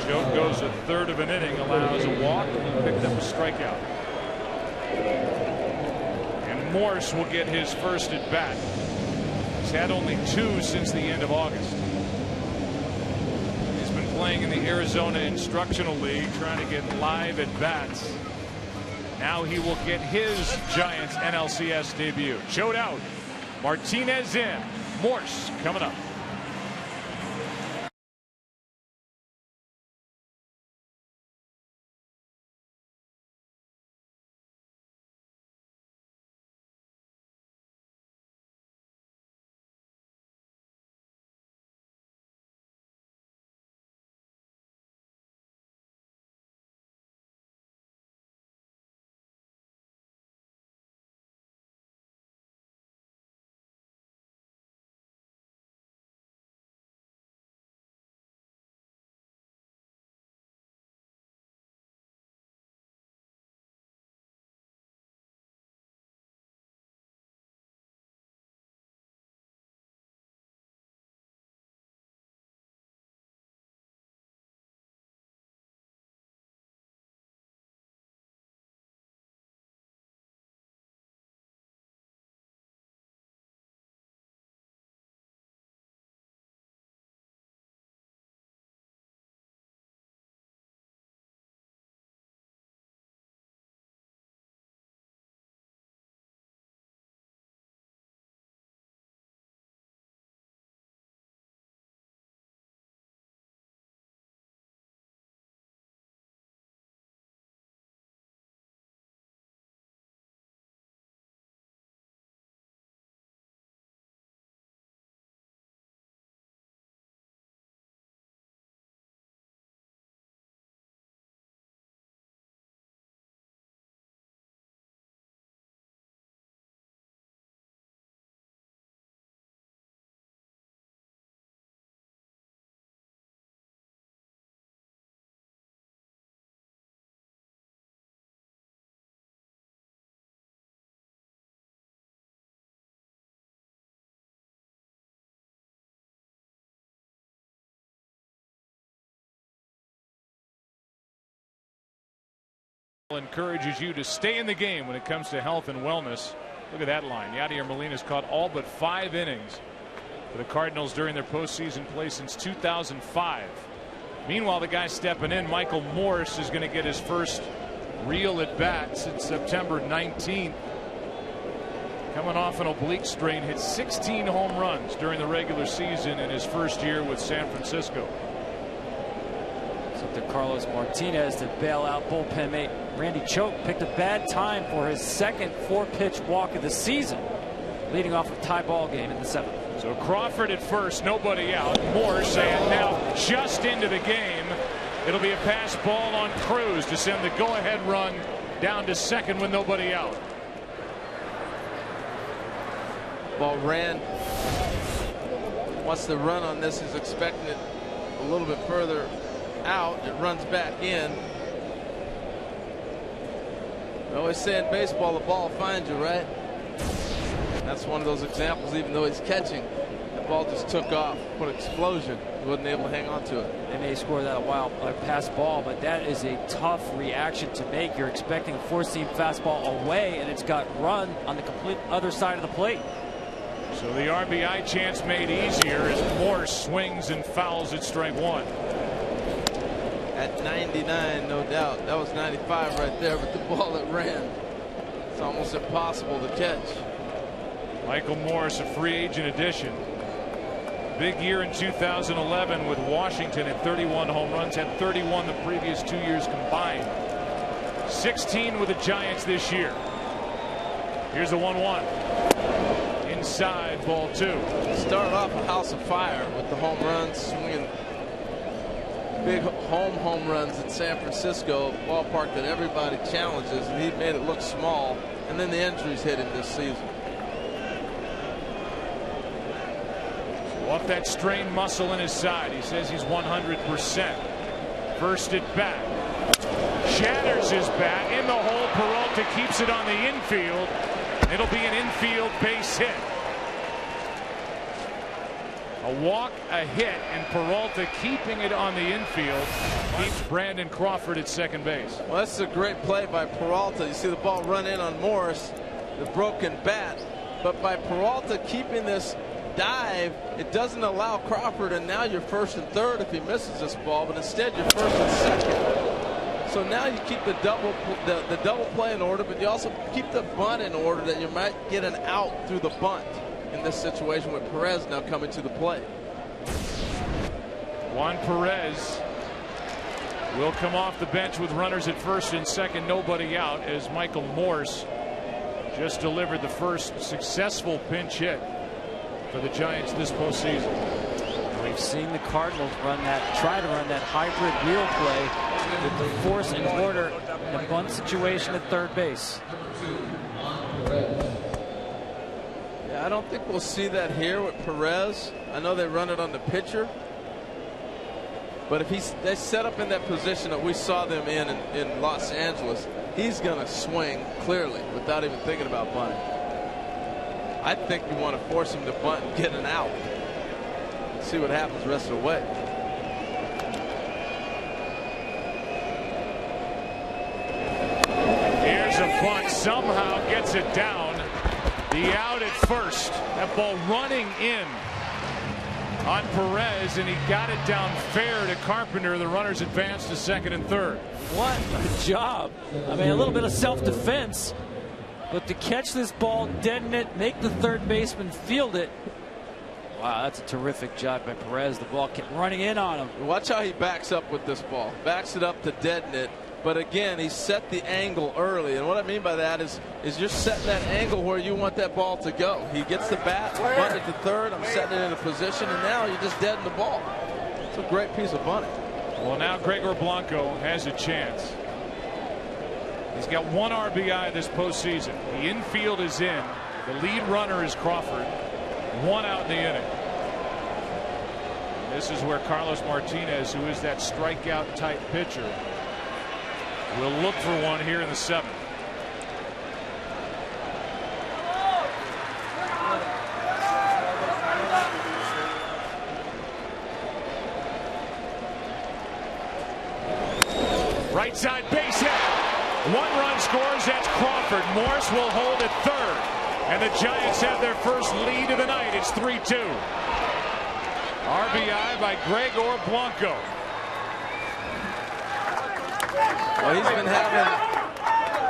Choate goes a third of an inning, allows a walk, and he picked up a strikeout. And Morse will get his first at bat. He's had only 2 since the end of August. He's been playing in the Arizona Instructional League, trying to get live at bats. Now he will get his Giants NLCS debut. Choate out, Martinez in, Morse coming up. Encourages you to stay in the game when it comes to health and wellness. Look at that line. Yadier Molina's caught all but 5 innings for the Cardinals during their postseason play since 2005. Meanwhile, the guy stepping in, Michael Morse, is going to get his first real at bat since September 19th. Coming off an oblique strain, hit 16 home runs during the regular season in his first year with San Francisco. To Carlos Martinez to bail out bullpen mate Randy Choate. Picked a bad time for his second 4-pitch walk of the season, leading off a tie ball game in the 7th. So Crawford at first, nobody out. Morse, and now just into the game. It'll be a pass ball on Cruz to send the go-ahead run down to second with nobody out. Ball ran. Once the run on this is expecting it a little bit further out, it runs back in. I always say in baseball, the ball finds you, right? That's one of those examples. Even though he's catching, the ball just took off, put an explosion. He wasn't able to hang on to it. They may score that a pass ball, but that is a tough reaction to make. You're expecting a four-seam fastball away, and it's got run on the complete other side of the plate. So the RBI chance made easier as Morse swings and fouls at strike one. At 99, no doubt. That was 95 right there, but the ball that ran, it's almost impossible to catch. Michael Morse, a free agent addition. Big year in 2011 with Washington at 31 home runs, had 31 the previous 2 years combined. 16 with the Giants this year. Here's the 1-1. Inside, ball two. Started off a house of fire with the home runs, swinging big home runs at San Francisco, a ballpark that everybody challenges, and he made it look small. And then the injuries hit him this season. Off that strained muscle in his side, he says he's 100%. First at bat. Shatters his bat in the hole. Peralta keeps it on the infield. It'll be an infield base hit. A walk, a hit, and Peralta keeping it on the infield keeps Brandon Crawford at second base. Well, that's a great play by Peralta. You see the ball run in on Morris, the broken bat, but by Peralta keeping this dive, it doesn't allow Crawford, and now you're first and third if he misses this ball, but instead you're first and second. So now you keep the double play in order, but you also keep the bunt in order that you might get an out through the bunt in this situation with Perez now coming to the plate. Juan Perez will come off the bench with runners at first and second, nobody out, as Michael Morse just delivered the first successful pinch hit for the Giants this postseason. We've seen the Cardinals try to run that hybrid wheel play with the force and order in a bunt situation at third base. Yeah, I don't think we'll see that here with Perez. I know they run it on the pitcher, but if they set up in that position that we saw them in Los Angeles, he's going to swing clearly without even thinking about bunting. I think you want to force him to bunt and get an out. See what happens the rest of the way. Here's a bunt, somehow gets it down. The out at first. That ball running in on Perez, and he got it down fair to Carpenter. The runners advance to second and third. What a job. I mean, a little bit of self-defense, but to catch this ball, deaden it, make the third baseman field it. Wow, that's a terrific job by Perez. The ball kept running in on him. Watch how he backs up with this ball. Backs it up to deaden it. But again, he set the angle early. And what I mean by that is you're setting that angle where you want that ball to go. He gets the bat, bunted to third. I'm setting it in a position, and now you just deaden the ball. It's a great piece of bunting. Well, now Gregor Blanco has a chance. He's got one RBI this postseason. The infield is in. The lead runner is Crawford. One out in the inning. And this is where Carlos Martinez, who is that strikeout type pitcher, will look for one here in the seventh. Right side base hit. One run scores. That's Crawford. Morse will hold at third. And the Giants have their first lead of the night. It's 3-2. RBI by Gregor Blanco. Well, he's been having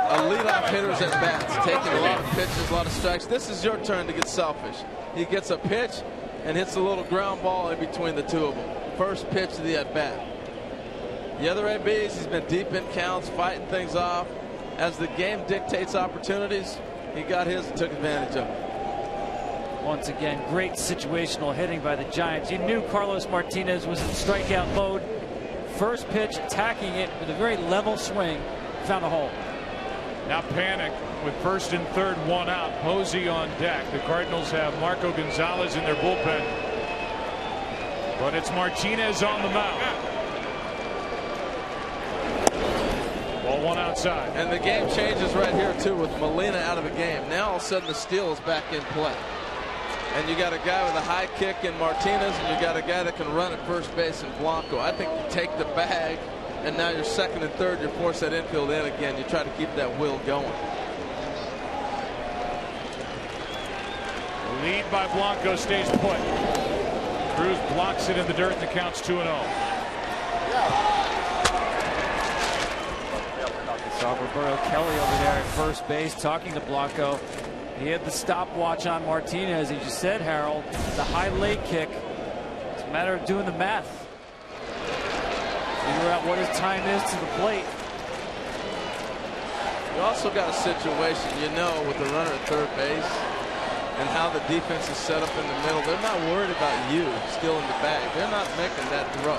a leadoff hitters at bats, taking a lot of pitches, a lot of strikes. This is your turn to get selfish. He gets a pitch and hits a little ground ball in between the two of them. First pitch of the at bat. The other ABs, he's been deep in counts, fighting things off. As the game dictates opportunities, he got his and took advantage of it. Once again, great situational hitting by the Giants. You knew Carlos Martinez was in strikeout mode. First pitch, attacking it with a very level swing, found a hole. Now Panic with first and third, one out. Posey on deck. The Cardinals have Marco Gonzalez in their bullpen, but it's Martinez on the mound. Ball one outside. And the game changes right here too with Molina out of the game. Now all of a sudden the steal is back in play. And you got a guy with a high kick in Martinez, and you got a guy that can run at first base in Blanco. I think you take the bag, and now you're second and third. You force that infield in again. You try to keep that will going. The lead by Blanco stays put. Cruz blocks it in the dirt, and the count's 2-0. Saw Roberto Kelly over there at first base talking to Blanco. He had the stopwatch on Martinez. He just said, Harold, the high leg kick. It's a matter of doing the math. Figure out what his time is to the plate. You also got a situation, with the runner at third base and how the defense is set up in the middle. They're not worried about you still in the bag. They're not making that throw.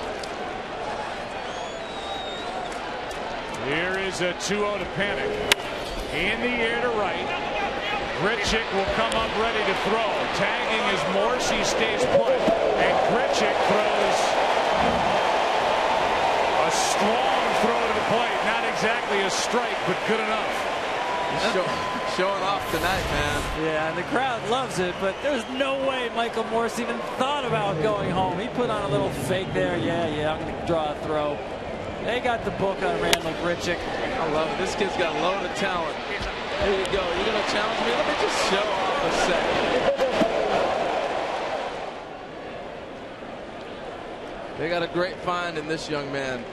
Here is a 2-0 to Panic. In the air to right. Grichuk will come up ready to throw. Tagging is Morse. He stays put. And Grichuk throws a strong throw to the plate. Not exactly a strike, but good enough. He's showing off tonight, man. Yeah, and the crowd loves it, but there's no way Michael Morse even thought about going home. He put on a little fake there. Yeah, I'm going to draw a throw. They got the book on Randall Grichuk. I love it. This kid's got a load of talent. Here you go. You're going to challenge me? Let me just show off a second. They got a great find in this young man.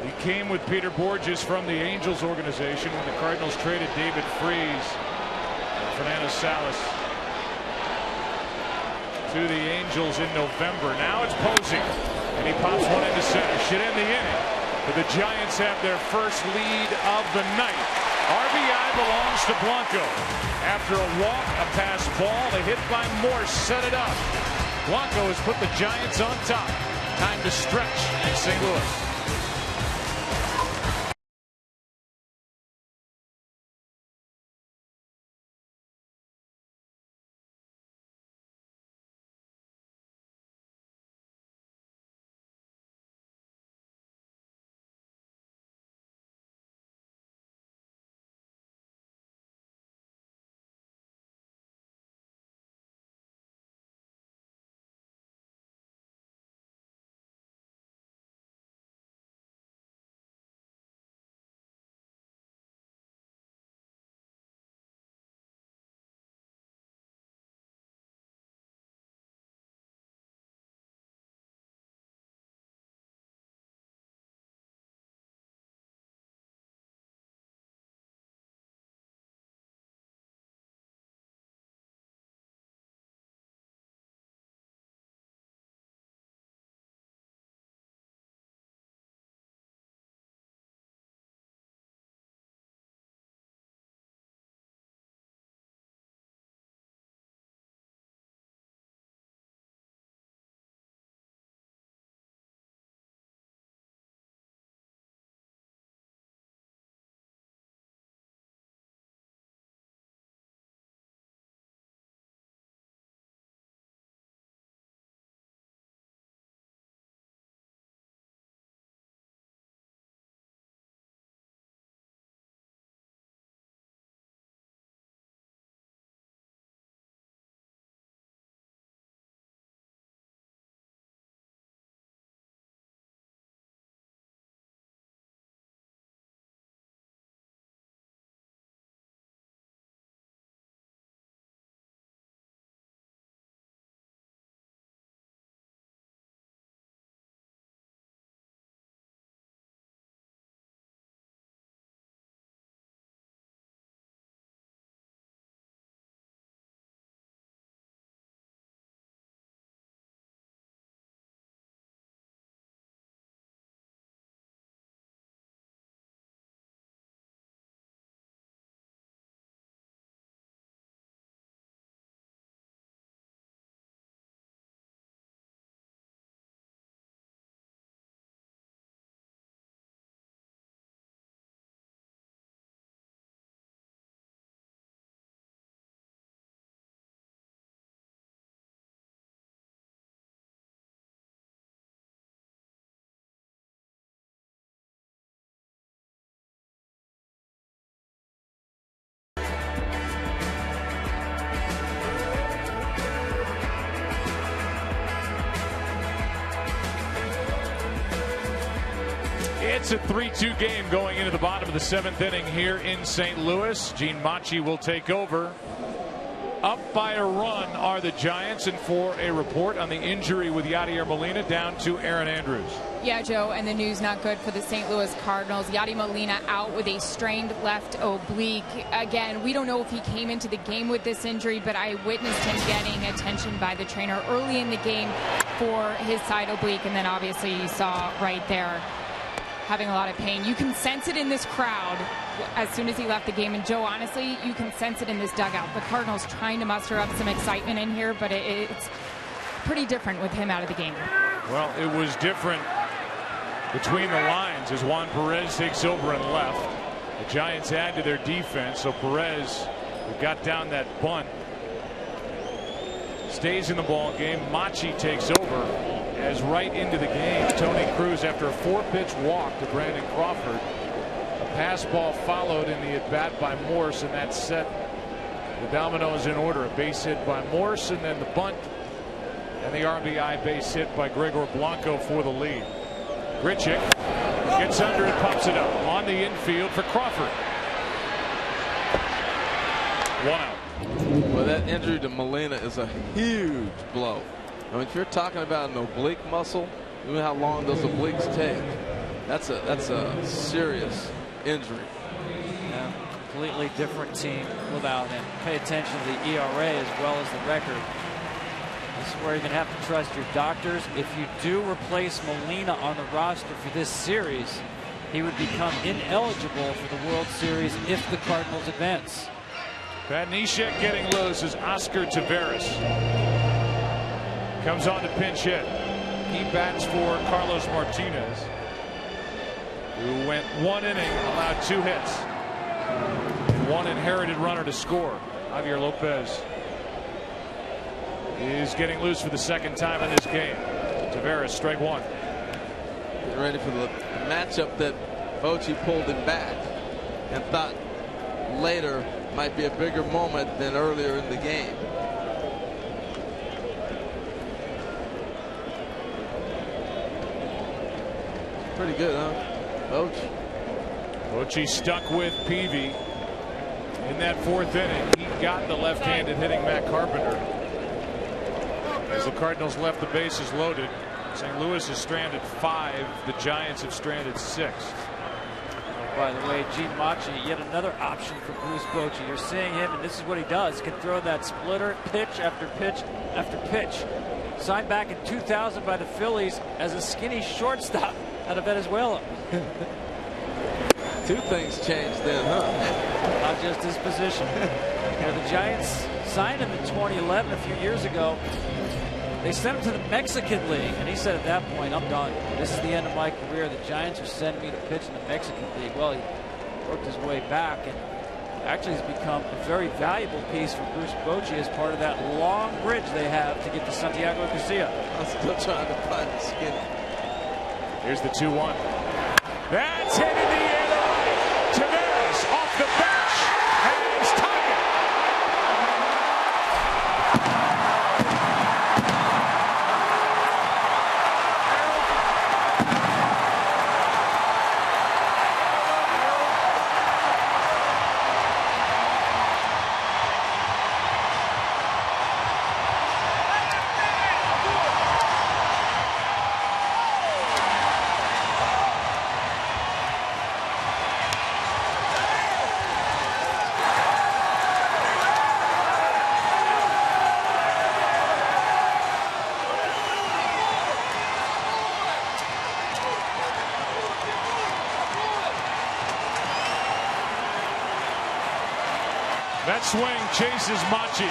He came with Peter Borges from the Angels organization when the Cardinals traded David Freese and Fernando Salas to the Angels in November. Now it's Posey, and he pops one into center. Should end the inning. But the Giants have their first lead of the night. RBI belongs to Blanco. After a walk, a pass ball, a hit by Morse set it up. Blanco has put the Giants on top. Time to stretch in St. Louis. It's a 3-2 game going into the bottom of the 7th inning here in St. Louis. Gene Macchi will take over. Up by a run are the Giants, and for a report on the injury with Yadier Molina, down to Erin Andrews. Yeah, Joe, and the news not good for the St. Louis Cardinals. Yadier Molina out with a strained left oblique. Again, we don't know if he came into the game with this injury, but I witnessed him getting attention by the trainer early in the game for his side oblique, and then obviously you saw right there having a lot of pain. You can sense it in this crowd as soon as he left the game. And Joe, honestly, you can sense it in this dugout. The Cardinals trying to muster up some excitement in here, but it's pretty different with him out of the game. Well, it was different between the lines as Juan Perez takes over and left. The Giants add to their defense, so Perez, who got down that bunt, stays in the ball game. Macchi takes over as right into the game. Tony Cruz, after a 4-pitch walk to Brandon Crawford, a pass ball followed in the at-bat by Morse, and that set the dominoes in order. A base hit by Morse, and then the bunt and the RBI base hit by Gregor Blanco for the lead. Grichuk gets under and pops it up on the infield for Crawford. 1 out. Well, that injury to Molina is a huge blow. I mean, if you're talking about an oblique muscle, you know how long those obliques take. That's a serious injury. Yeah, completely different team without him. Pay attention to the ERA as well as the record. This is where you're going to have to trust your doctors. If you do replace Molina on the roster for this series, he would become ineligible for the World Series if the Cardinals advance. Pat Neshek getting loose as Oscar Taveras comes on to pinch hit. He bats for Carlos Martinez, who went 1 inning, allowed 2 hits, 1 inherited runner to score. Javier Lopez is getting loose for the 2nd time in this game. Taveras, strike 1. Getting ready for the matchup that Bochy pulled him back and thought later might be a bigger moment than earlier in the game. Pretty good, huh? Bochy stuck with Peavy in that 4th inning. He got the left-handed hitting Matt Carpenter. As the Cardinals left the bases loaded, St. Louis has stranded 5. The Giants have stranded 6. By the way, Gene Macchi, yet another option for Bruce Bochy. You're seeing him, and this is what he does. Can throw that splitter pitch after pitch after pitch. Signed back in 2000 by the Phillies as a skinny shortstop out of Venezuela. 2 things changed then, huh? Not just his position. You know, the Giants signed him in 2011, a few years ago. They sent him to the Mexican League, and he said at that point, I'm done. This is the end of my career. The Giants are sending me to pitch in the Mexican League. Well, he worked his way back and actually has become a very valuable piece for Bruce Bochy as part of that long bridge they have to get to Santiago Garcia. I'm still trying to find the skin. Here's the 2-1. That's hit in the air to right. Taveras off the bench has tied it. That swing chases Macchi.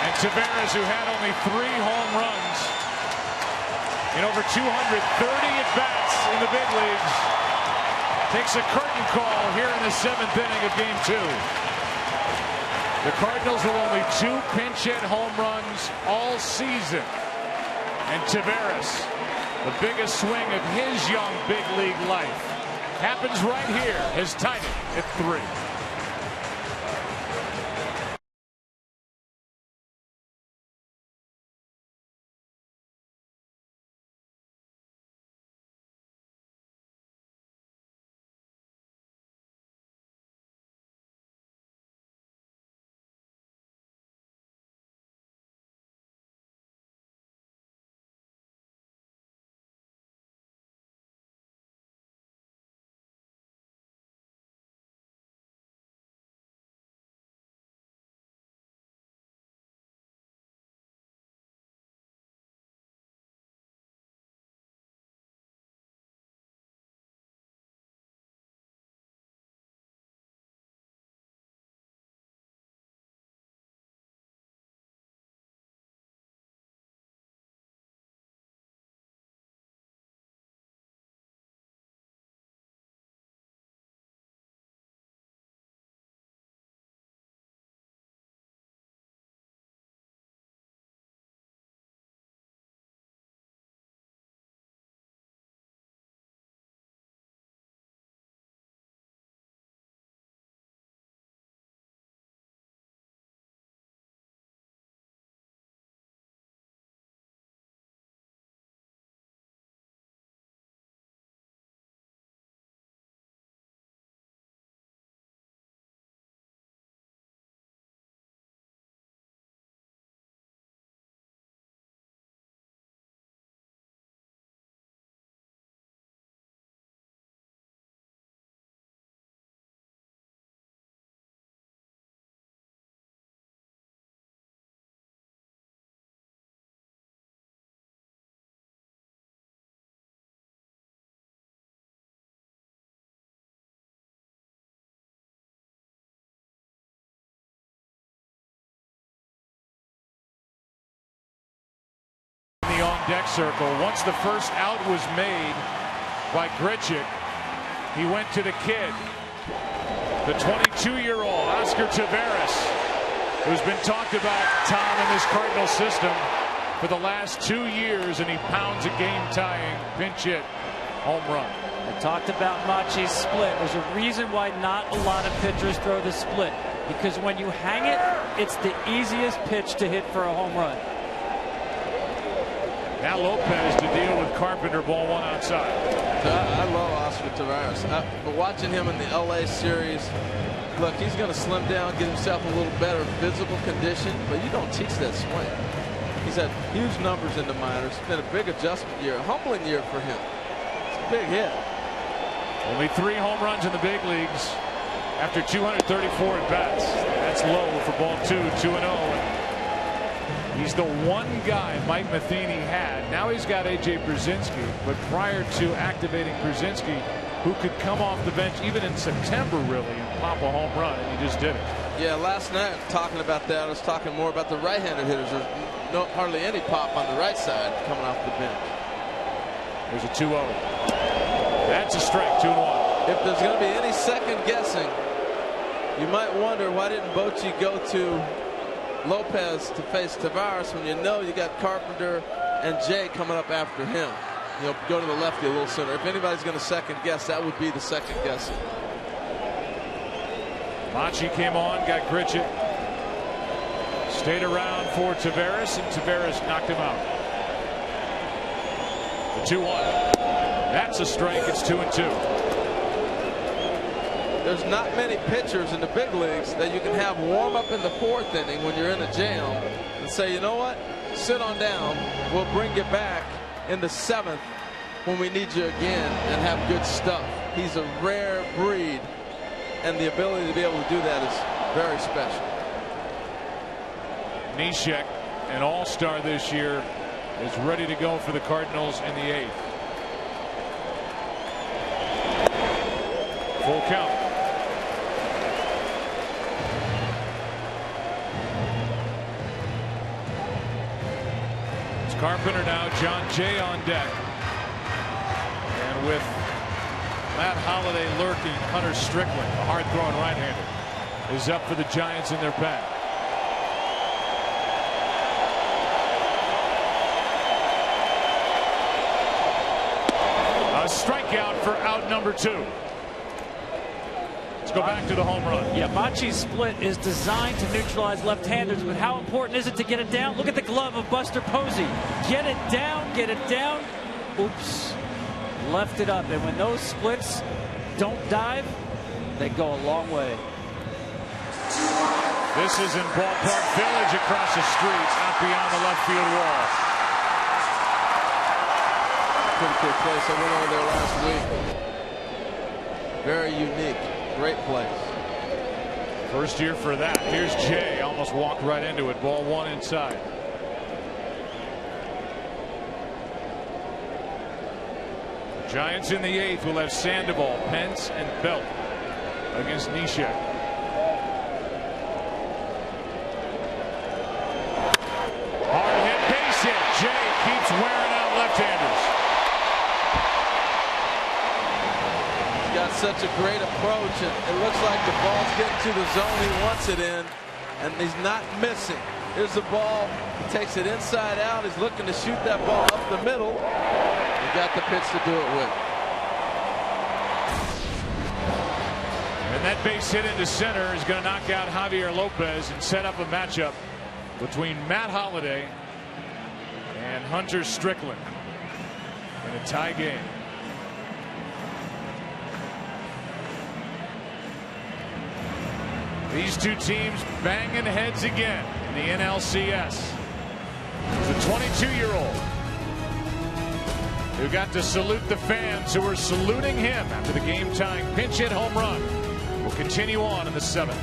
And Taveras, who had only 3 home runs in over 230 at-bats in the big leagues, takes a curtain call here in the 7th inning of Game 2. The Cardinals with only 2 pinch hit home runs all season. And Taveras, the biggest swing of his young big league life, happens right here, has tied it at 3. deck circle. Once the first out was made by Grichuk, he went to the kid, the 22-year-old Oscar Taveras, who's been talked about, Tom, in this Cardinal system for the last 2 years, and he pounds a game-tying pinch hit home run. I talked about Machi's split. There's a reason why not a lot of pitchers throw the split, because when you hang it, it's the easiest pitch to hit for a home run. Now Lopez to deal with Carpenter, ball one outside. I love Oscar Taveras. But watching him in the LA series, look, he's going to slim down, get himself a little better physical condition, but you don't teach that swing. He's had huge numbers in the minors. It's been a big adjustment year, a humbling year for him. It's a big hit. Only 3 home runs in the big leagues after 234 at bats. That's low for ball 2, 2-0. He's the one guy Mike Matheny had. Now he's got A.J. Brzezinski, but prior to activating Brzezinski, who could come off the bench even in September, really, and pop a home run, and he just did it. Yeah, last night, talking about that, I was talking more about the right-handed hitters. There's hardly any pop on the right side coming off the bench. There's a 2-0. That's a strike, 2-1. If there's going to be any second guessing, you might wonder why didn't Bochy go to Lopez to face Taveras when you know you got Carpenter and Jay coming up after him. He'll go to the lefty a little sooner. If anybody's going to second guess, that would be the second guessing. Machi came on, got Grichuk. Stayed around for Taveras, and Taveras knocked him out. The 2-1. That's a strike. It's 2-2. There's not many pitchers in the big leagues that you can have warm up in the 4th inning when you're in a jam and say, you know what, sit on down. We'll bring you back in the 7th when we need you again and have good stuff. He's a rare breed, and the ability to be able to do that is very special. Neshek, an all-star this year, is ready to go for the Cardinals in the 8th. Full count. It's Carpenter now, John Jay on deck. And with Matt Holliday lurking, Hunter Strickland, a hard-throwing right-hander, is up for the Giants in their pen. A strikeout for out number 2. Let's go back to the home run. Yeah, Machi's split is designed to neutralize left-handers, but how important is it to get it down? Look at the glove of Buster Posey. Get it down, get it down. Oops. Left it up. And when those splits don't dive, they go a long way. This is in Ballpark Village across the street, out beyond the left field wall. Pretty cool place. I went over there last week. Very unique. Great place. First year for that. Here's Jay. Almost walked right into it. Ball 1 inside. Giants in the 8th will have Sandoval, Pence, and Belt against Neshek. Hard hit, base hit. Jay keeps wearing out left-handers. Got such a great approach, and it looks like the ball's getting to the zone he wants it in, and he's not missing. Here's the ball. He takes it inside out. He's looking to shoot that ball up the middle. He got the pitch to do it with. And that base hit into center is going to knock out Javier Lopez and set up a matchup between Matt Holliday and Hunter Strickland in a tie game. These two teams banging heads again in the NLCS. The 22-year-old who got to salute the fans who were saluting him after the game-tying pinch hit home run will continue on in the 7th.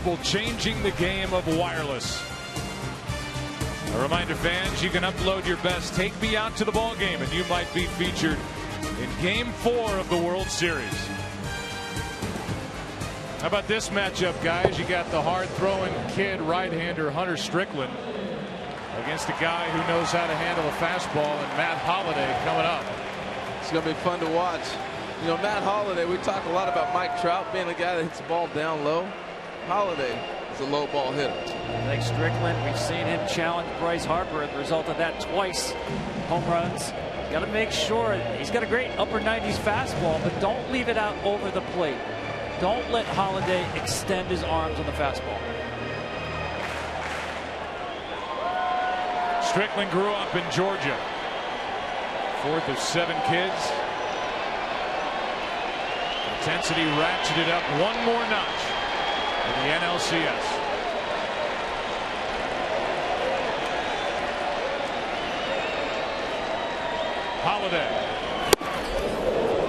T-Mobile, changing the game of wireless. A reminder, fans, you can upload your best Take Me Out to the Ball Game, and you might be featured in Game 4 of the World Series. How about this matchup, guys? You got the hard-throwing kid right-hander Hunter Strickland against a guy who knows how to handle a fastball, and Matt Holliday coming up. It's going to be fun to watch. You know, Matt Holliday, we talk a lot about Mike Trout being a guy that hits the ball down low. Holliday is a low ball hitter. Like Strickland, we've seen him challenge Bryce Harper as a result of that twice. Home runs. Got to make sure he's got a great upper 90s fastball, but don't leave it out over the plate. Don't let Holliday extend his arms on the fastball. Strickland grew up in Georgia. Fourth of 7 kids. Intensity ratcheted up one more notch in the NLCS. Holliday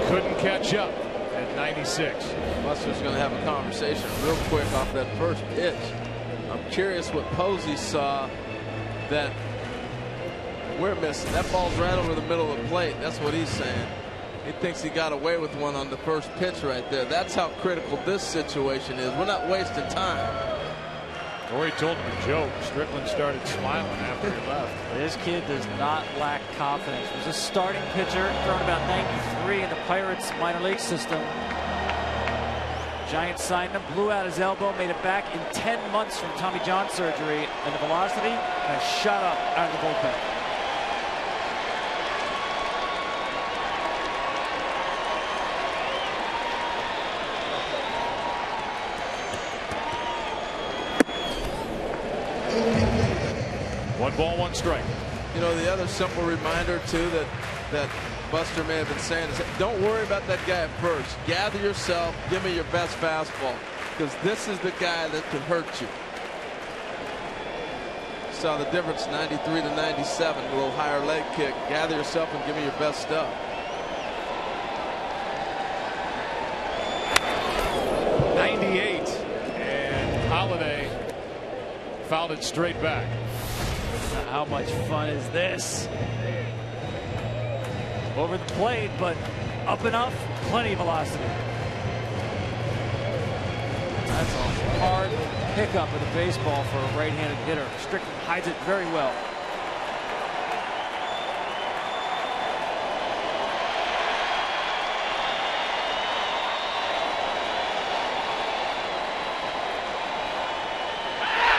couldn't catch up at 96. Buster's going to have a conversation real quick off that first pitch. I'm curious what Posey saw that we're missing. That ball's right over the middle of the plate. That's what he's saying. He thinks he got away with one on the first pitch right there. That's how critical this situation is. We're not wasting time. Torrey told him a joke. Strickland started smiling after he left. This kid does not lack confidence. He was a starting pitcher, thrown about 93 in the Pirates minor league system. Giants signed him, blew out his elbow, made it back in 10 months from Tommy John surgery, and the velocity has shot up out of the bullpen. One ball, one strike. You know, the other simple reminder too that Buster may have been saying is, don't worry about that guy at first. Gather yourself, give me your best fastball, because this is the guy that can hurt you. Saw the difference, 93 to 97, a little higher leg kick. Gather yourself and give me your best stuff. '98, and Holliday fouled it straight back. How much fun is this? Over the plate, but up enough, plenty of velocity. That's a hard pickup of the baseball for a right-handed hitter. Strickland hides it very well.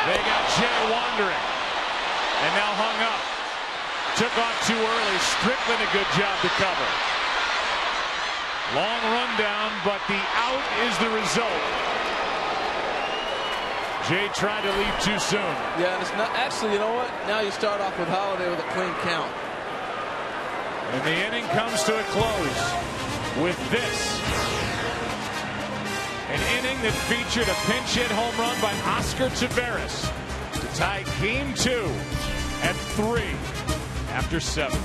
They got Jay wandering. And now hung up. Took off too early. Strickland a good job to cover. Long run down, but the out is the result. Jay tried to leave too soon. Yeah, and it's not actually, you know what? Now you start off with Holliday with a clean count. And the inning comes to a close with this. An inning that featured a pinch hit home run by Oscar Taveras to tie game 2 at 3 after 7.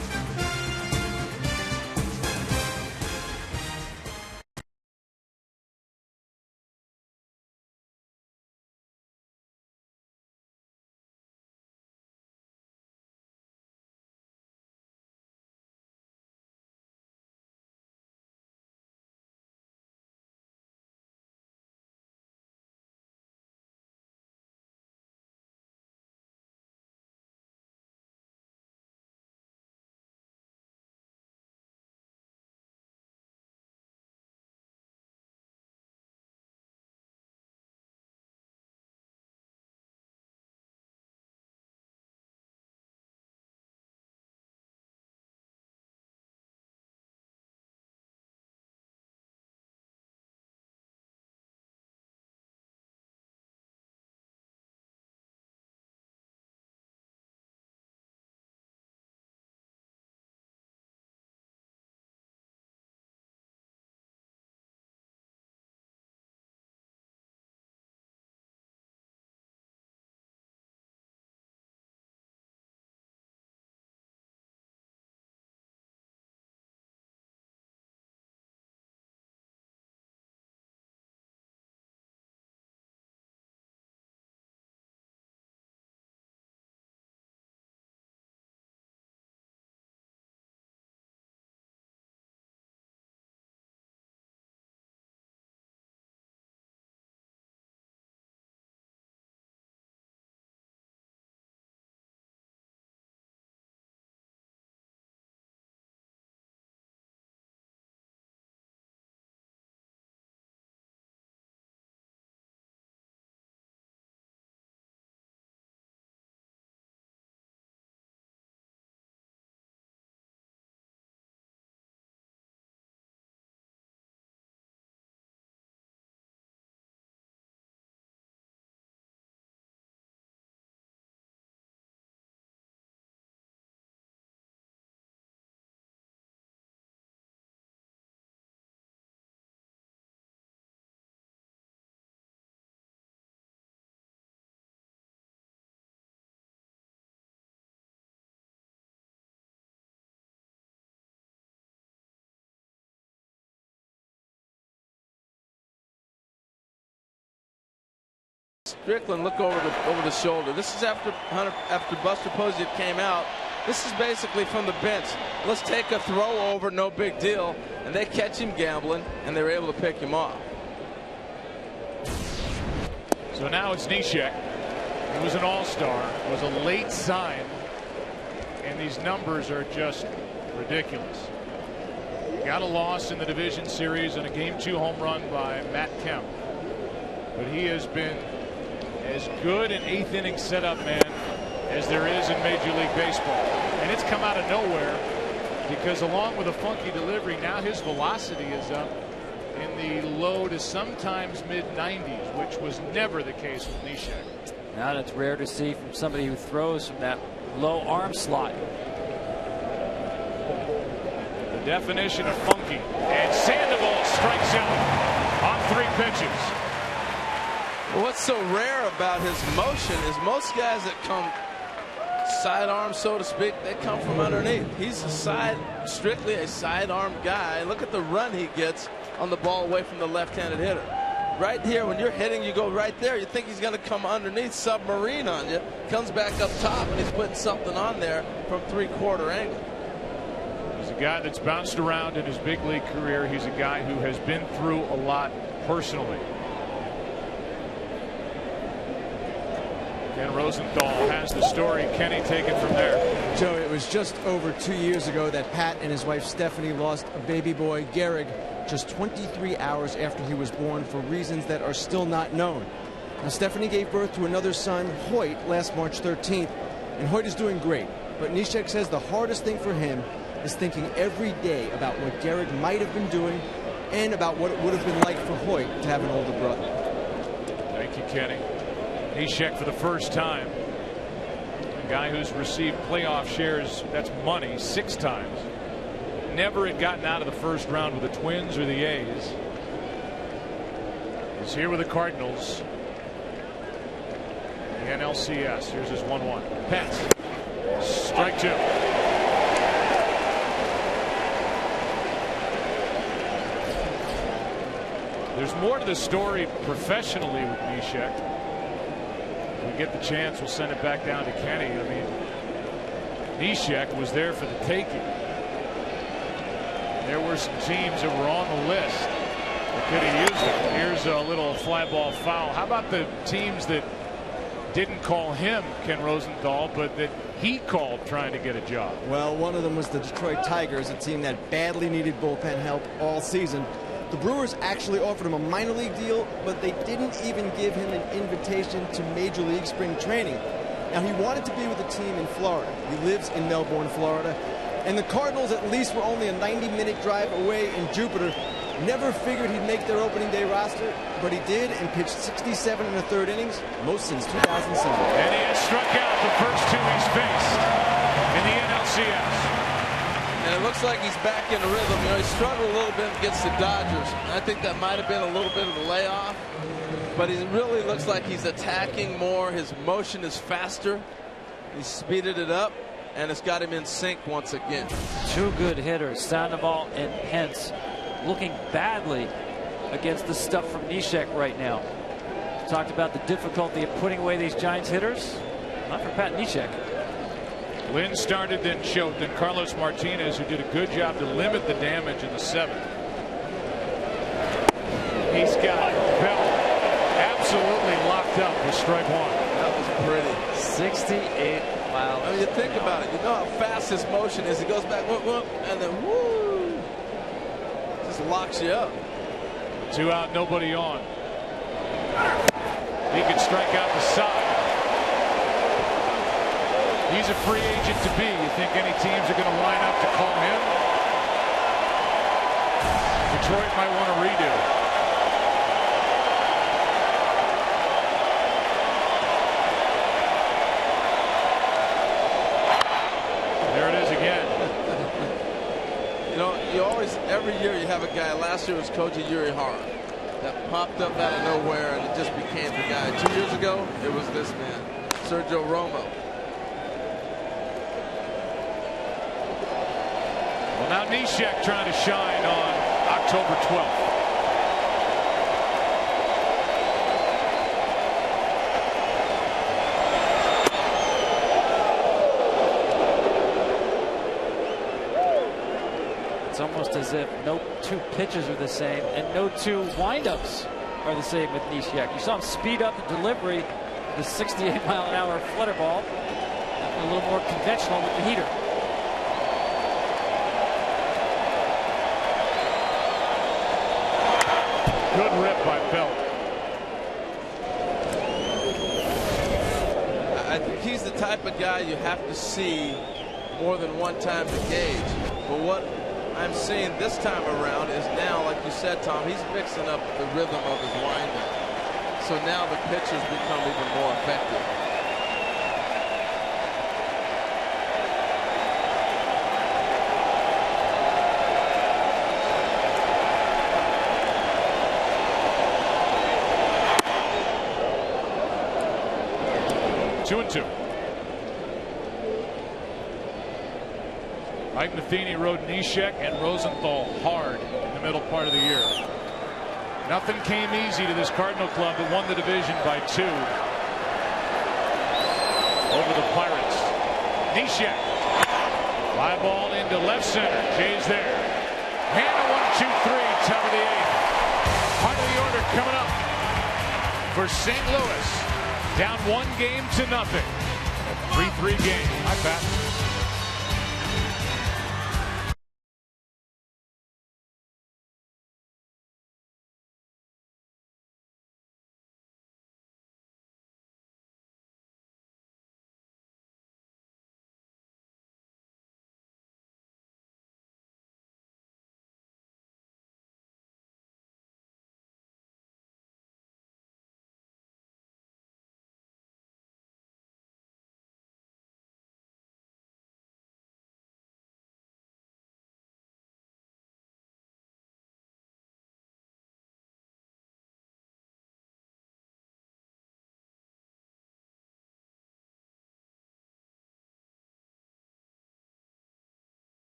Strickland look over the shoulder. This is after Buster Posey came out. This is basically from the bench. Let's take a throw over, no big deal. And they catch him gambling, and they're able to pick him off. So now it's Neshek. He was an all-star, was a late sign, and these numbers are just ridiculous. He got a loss in the division series and a Game 2 home run by Matt Kemp. But he has been as good an eighth-inning setup man as there is in Major League Baseball. And it's come out of nowhere because along with a funky delivery, now his velocity is up in the low to sometimes mid-90s, which was never the case with Neshek. Now it's rare to see from somebody who throws from that low arm slot. The definition of funky. And Sandoval strikes out on 3 pitches. What's so rare about his motion is most guys that come sidearm, so to speak, they come from underneath. He's strictly a sidearm guy. Look at the run he gets on the ball away from the left-handed hitter. Right here, when you're hitting, you go right there. You think he's going to come underneath, submarine on you. Comes back up top, and he's putting something on there from 3/4 angle. He's a guy that's bounced around in his big league career. He's a guy who has been through a lot personally. Ken Rosenthal has the story. Kenny, take it from there. Joe, it was just over 2 years ago that Pat and his wife Stephanie lost a baby boy, Gehrig, just 23 hours after he was born for reasons that are still not known. Now, Stephanie gave birth to another son, Hoyt, last March 13th, and Hoyt is doing great. But Neshek says the hardest thing for him is thinking every day about what Gehrig might have been doing and about what it would have been like for Hoyt to have an older brother. Thank you, Kenny. Neshek for the first time. A guy who's received playoff shares, that's money, 6 times. Never had gotten out of the first round with the Twins or the A's. He's here with the Cardinals. The NLCS. Here's his 1-1. Pence. Strike 2. There's more to the story professionally with Neshek. We get the chance, we'll send it back down to Kenny. I mean, Neshek was there for the taking. There were some teams that were on the list that could have used it. Here's a little fly ball foul. How about the teams that didn't call him, Ken Rosenthal, but that he called trying to get a job? Well, one of them was the Detroit Tigers, a team that badly needed bullpen help all season. The Brewers actually offered him a minor league deal, but they didn't even give him an invitation to Major League spring training. Now, he wanted to be with a team in Florida. He lives in Melbourne, Florida. And the Cardinals at least were only a 90-minute drive away in Jupiter. Never figured he'd make their opening day roster, but he did and pitched 67 1/3 innings, most since 2007. And he has struck out the first 2 he's faced in the NLCS. And it looks like he's back in the rhythm. You know, he struggled a little bit against the Dodgers. I think that might have been a little bit of a layoff. But he really looks like he's attacking more. His motion is faster. He's speeded it up, and it's got him in sync once again. 2 good hitters, Sandoval and Pence, looking badly against the stuff from Neshek right now. Talked about the difficulty of putting away these Giants hitters. Not for Pat Neshek. Lynn started, then choked, then Carlos Martinez, who did a good job to limit the damage in the 7th. He's got Bell absolutely locked up with strike 1. That was pretty. 68 miles. I mean, you think about it. You know how fast his motion is. He goes back, whoop, whoop, and then woo, just locks you up. 2 out, nobody on. He can strike out the side. He's a free agent to be. You think any teams are going to line up to call him? Detroit might want to redo. There it is again. You know, you always, every year you have a guy. Last year was Koji Yurihara that popped up out of nowhere and it just became the guy. 2 years ago, it was this man, Sergio Romo. Well, now Neshek trying to shine on October 12th. almost as if no two pitches are the same and no two windups are the same with Neshek. You saw him speed up the delivery, the 68-mile-an-hour flutter ball, a little more conventional with the heater. Good rip by Belt. I think he's the type of guy you have to see more than one time to gauge. But what I'm seeing this time around is now, like you said, Tom, he's mixing up the rhythm of his windup. So now the pitches become even more effective. Two and two. Mike Matheny rode Neshek and Rosenthal hard in the middle part of the year. Nothing came easy to this Cardinal club that won the division by 2 over the Pirates. Neshek. Fly ball into left center. Jay's there. Hand 1, 2, 3. Top of the 8th. Part of the order coming up for St. Louis. Down 1-0. 3-3 game. Hi, Pat.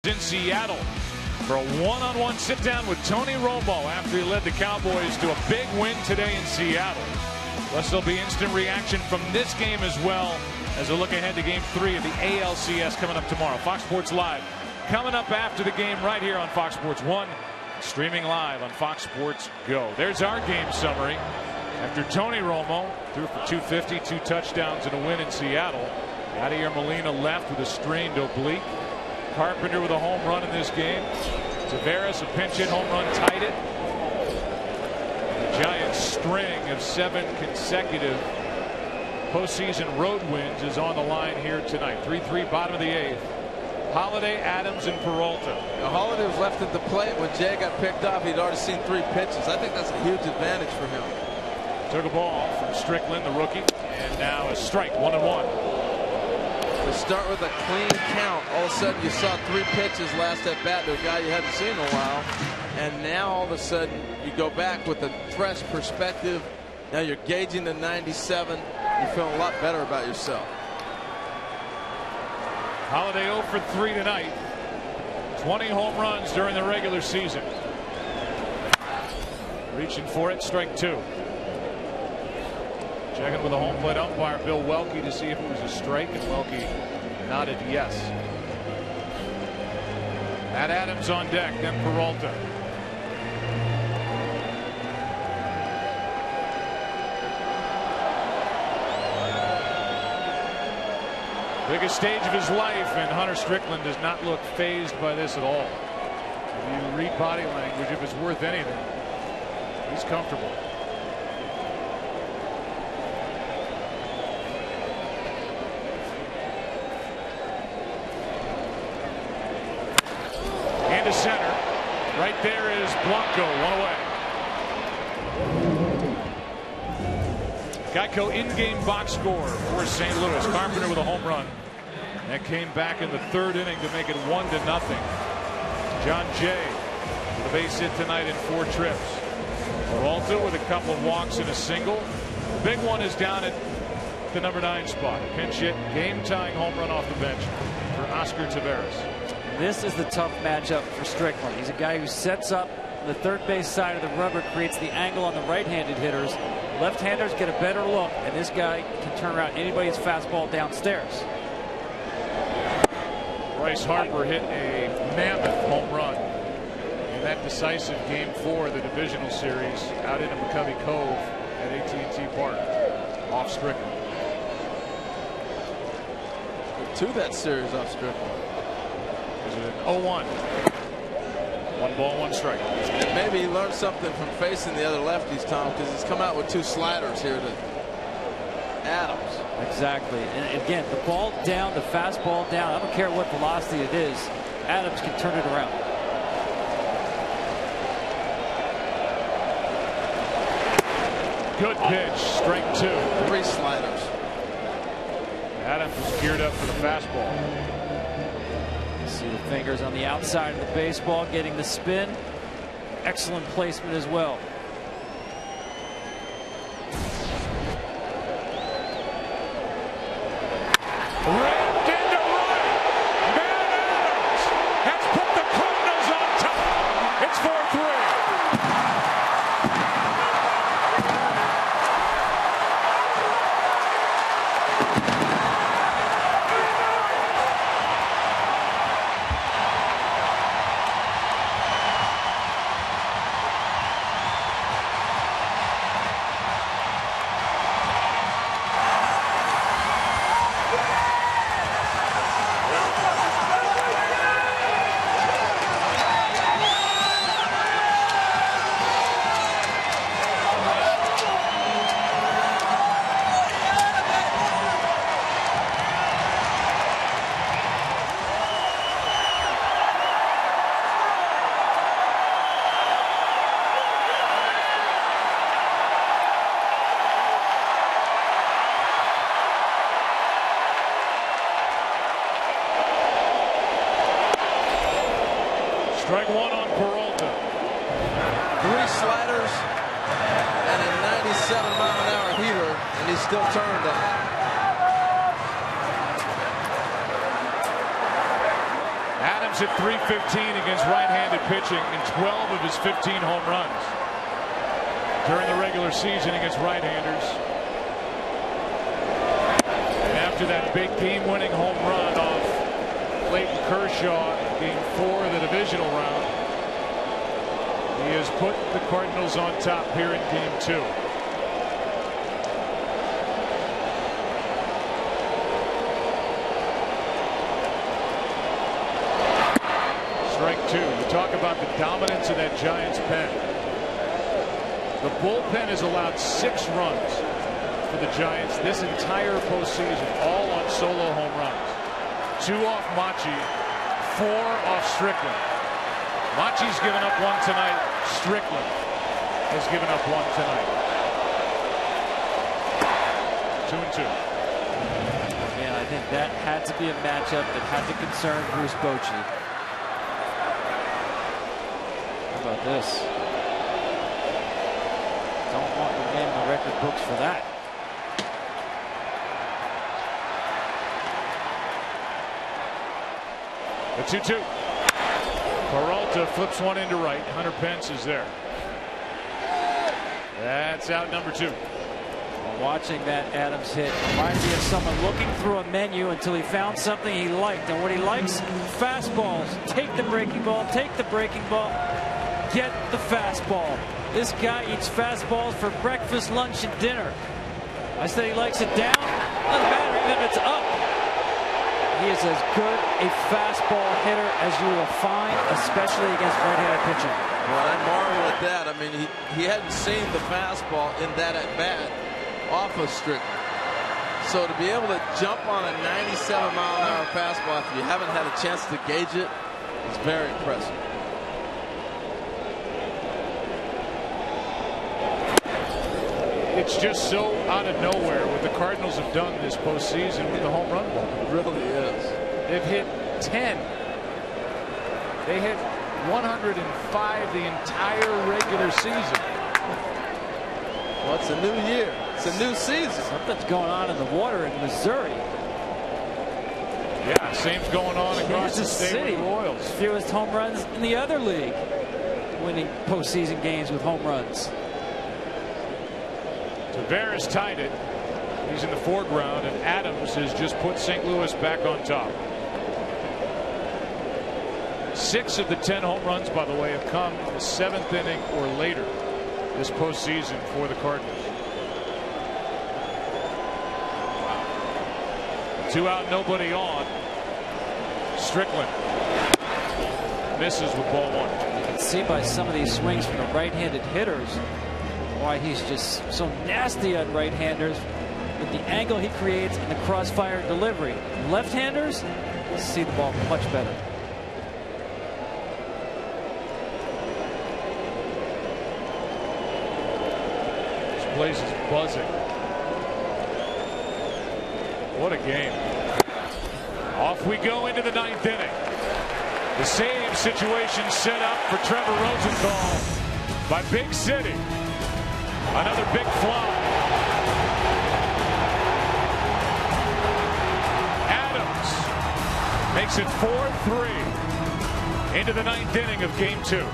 In Seattle for a one-on-one sit-down with Tony Romo after he led the Cowboys to a big win today in Seattle. Plus, there'll be instant reaction from this game as well as a look ahead to Game 3 of the ALCS coming up tomorrow. Fox Sports Live coming up after the game right here on Fox Sports 1, streaming live on Fox Sports Go. There's our game summary. After Tony Romo threw for 250, 2 touchdowns and a win in Seattle, Yadier Molina left with a strained oblique. Carpenter with a home run in this game. Taveras, a pinch hit home run, tied it. The Giants' string of 7 consecutive postseason road wins is on the line here tonight. 3-3 bottom of the 8th. Holliday, Adams, and Peralta. Now, Holliday was left at the plate when Jay got picked off. He'd already seen 3 pitches. I think that's a huge advantage for him. Took a ball from Strickland, the rookie, and now a strike, 1-1. To start with a clean count, all of a sudden you saw 3 pitches last at bat to a guy you hadn't seen in a while, and now all of a sudden you go back with a fresh perspective. Now you're gauging the 97. You're feeling a lot better about yourself. Holliday 0 for 3 tonight. 20 home runs during the regular season. Reaching for it, strike 2. Checking with the home plate umpire, Bill Welke, to see if it was a strike, and Welke nodded yes. Matt Adams on deck, then Peralta. Biggest stage of his life, and Hunter Strickland does not look fazed by this at all. If you read body language, if it's worth anything, he's comfortable. Into center. Right there is Blanco, 1 away. Geico in-game box score for St. Louis. Carpenter with a home run. That came back in the 3rd inning to make it 1-0. John Jay with a base hit tonight in 4 trips. Peralta with a couple of walks and a single. The big one is down at the number 9 spot. Pinch hit, game-tying home run off the bench for Oscar Taveras. This is the tough matchup for Strickland. He's a guy who sets up the third base side of the rubber, creates the angle on the right-handed hitters. Left-handers get a better look, and this guy can turn around anybody's fastball downstairs. Bryce Harper hit a mammoth home run in that decisive Game 4 of the divisional series out into McCovey Cove at AT&T Park off Strickland. 2 that series off Strickland. Is it an 0-1? 1 ball, 1 strike. And maybe he learned something from facing the other lefties, Tom, because he's come out with 2 sliders here to Adams. Exactly. And again, the ball down, the fastball down, I don't care what velocity it is, Adams can turn it around. Good pitch, strike 2. 3 sliders. Adams is geared up for the fastball. See the fingers on the outside of the baseball, getting the spin. Excellent placement as well. Rammed into right. Matt Adams has put the Cardinals on top. It's 4-3. Strike 1 on Peralta. 3 sliders and a 97-mile-an-hour heater, and he still turned them. Adams hit .315 against right-handed pitching in 12 of his 15 home runs during the regular season against right-handers. And after that big game-winning home run off Clayton Kershaw in Game 4 of the divisional round, he has put the Cardinals on top here in Game 2. Strike 2. You talk about the dominance of that Giants pen. The bullpen has allowed 6 runs for the Giants this entire postseason, all on solo home runs. 2 off Machi, 4 off Strickland. Machi's given up 1 tonight. Strickland has given up 1 tonight. 2-2. Yeah, I think that had to be a matchup that had to concern Bruce Bochy. How about this? Don't want your name in the record books for that. The 2-2. Peralta flips one into right. Hunter Pence is there. That's out number 2. Watching that Adams hit reminds me of someone looking through a menu until he found something he liked. And what he likes, fastballs. Take the breaking ball, take the breaking ball, get the fastball. This guy eats fastballs for breakfast, lunch, and dinner. I said he likes it down. Doesn't matter even if it's up. He is as good a fastball hitter as you will find, especially against right-handed pitching. Well, I marvel at that. I mean, he hadn't seen the fastball in that at-bat off of Strickland. So to be able to jump on a 97-mile-an-hour fastball after you haven't had a chance to gauge it is very impressive. It's just so out of nowhere what the Cardinals have done this postseason with the home run ball. It really is. They've hit 10. They hit 105 the entire regular season. Well, it's a new year. It's a new season. Something's going on in the water in Missouri. Yeah, same's going on across the state with the Royals. Fewest home runs in the other league, winning postseason games with home runs. Tavares tied it. He's in the foreground, and Adams has just put St. Louis back on top. 6 of the 10 home runs, by the way, have come in the 7th inning or later this postseason for the Cardinals. Wow. 2 out, nobody on. Strickland misses with ball 1. You can see by some of these swings from the right-handed hitters why he's just so nasty on right-handers with the angle he creates and the crossfire delivery. Left-handers see the ball much better. This place is buzzing. What a game. Off we go into the 9th inning. The same situation set up for Trevor Rosenthal by Big City. Another big fly. Adams makes it 4-3 into the 9th inning of Game 2.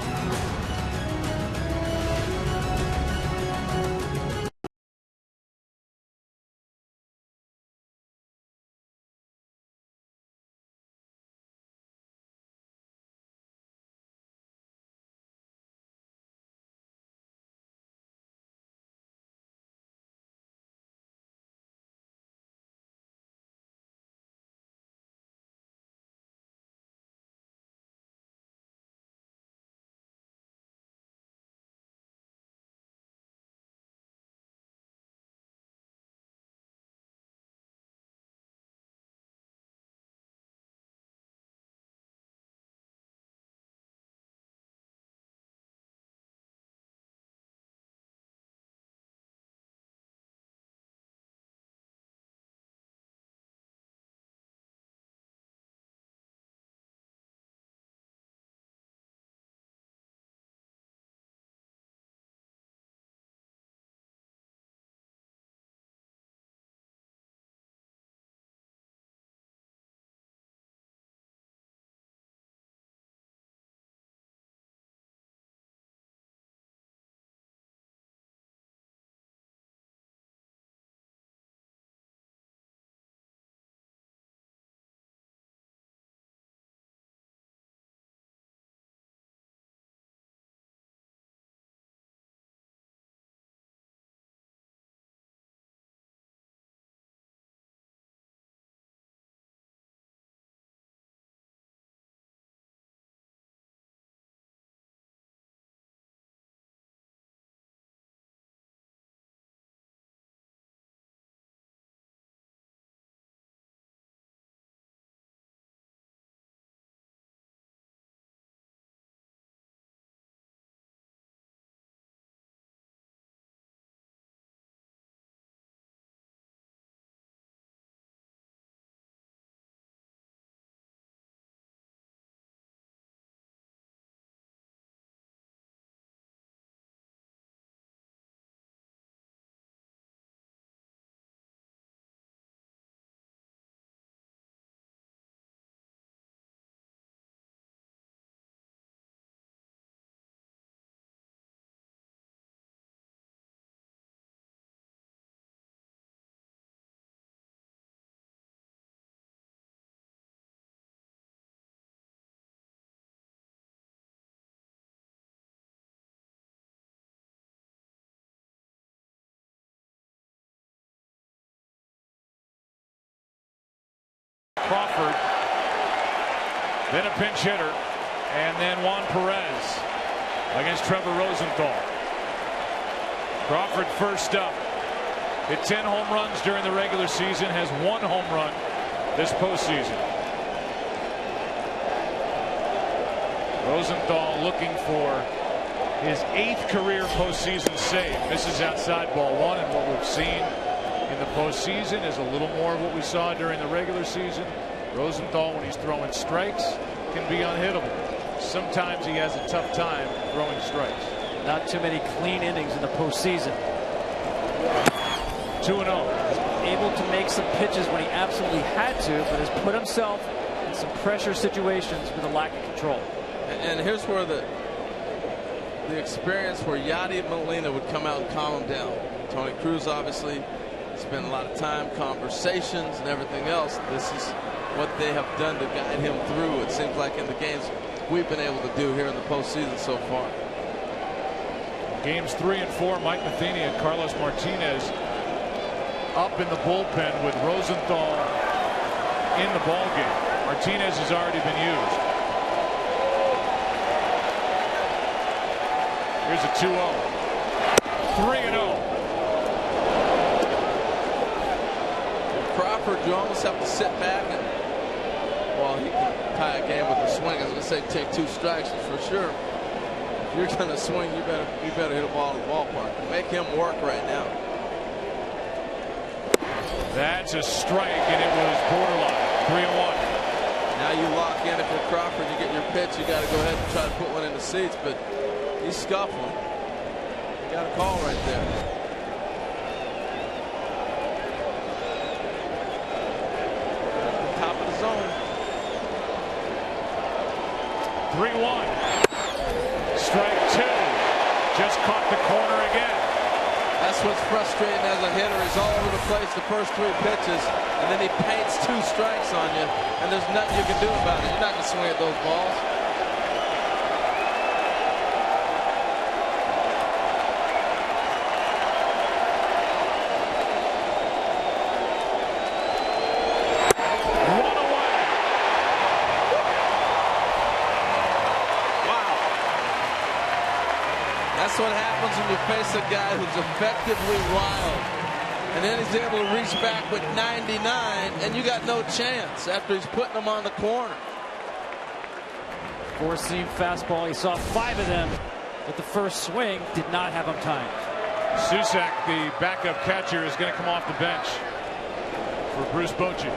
Crawford, then a pinch hitter, and then Juan Perez against Trevor Rosenthal. Crawford first up. Hit 10 home runs during the regular season, has 1 home run this postseason. Rosenthal looking for his 8th career postseason save. Misses outside ball 1, and what we've seen in the postseason is a little more of what we saw during the regular season. Rosenthal, when he's throwing strikes, can be unhittable. Sometimes he has a tough time throwing strikes. Not too many clean innings in the postseason. 2-0. Able to make some pitches when he absolutely had to, but has put himself in some pressure situations with a lack of control. And here's where the experience where Yadi Molina would come out and calm him down. Tony Cruz obviously spent a lot of time, conversations, and everything else. This is what they have done to guide him through. It seems like in the games we've been able to do here in the postseason so far. Games 3 and 4, Mike Matheny and Carlos Martinez up in the bullpen with Rosenthal in the ballgame. Martinez has already been used. Here's a 2-0. 3-0. Crawford, you almost have to sit back and, well, he can tie a game with a swing. I was going to say take 2 strikes for sure. If you're going to swing, you better hit a ball in the ballpark. Make him work right now. That's a strike, and it was borderline. 3-1. Now you lock in. If you're Crawford, you get your pitch. You got to go ahead and try to put one in the seats, but he's scuffling. You got a call right there. At the top of the zone. 3-1. Strike 2. Just caught the corner again. That's what's frustrating as a hitter. He's all over the place the first 3 pitches, and then he paints 2 strikes on you, and there's nothing you can do about it. You're not going to swing at those balls. That's what happens when you face a guy who's effectively wild. And then he's able to reach back with 99, and you got no chance after he's putting them on the corner. 4-seam fastball. He saw 5 of them, but the first swing did not have him timed. Susac, the backup catcher, is going to come off the bench for Bruce Bochy.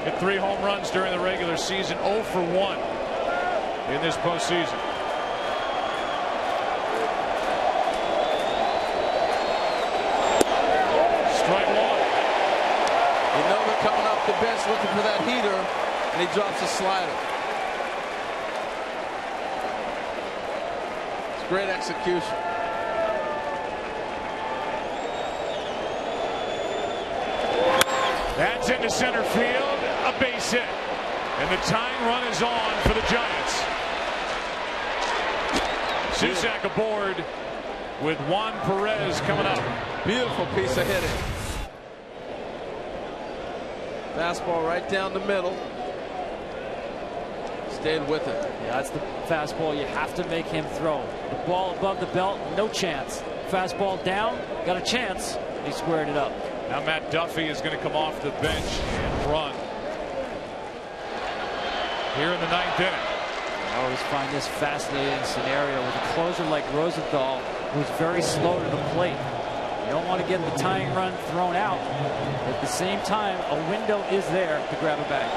Hit 3 home runs during the regular season, 0 for 1 in this postseason. Strike 1. You know they're coming off the bench looking for that heater, and he drops a slider. It's great execution. That's into center field, a base hit, and the tying run is on for the Giants. Susac aboard with Juan Perez coming up. Beautiful piece of hitting. Fastball right down the middle. Stayed with it. Yeah, that's the fastball you have to make him throw. The ball above the belt, no chance. Fastball down, got a chance. He squared it up. Now Matt Duffy is going to come off the bench and run here in the 9th inning. I always find this fascinating scenario with a closer like Rosenthal, who's very slow to the plate. You don't want to get the tying run thrown out. At the same time, a window is there to grab it back.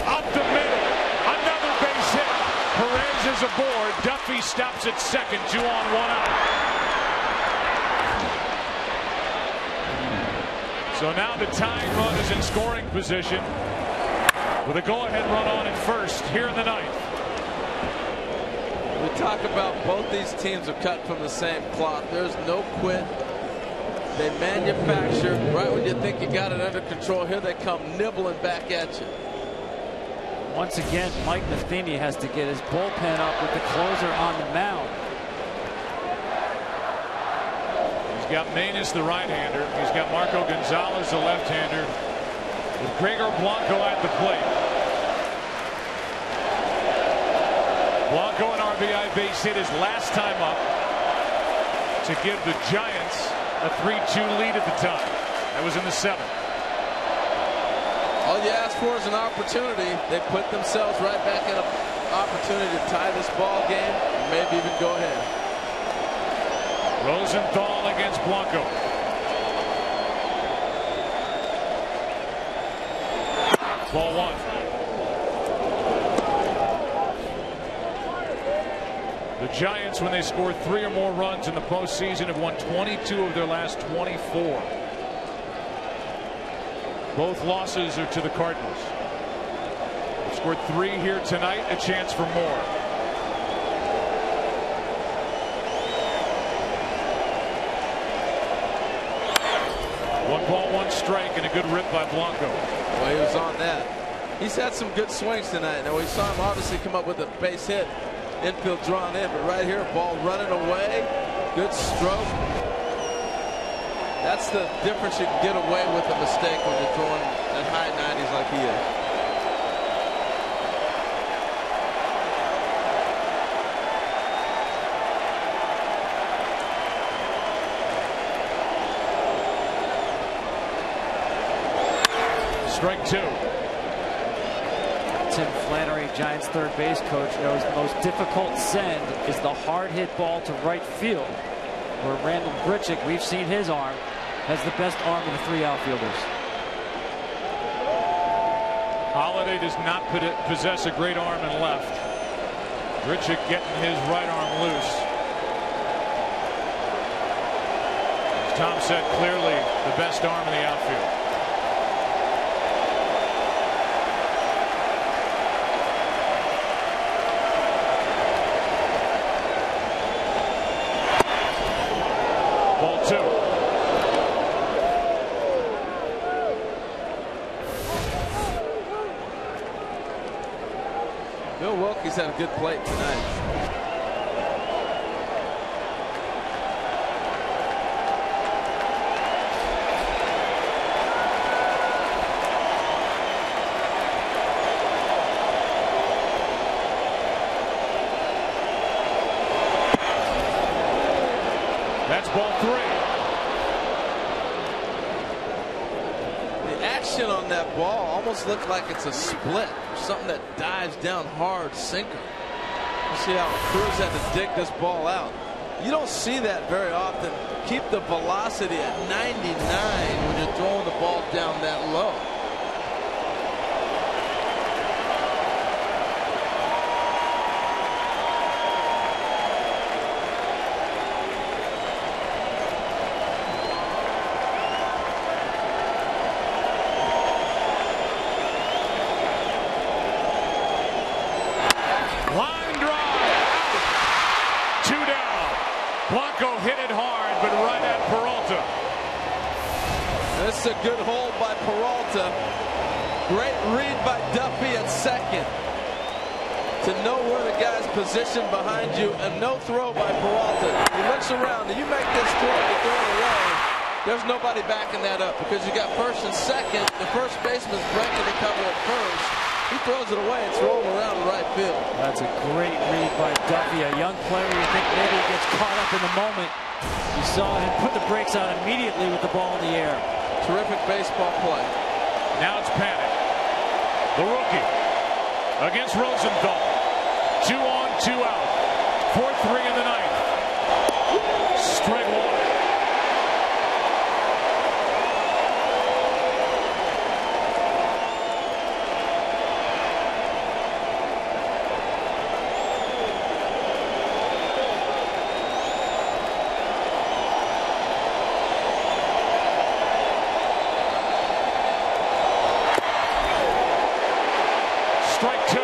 Up the middle, another base hit. Perez is aboard. Duffy stops at second, 2 on, 1 out. So now the tying run is in scoring position with a go-ahead run on at first here in the 9th. We talk about both these teams are cut from the same cloth. There's no quit. They manufacture right when you think you got it under control. Here they come nibbling back at you. Once again, Mike Matheny has to get his bullpen up with the closer on the mound. He's got Maness, the right-hander. He's got Marco Gonzalez, the left-hander, with Gregor Blanco at the plate. Blanco, an RBI base hit his last time up to give the Giants a 3-2 lead at the time. That was in the 7th. All you ask for is an opportunity. They put themselves right back in an opportunity to tie this ball game, maybe even go ahead. Rosenthal against Blanco. Ball 1. The Giants, when they score 3 or more runs in the postseason, have won 22 of their last 24. Both losses are to the Cardinals. They've scored 3 here tonight, a chance for more. One ball, one strike, and a good rip by Blanco. Well, he was on that. He's had some good swings tonight. Now, we saw him obviously come up with a base hit. Infield drawn in, but right here, ball running away. Good stroke. That's the difference. You can get away with a mistake when you're throwing at high 90s like he is. Strike 2. Tim Flannery, Giants third base coach, knows the most difficult send is the hard hit ball to right field, where Randall Grichuk, we've seen his arm, has the best arm of the 3 outfielders. Holiday does not possess a great arm in left. Grichuk getting his right arm loose. As Tom said, clearly the best arm in the outfield. Ball 2. Bill Wilkie's had a good plate tonight. That's ball 3. The action on that ball almost looks like it's a split. Something that dives down hard, sinker. You see how Cruz had to dig this ball out. You don't see that very often. Keep the velocity at 99 when you're throwing the ball down that low. Line drive out. 2 down. Blanco hit it hard, but right at Peralta. This is a good hold by Peralta. Great read by Duffy at second. To know where the guy's positioned behind you, and no throw by Peralta. He looks around, and you make this throw, you throw it away. There's nobody backing that up because you got first and second. The first baseman's breaking the cover at first. He throws it away. It's rolling around the right field. That's a great read by Duffy, a young player. You think maybe he gets caught up in the moment. You saw him put the brakes on immediately with the ball in the air. Terrific baseball play. Now it's Panic. The rookie against Rosenthal. 2 on, 2 out. 4-3 in the 9th. Strike 1. Strike 2.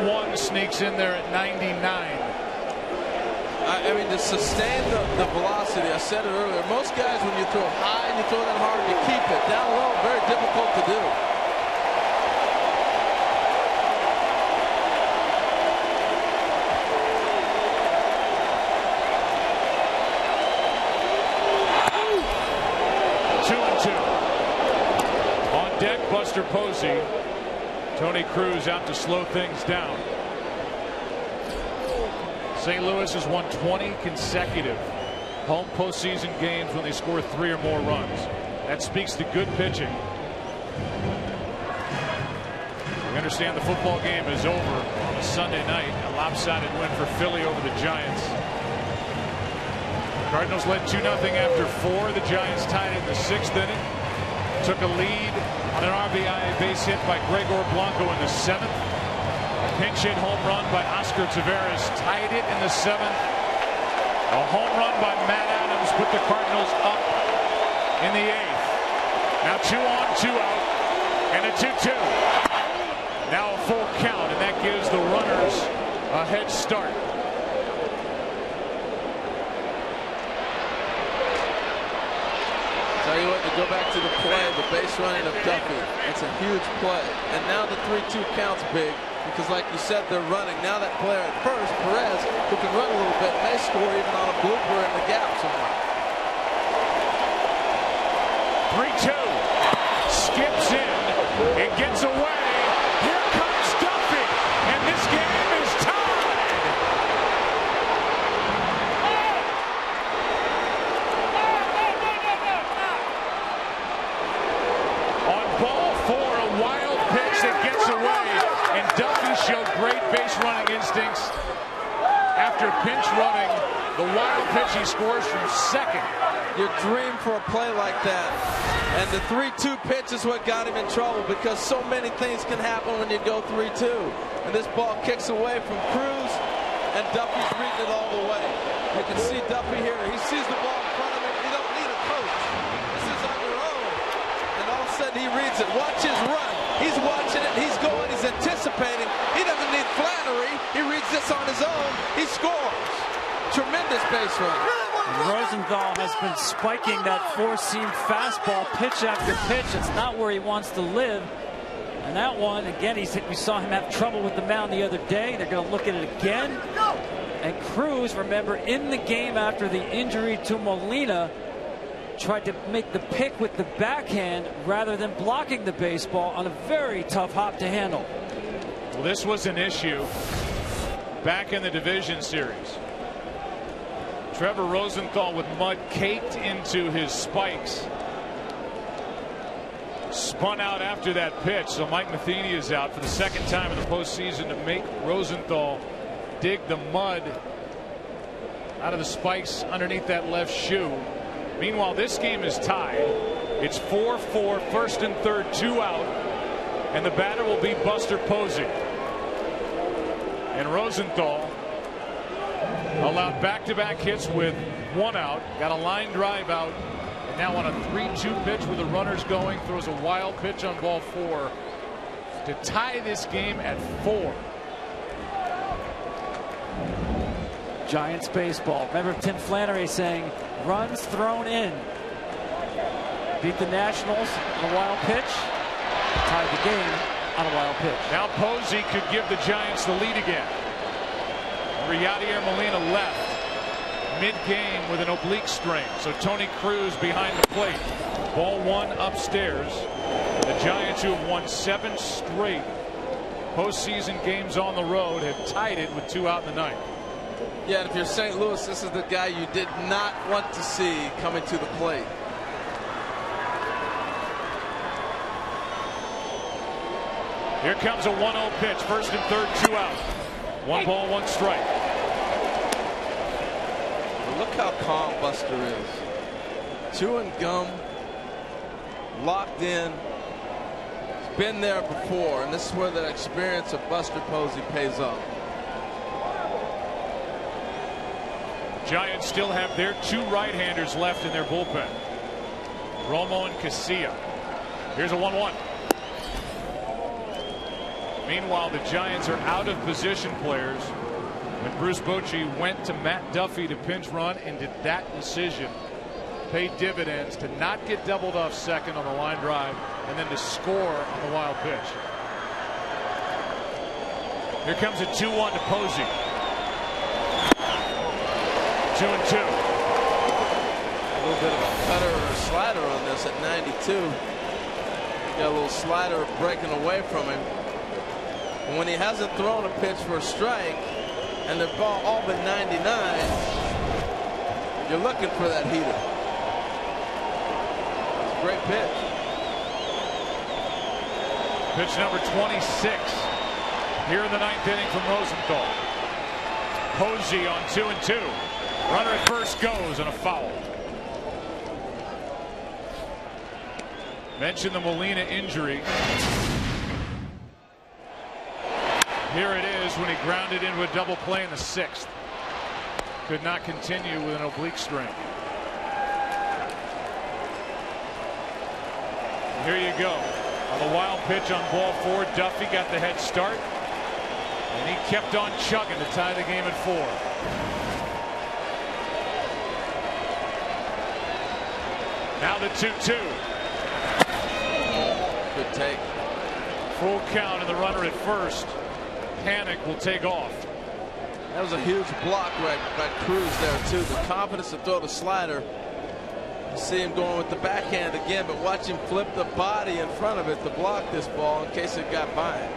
1 sneaks in there at 99. I mean, to sustain the velocity, I said it earlier, most guys, when you throw high and you throw that hard, you keep it. Down low, very difficult to do. Buster Posey. Tony Cruz out to slow things down. St. Louis has won 20 consecutive home postseason games when they score 3 or more runs. That speaks to good pitching. We understand the football game is over on a Sunday night. A lopsided win for Philly over the Giants. Cardinals led 2-0 after 4. The Giants tied it in the 6th inning. Took a lead on an RBI base hit by Gregor Blanco in the 7th. A pinch hit home run by Oscar Taveras tied it in the 7th. A home run by Matt Adams put the Cardinals up in the 8th. Now 2 on, 2 out, and a 2-2. Now a full count, and that gives the runners a head start. Tell you what, to go back to the play, the base running of Duffy, it's a huge play. And now the 3-2 count's big because, like you said, they're running. Now that player at first, Perez, who can run a little bit, may score even on a blooper in the gap somewhere. 3-2. Skips in. It gets away. Here comes Duffy. And this game is tied. And Duffy showed great base running instincts. After pinch running, the wild pitch, he scores from second. You dream for a play like that. And the 3-2 pitch is what got him in trouble because so many things can happen when you go 3-2. And this ball kicks away from Cruz, and Duffy's reading it all the way. You can see Duffy here. He sees the ball in front of him. You don't need a coach. This is on your own. And all of a sudden he reads it. Watch his run. He's watching it. He's going. He's anticipating. He doesn't need Flannery. He reads this on his own. He scores. Tremendous base run. Rosenthal has been spiking that four-seam fastball pitch after pitch. It's not where he wants to live. And that one, again, we saw him have trouble with the mound the other day. They're going to look at it again. And Cruz, remember, in the game after the injury to Molina, tried to make the pick with the backhand rather than blocking the baseball on a very tough hop to handle. Well, this was an issue back in the division series. Trevor Rosenthal with mud caked into his spikes. Spun out after that pitch, so Mike Matheny is out for the second time in the postseason to make Rosenthal dig the mud out of the spikes underneath that left shoe. Meanwhile, this game is tied. It's 4-4, first and third, 2 out, and the batter will be Buster Posey. And Rosenthal allowed back-to-back hits with 1 out, got a line drive out, and now on a 3-2 pitch with the runners going, throws a wild pitch on ball 4 to tie this game at 4. Giants baseball. Remember Tim Flannery saying, runs thrown in. Beat the Nationals on a wild pitch. Tied the game on a wild pitch. Now Posey could give the Giants the lead again. Yadier Molina left mid-game with an oblique strain. So Tony Cruz behind the plate. Ball 1 upstairs. The Giants, who have won 7 straight postseason games on the road, have tied it with 2 out in the 9th. Yeah, and if you're St. Louis, this is the guy you did not want to see coming to the plate. Here comes a 1-0 pitch. First and third, 2 out. 1 ball, 1 strike. Well, look how calm Buster is. Chewing gum, locked in. He's been there before, and this is where the experience of Buster Posey pays off. Giants still have their 2 right-handers left in their bullpen. Romo and Casilla. Here's a 1-1. Meanwhile, the Giants are out of position players. When Bruce Bochy went to Matt Duffy to pinch run, and did that decision pay dividends to not get doubled off second on the line drive and then to score on the wild pitch. Here comes a 2-1 to Posey. 2-2. A little bit of a cutter or a slider on this at 92. Got a little slider breaking away from him. And when he hasn't thrown a pitch for a strike and the ball all but 99, you're looking for that heater. It's a great pitch. Pitch number 26 here in the ninth inning from Rosenthal. Posey on 2-2. Runner at first goes on a foul. Mentioned the Molina injury. Here it is when he grounded into a double play in the sixth. Could not continue with an oblique strain. Here you go. On the wild pitch on ball 4, Duffy got the head start. And he kept on chugging to tie the game at 4. Now the 2-2. Good take. Full count and the runner at first. Panik will take off. That was a huge block by Cruz there too. The confidence to throw the slider. You see him going with the backhand again, but watch him flip the body in front of it to block this ball in case it got by him.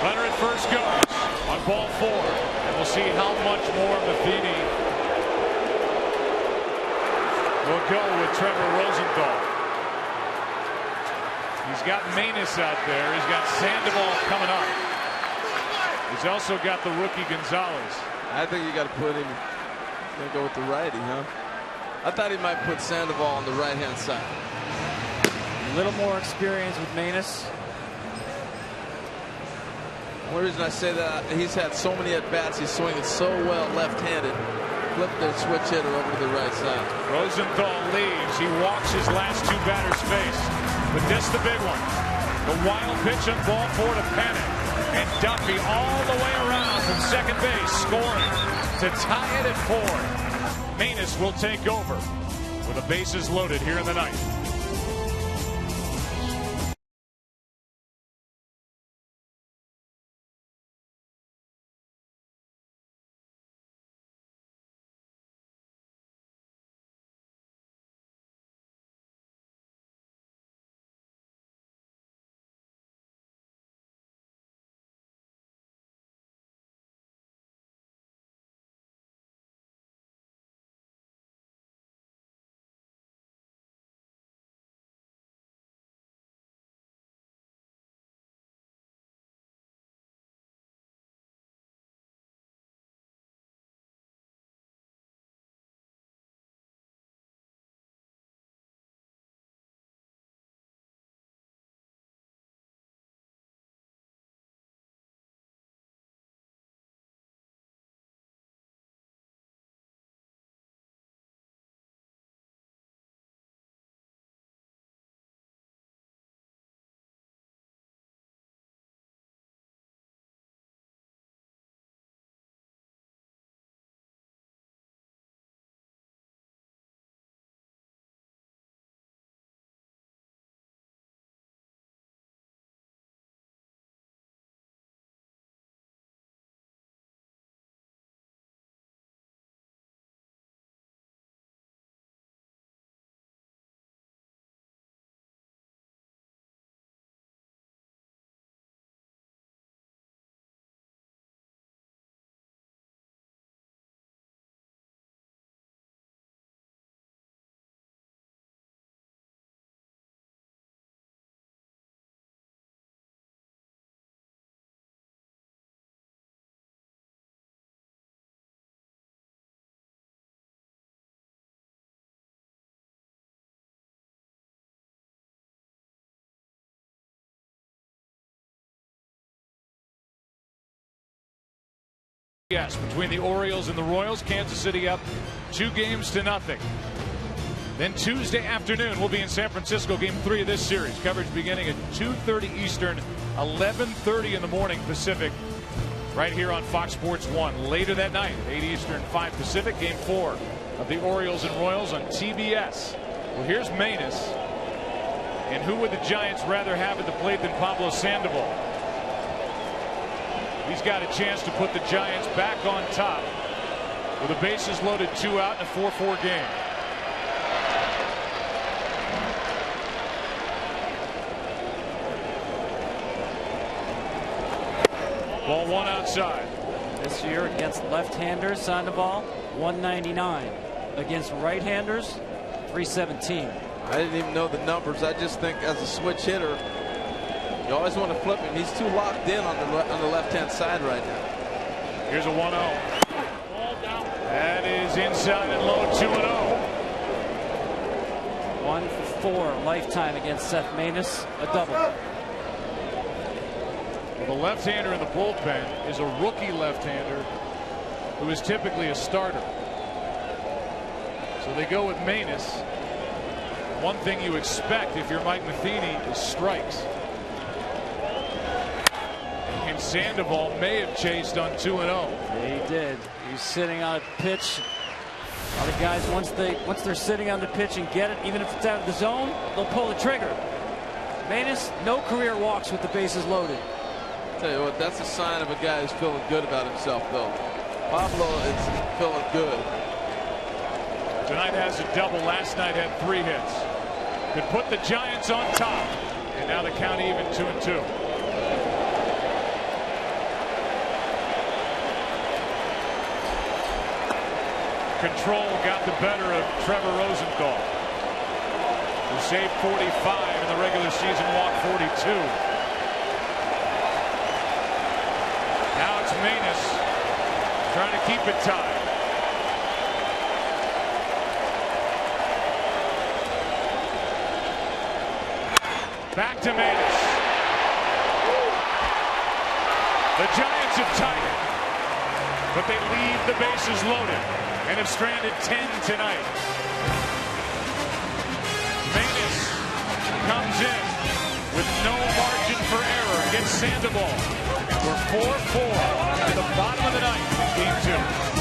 Runner at first goes on ball 4, and we'll see how much more Matheny will go with Trevor Rosenthal. He's got Manus out there. He's got Sandoval coming up. He's also got the rookie Gonzalez. I think you got to put him. Gonna go with the righty, huh? I thought he might put Sandoval on the right-hand side. A little more experience with Manus. One reason I say that, he's had so many at-bats, he's swinging so well left-handed. Flip the switch hitter over to the right side. Rosenthal leaves. He walks his last 2 batters' face. But this the big one. The wild pitch on ball 4 to Panik. And Duffy all the way around from second base, scoring to tie it at 4. Manus will take over with the bases loaded here in the ninth. Yes, between the Orioles and the Royals, Kansas City up 2-0. Then Tuesday afternoon, we'll be in San Francisco, Game 3 of this series. Coverage beginning at 2:30 Eastern, 11:30 in the morning Pacific, right here on Fox Sports 1. Later that night, 8 Eastern, 5 Pacific, Game 4 of the Orioles and Royals on TBS. Well, here's Manus. And who would the Giants rather have at the plate than Pablo Sandoval? He's got a chance to put the Giants back on top with the bases loaded, 2 out in a 4-4 game. Ball 1 outside. This year against left-handers, Sandoval 199. Against right-handers, 317. I didn't even know the numbers. I just think as a switch hitter, you always want to flip him. He's too locked in on the left-hand side right now. Here's a 1-0. That is inside and low, 2-0. 1 for 4 lifetime against Seth Maness, a double. Well, the left-hander in the bullpen is a rookie left-hander who is typically a starter. So they go with Maness. One thing you expect if you're Mike Matheny is strikes. And Sandoval may have chased on 2-0. Yeah, he did. He's sitting on a pitch. A lot of guys, once they're sitting on the pitch and get it, even if it's out of the zone, they'll pull the trigger. Maness, no career walks with the bases loaded. Tell you what, that's a sign of a guy who's feeling good about himself, though. Pablo is feeling good. Tonight has a double. Last night had 3 hits. Could put the Giants on top. And now the count even, 2-2. Control got the better of Trevor Rosenthal, who saved 45 in the regular season, walked 42. Now it's Maness trying to keep it tied. Back to Maness. The Giants have tied it, but they leave the bases loaded and have stranded 10 tonight. Maness comes in with no margin for error against Sandoval. We're 4-4 at the bottom of the ninth in Game 2.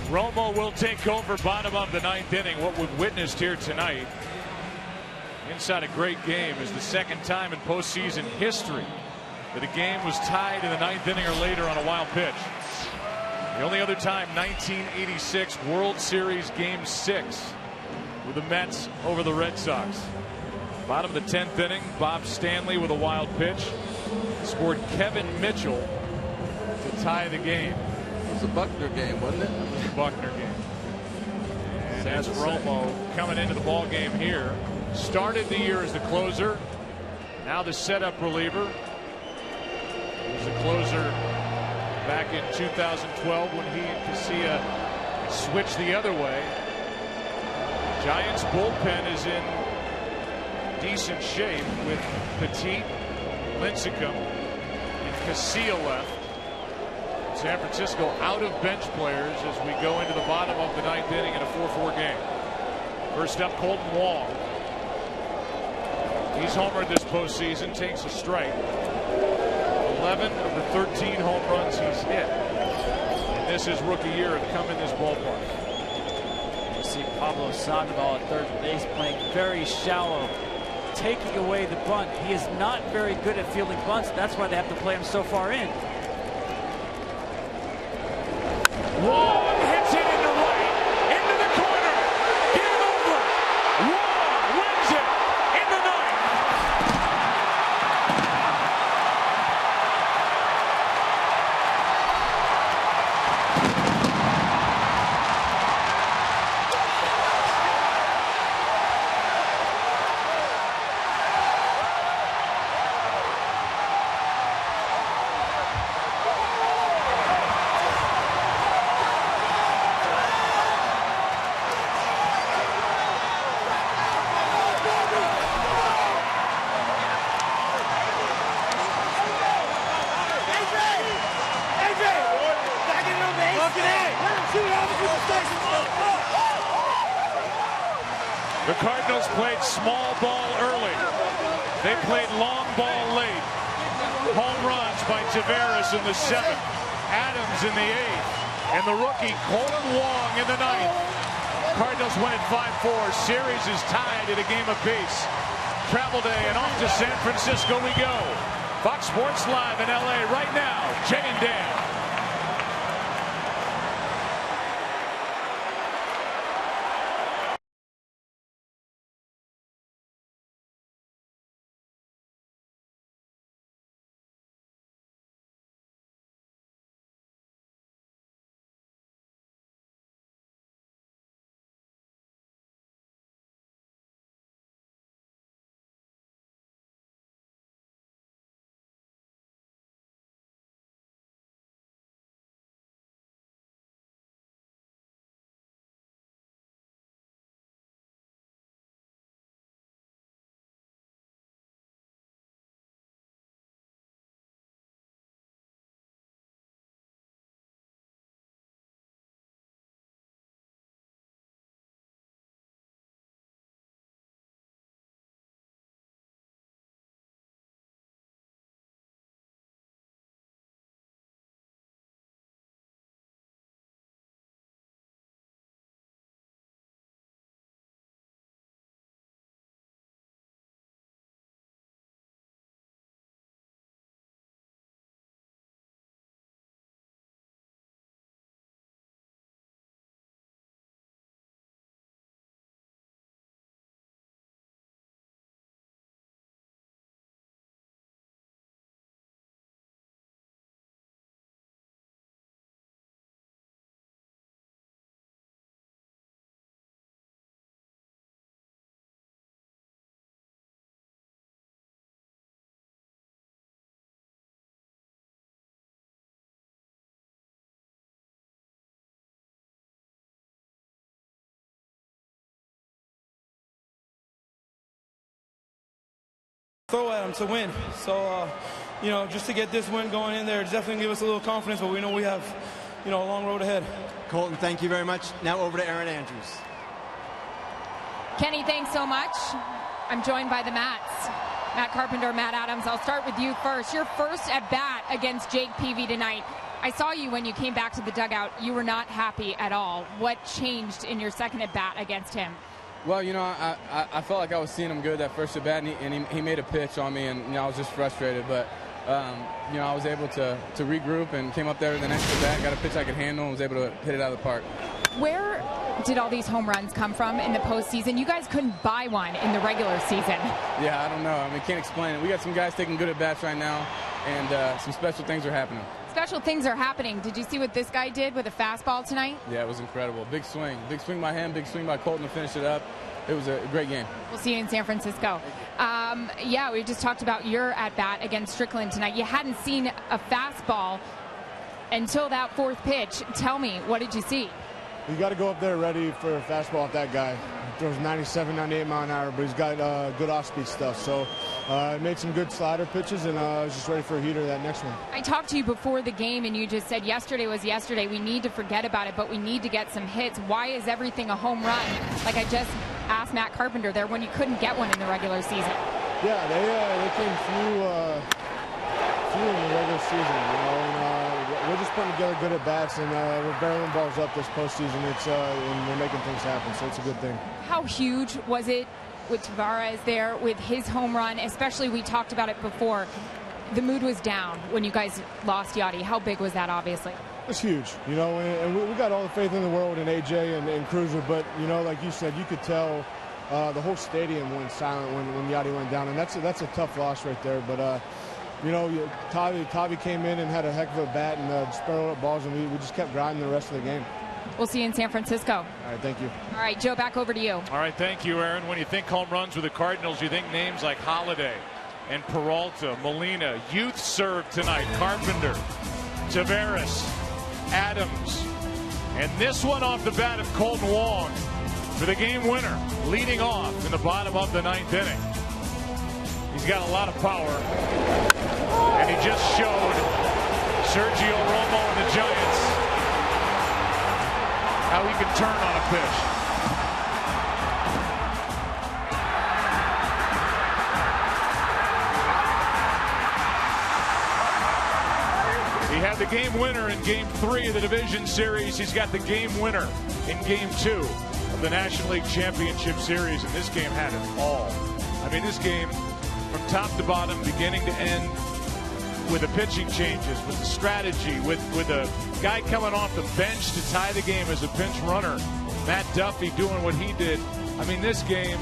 Romo will take over, bottom of the 9th inning. What we've witnessed here tonight, inside a great game, is the second time in postseason history that a game was tied in the 9th inning or later on a wild pitch. The only other time, 1986 World Series Game 6 with the Mets over the Red Sox. Bottom of the 10th inning, Bob Stanley with a wild pitch scored Kevin Mitchell to tie the game. It was a Buckner game, wasn't it? It was a Buckner game. And that's Romo coming into the ball game here. Started the year as the closer. Now the setup reliever. He was a closer back in 2012 when he and Casilla switched the other way. Giants bullpen is in decent shape with Petit, Lincecum, and Casilla left. San Francisco out of bench players as we go into the bottom of the 9th inning in a 4-4 game. First up, Colton Wong. He's homered this postseason, takes a strike. 11 of the 13 home runs he's hit. And this is rookie year and come in this ballpark. You see Pablo Sandoval at third base playing very shallow, taking away the bunt. He is not very good at fielding bunts. That's why they have to play him so far in. Wong hits it into right, into the corner. Game over. Wong wins it in the 9th. The Cardinals played small ball early. They played long ball late. Home runs by Taveras in the 7th, Adams in the 8th, and the rookie Colton Wong in the 9th. Cardinals win it 5-4. Series is tied at a game apiece. Travel day and off to San Francisco we go. Fox Sports Live in LA right now. Jay and Dan. Throw at them to win. So, just to get this win going in there, definitely give us a little confidence, but we know we have, a long road ahead. Colton, thank you very much. Now over to Erin Andrews. Kenny, thanks so much. I'm joined by the Mats. Matt Carpenter, Matt Adams, I'll start with you first. Your first at bat against Jake Peavy tonight. I saw you when you came back to the dugout. You were not happy at all. What changed in your second at-bat against him? Well, I felt like I was seeing him good that first at-bat, and he made a pitch on me, and I was just frustrated. But, I was able to regroup and came up there with the next at-bat, got a pitch I could handle, and was able to hit it out of the park. Where did all these home runs come from in the postseason? You guys couldn't buy one in the regular season. Yeah, I don't know. I mean, can't explain it. We got some guys taking good at-bats right now, and some special things are happening. Special things are happening. Did you see what this guy did with a fastball tonight? Yeah, it was incredible. Big swing by him, big swing by Colton to finish it up. It was a great game. We'll see you in San Francisco. Yeah, we just talked about your at-bat against Strickland tonight. You hadn't seen a fastball until that fourth pitch. Tell me, what did you see? You got to go up there ready for a fastball with that guy. He throws 97, 98 mile an hour, but he's got good off-speed stuff. So made some good slider pitches, and I was just ready for a heater that next one. I talked to you before the game, and you just said yesterday was yesterday. We need to forget about it, but we need to get some hits. Why is everything a home run? Like I just asked Matt Carpenter there when you couldn't get one in the regular season. Yeah, they came few in the regular season, and we're just putting together good at-bats, and we're barreling balls up this postseason. And we're making things happen, so it's a good thing. How huge was it with Tavares there with his home run? Especially, we talked about it before. The mood was down when you guys lost Yadi. How big was that, obviously? It's huge, and we got all the faith in the world in AJ and Cruiser, but, like you said, you could tell the whole stadium went silent when Yadi went down, and that's a tough loss right there, but Tavi came in and had a heck of a bat and sparrowed up balls, and we just kept grinding the rest of the game. We'll see you in San Francisco. All right, thank you. All right, Joe, back over to you. All right, thank you, Aaron. When you think home runs with the Cardinals, you think names like Holiday and Peralta, Molina. Youth served tonight. Carpenter, Tavares, Adams. And this one off the bat of Colton Wong for the game winner, leading off in the bottom of the ninth inning. He's got a lot of power, and he just showed Sergio Romo and the Giants how he can turn on a pitch. He had the game winner in Game 3 of the Division Series. He's got the game winner in Game 2 of the National League Championship Series, and this game had it all. I mean, this game, from top to bottom, beginning to end, with the pitching changes, with the strategy, with a guy coming off the bench to tie the game as a pinch runner, Matt Duffy doing what he did. I mean, this game,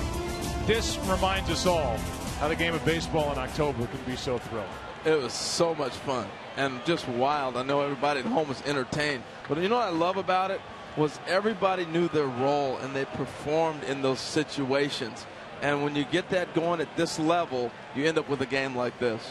this reminds us all how the game of baseball in October can be so thrilling. It was so much fun and just wild. I know everybody at home was entertained, but you know what I love about it was everybody knew their role and they performed in those situations. And when you get that going at this level, you end up with a game like this.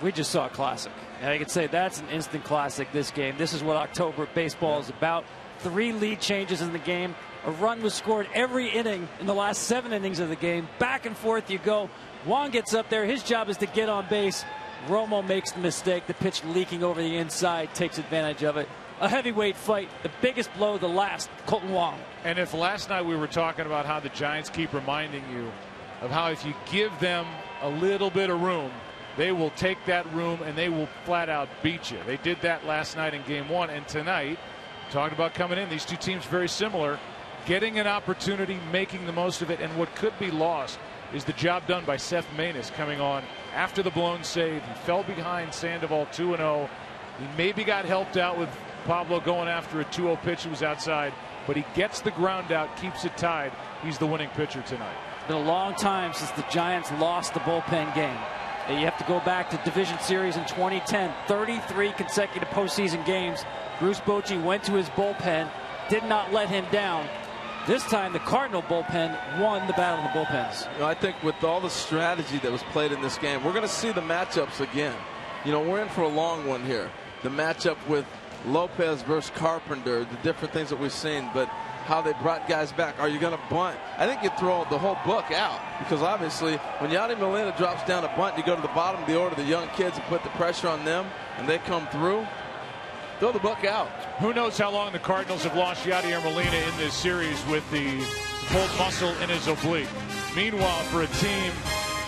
We just saw a classic. And I could say that's an instant classic, this game. This is what October baseball is about. 3 lead changes in the game. A run was scored every inning in the last 7 innings of the game. Back and forth you go. Wong gets up there. His job is to get on base. Romo makes the mistake. The pitch leaking over the inside, takes advantage of it. A heavyweight fight. The biggest blow of the last, Colton Wong. And if last night we were talking about how the Giants keep reminding you of how if you give them a little bit of room, they will take that room and they will flat out beat you. They did that last night in Game 1, and tonight, talking about coming in, these two teams very similar, getting an opportunity, making the most of it, and what could be lost is the job done by Seth Maness coming on after the blown save. He fell behind Sandoval 2-0. He maybe got helped out with Pablo going after a 2-0 pitch that was outside, but he gets the ground out, keeps it tied. He's the winning pitcher tonight. It's been a long time since the Giants lost the bullpen game. You have to go back to Division Series in 2010. 33 consecutive postseason games. Bruce Bochy went to his bullpen, did not let him down. This time, the Cardinal bullpen won the battle of the bullpens. I think with all the strategy that was played in this game, we're going to see the matchups again. We're in for a long one here. The matchup with Lopez versus Carpenter, the different things that we've seen, but how they brought guys back. Are you going to bunt? I think you throw the whole book out, because obviously when Yadi Molina drops down a bunt, you go to the bottom of the order, the young kids, and put the pressure on them, and they come through. Throw the book out. Who knows how long the Cardinals have lost Yadier Molina in this series with the pulled muscle in his oblique. Meanwhile, for a team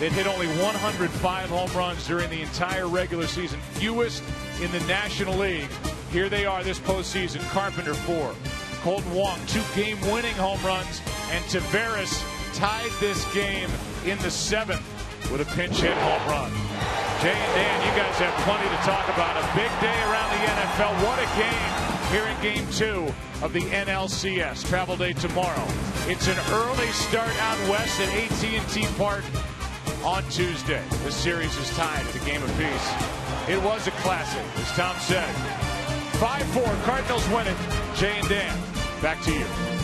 that hit only 105 home runs during the entire regular season, fewest in the National League, Here they are this postseason. Carpenter 4, Colton Wong 2 game-winning home runs, and Taveras tied this game in the 7th with a pinch hit home run. Jay and Dan, you guys have plenty to talk about. A big day around the NFL. What a game here in Game 2 of the NLCS. Travel day tomorrow. It's an early start out west at AT&T Park on Tuesday. This series is tied at a game apiece. It was a classic, as Tom said. 5-4, Cardinals win it. Jay and Dan, back to you.